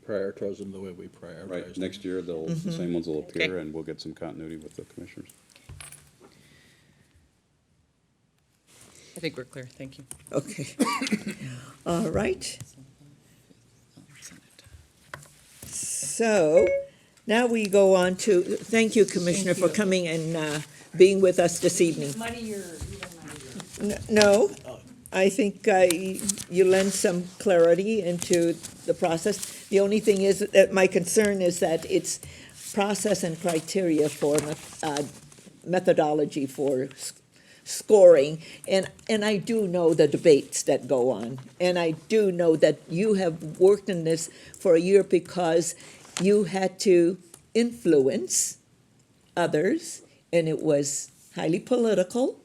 prioritize them the way we prioritize Right, them. next year, they'll, the same ones will appear, and we'll get some continuity with the commissioners. I think we're clear, thank you. Okay. All right. So now we go on to, thank you, Commissioner, for coming and being with us this evening. No, I think you lend some clarity into the process. The only thing is that my concern is that it's process and criteria for methodology for scoring. And I do know the debates that go on. And I do know that you have worked in this for a year because you had to influence others, and it was highly political.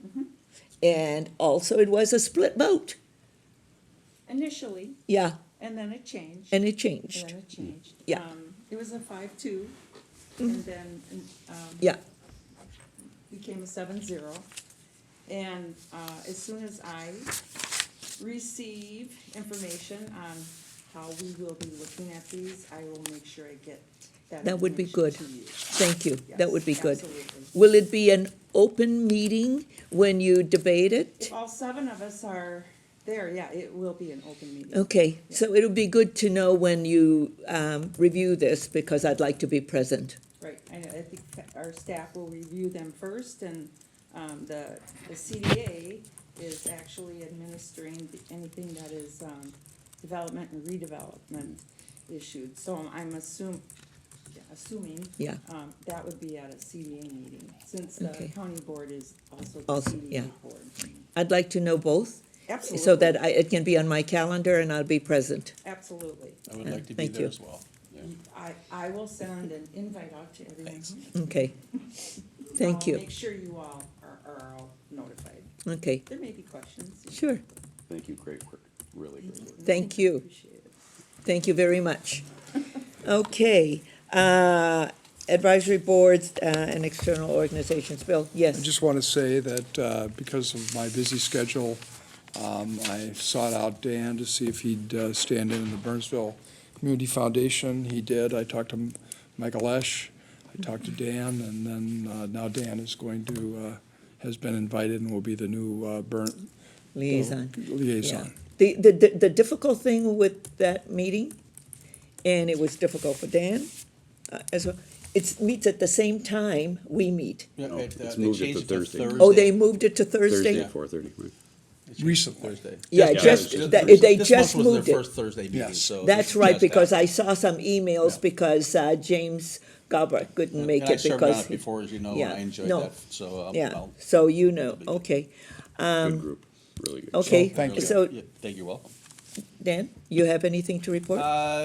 And also it was a split vote. Initially, Yeah, and then it changed. and it And changed. then it changed. Yeah. It was a 5-2, and then, Yeah, became a 7-0. And, as soon as I receive information on how we will be looking at these, I will make sure I get that that would be good. information to you. Thank you. That would be Yes, good. absolutely. Will it be an open meeting when you debate it? If all 7 of us are there, yeah, it will be an open meeting. Okay, so it'll be good to know when you review this, because I'd like to be present. Right, I know, I think our staff will review them first, and, the CDA is actually administering anything that is, development and redevelopment issued, so I'm assuming, Yeah. that would be at a CDA meeting, since the Okay. county board is also the Also, CDA yeah. board. I'd like to know both, Absolutely. so that it can be on my calendar and I'll be present. Absolutely. I would like to be Thank there you. as well. I will send an invite out to everyone. Okay. Thank I'll you. make sure you all are all notified. Okay, There may be questions. sure. Thank you, great work, really great work. Thank you. Appreciate it. Thank you very much. Okay, advisory boards and external organizations. Bill, I yes. just want to say that because of my busy schedule, I sought out Dan to see if he'd stand in the Burnsville Community Foundation. He did. I talked to Michael Esch, I talked to Dan, and then now Dan is going to, has been invited and will be the new Liaison. liaison. The difficult thing with that meeting, and it was difficult for Dan as well, it meets at the same time we meet. Yeah, No, it, it's they moved it changed to it to Thursday. Thursday. Oh, they moved it to Thursday Thursday? at 4:30, right? Recently. Thursday. Yeah, Yeah, just, this- they This just month was moved their it. first Thursday meeting, Yes. so. That's this right, just because happened. I saw some emails Yeah. because James Galbraith couldn't make And I it served on because. it before, as you know, and yeah, I enjoyed no, that, so. Yeah, I'll- so you know, okay. Good group, really good. Okay, thank you. so Yeah, thank you, welcome. Dan, you have anything to report?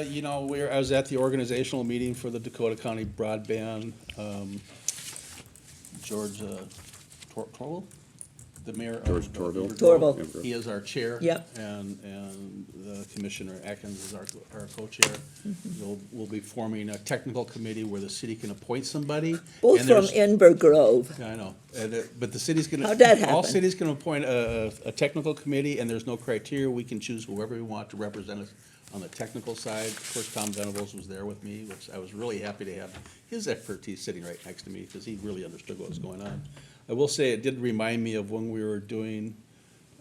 You know, I was at the organizational meeting for the Dakota County Broadband, George, Torvald, the mayor of. George Torville. Torville. He is our chair. Yep. And the Commissioner Atkins is our co-chair. We'll be forming a technical committee where the city can appoint somebody. Both and from there's- Enberg Grove. I know, but the city's gonna. How'd that All happen? cities can appoint a technical committee, and there's no criteria. We can choose whoever we want to represent us on the technical side. Of course, Tom Venables was there with me, which I was really happy to have his expertise sitting right next to me, because he really understood what was going on. I will say, it did remind me of when we were doing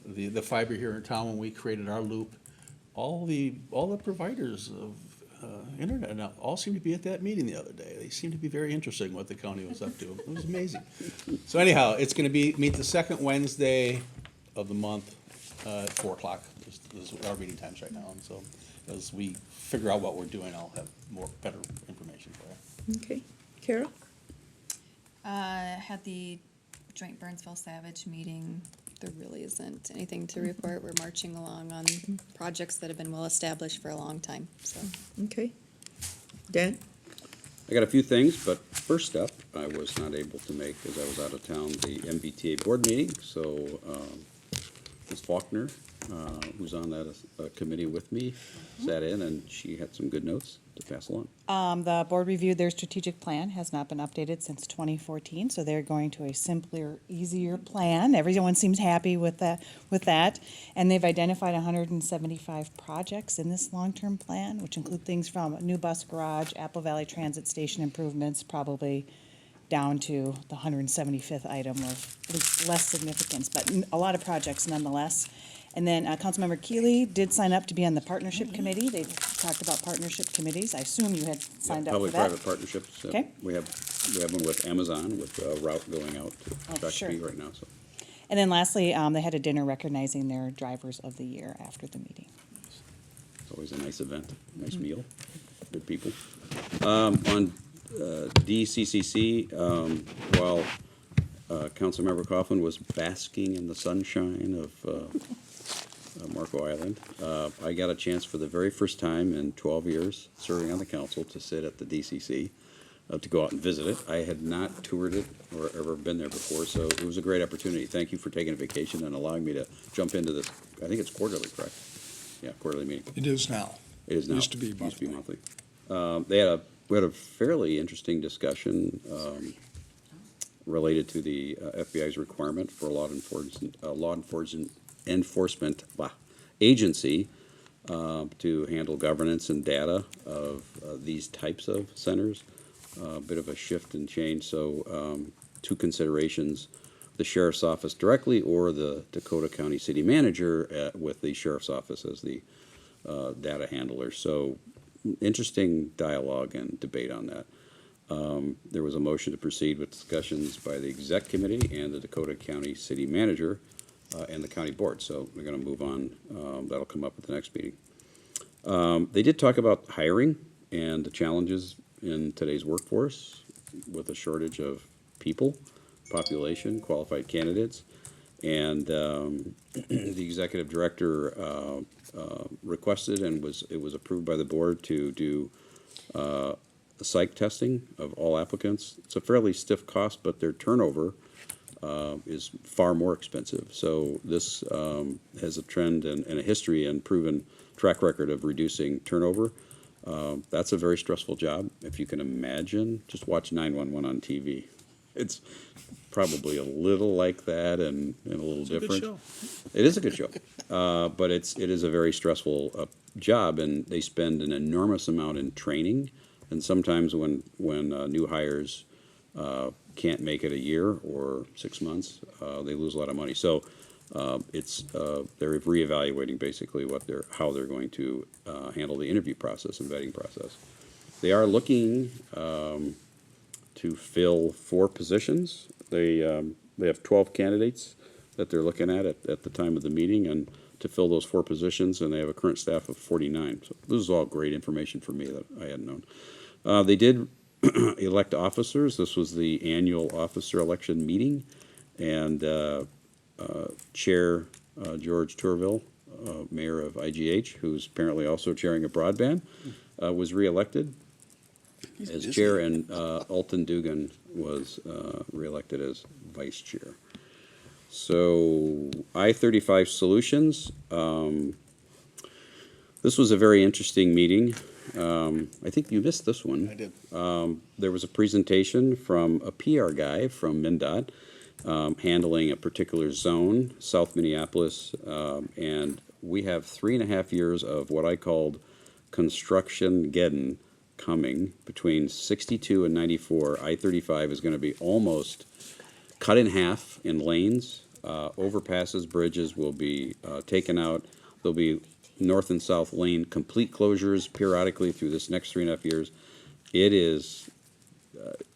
the fiber here in town, when we created our loop. All the providers of internet now all seemed to be at that meeting the other day. They seemed to be very interested in what the county was up to. It was amazing. So anyhow, it's gonna meet the second Wednesday of the month, at 4:00 is our meeting times right now. And so as we figure out what we're doing, I'll have better information for you. Okay, Carol? Had the joint Burnsville Savage meeting. There really isn't anything to report. We're marching along on projects that have been well-established for a long time, so. Okay. Dan? I got a few things, but first up, I was not able to make, because I was out of town, the MBTA board meeting, so Ms. Faulkner, who's on that committee with me, sat in, and she had some good notes to pass along. The board reviewed their strategic plan, has not been updated since 2014, so they're going to a simpler, easier plan. Everyone seems happy with that. And they've identified 175 projects in this long-term plan, which include things from a new bus garage, Apple Valley Transit Station improvements, probably down to the 175th item of less significance, but a lot of projects nonetheless. And then Councilmember Keeley did sign up to be on the partnership committee. They talked about partnership committees. I assume you had signed up for that. Public-private partnerships. Okay. We have one with Amazon, with a route going out to sure. Shakopee right now, so. And then lastly, they had a dinner recognizing their drivers of the year after the meeting. It's always a nice event, nice meal, good people. On DCCC, while Councilmember Coughlin was basking in the sunshine of Marco Island, I got a chance for the very first time in 12 years serving on the council to sit at the DCC, to go out and visit it. I had not toured it or ever been there before, so it was a great opportunity. Thank you for taking a vacation and allowing me to jump into this. I think it's quarterly, correct? Yeah, quarterly meeting. It is now. It is now. Used to be monthly. We had a fairly interesting discussion related to the FBI's requirement for a law enforcement agency to handle governance and data of these types of centers. A bit of a shift and change. So two considerations: the sheriff's office directly, or the Dakota County City Manager with the sheriff's office as the data handler. So interesting dialogue and debate on that. There was a motion to proceed with discussions by the exec committee and the Dakota County City Manager and the county board. So we're going to move on. That'll come up at the next meeting. They did talk about hiring and the challenges in today's workforce with a shortage of people, population, qualified candidates. And the executive director requested, and it was approved by the board, to do psych testing of all applicants. It's a fairly stiff cost, but their turnover is far more expensive. So this has a trend and a history and proven track record of reducing turnover. That's a very stressful job. If you can imagine, just watch 911 on TV. It's probably a little like that and a little different. Good show. It is a good show, but it is a very stressful job, and they spend an enormous amount in training. And sometimes when new hires can't make it a year or 6 months, they lose a lot of money. So they're reevaluating basically how they're going to handle the interview process and vetting process. They are looking to fill 4 positions. They have 12 candidates that they're looking at the time of the meeting, and to fill those 4 positions, and they have a current staff of 49. So this is all great information for me that I hadn't known. They did elect officers. This was the annual officer election meeting, and Chair George Tourville, Mayor of IGH, who's apparently also chairing a broadband, was reelected as chair, and Alton Dugan was reelected as vice chair. So I-35 Solutions. This was a very interesting meeting. I think you missed this one. I did. There was a presentation from a PR guy from MnDOT handling a particular zone, South Minneapolis, and we have 3.5 years of what I called construction-geddon coming between 62 and 94. I-35 is going to be almost cut in half in lanes. Overpasses, bridges will be taken out. There'll be north and south lane complete closures periodically through this next 3.5 years. It is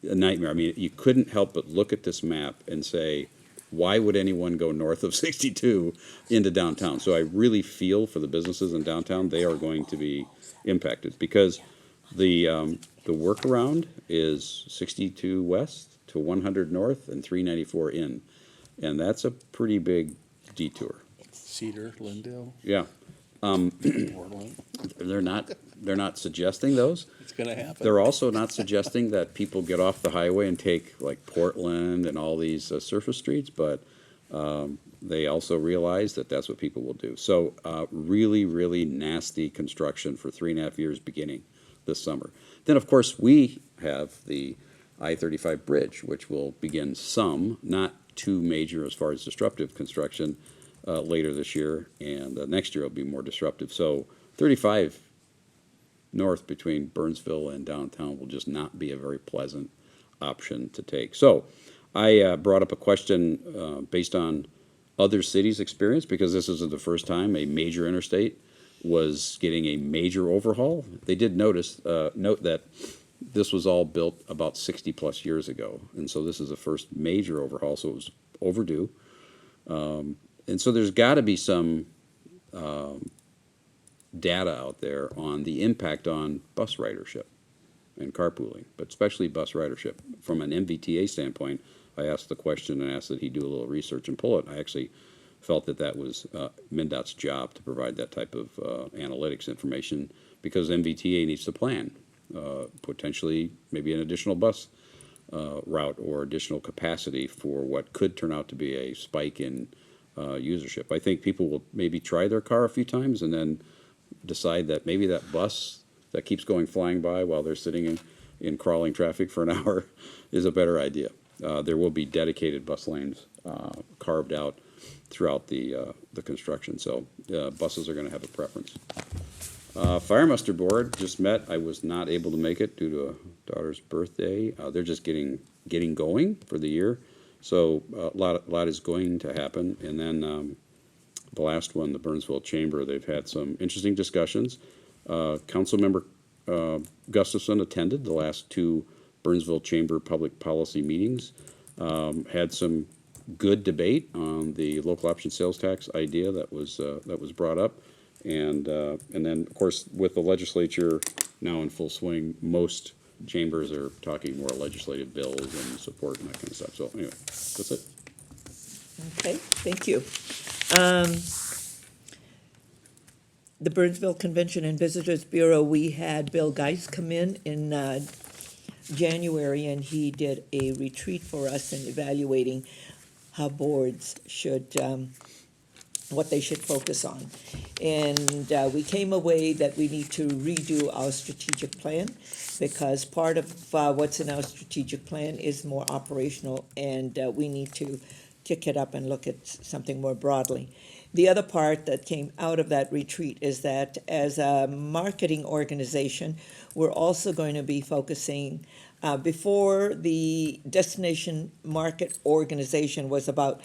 a nightmare. I mean, you couldn't help but look at this map and say, why would anyone go north of 62 into downtown? So I really feel for the businesses in downtown. They are going to be impacted because the workaround is 62 west to 100 north and 394 in, and that's a pretty big detour. Cedar, Lindale, Yeah. Portland. They're not suggesting those. It's going to happen. They're also not suggesting that people get off the highway and take like Portland and all these surface streets, but They also realize that that's what people will do. So really, really nasty construction for 3.5 years beginning this summer. Then, of course, we have the I-35 bridge, which will begin some, not too major as far as disruptive construction later this year, and next year will be more disruptive. So 35 north between Burnsville and downtown will just not be a very pleasant option to take. So I brought up a question based on other cities' experience, because this isn't the first time a major interstate was getting a major overhaul. They did note that this was all built about 60 plus years ago, and so this is the first major overhaul, so it was overdue. And so there's got to be some data out there on the impact on bus ridership and carpooling, but especially bus ridership. From an MBTA standpoint, I asked the question and asked that he do a little research and pull it. I actually felt that that was MnDOT's job to provide that type of analytics information, because MBTA needs to plan, potentially maybe an additional bus route or additional capacity for what could turn out to be a spike in usership. I think people will maybe try their car a few times and then decide that maybe that bus that keeps flying by while they're sitting in crawling traffic for an hour is a better idea. There will be dedicated bus lanes carved out throughout the construction, so buses are going to have a preference. Fire muster board just met. I was not able to make it due to a daughter's birthday. They're just getting going for the year, so a lot is going to happen. And then the last one, the Burnsville Chamber, they've had some interesting discussions. Councilmember Gustafson attended the last two Burnsville Chamber public policy meetings, had some good debate on the local option sales tax idea that was brought up, and then of course with the legislature now in full swing, most chambers are talking more legislative bills and support and that kind of stuff. So anyway, that's it. Okay, thank you. The Burnsville Convention and Visitors Bureau, we had Bill Geis come in January, and he did a retreat for us in evaluating how boards should, what they should focus on. And we came away that we need to redo our strategic plan, because part of what's in our strategic plan is more operational, and we need to kick it up and look at something more broadly. The other part that came out of that retreat is that as a marketing organization, we're also going to be focusing, before the destination market organization was about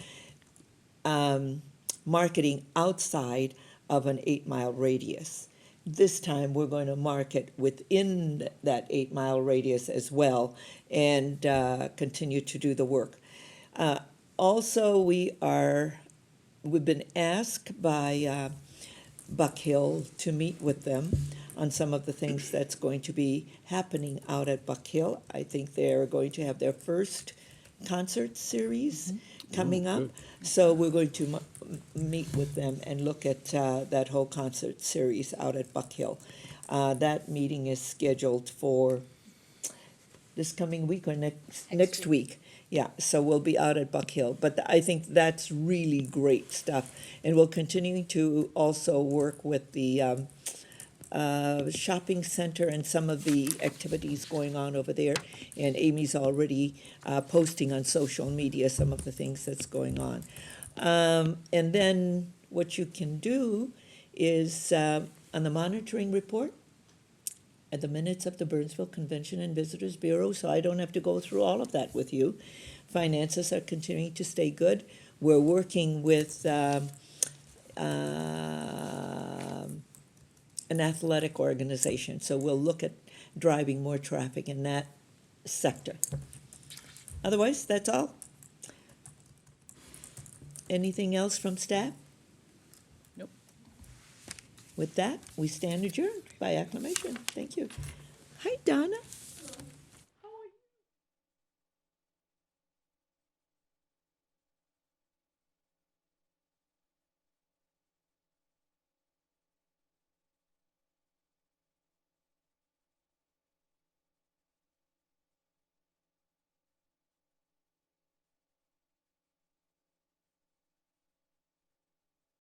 marketing outside of an 8-mile radius. This time, we're going to market within that 8-mile radius as well, and continue to do the work. Also, we've been asked by Buck Hill to meet with them on some of the things that's going to be happening out at Buck Hill. I think they're going to have their first concert series coming up. So we're going to meet with them and look at that whole concert series out at Buck Hill. That meeting is scheduled for this coming week or next week. Yeah, so we'll be out at Buck Hill. But I think that's really great stuff. And we'll continue to also work with the shopping center and some of the activities going on over there. And Amy's already posting on social media some of the things that's going on. And then what you can do is on the monitoring report, at the minutes of the Burnsville Convention and Visitors Bureau, so I don't have to go through all of that with you. Finances are continuing to stay good. We're working with an athletic organization, so we'll look at driving more traffic in that sector. Otherwise, that's all. Anything else from staff? Nope. With that, we stand adjourned by acclamation. Thank you. Hi, Donna.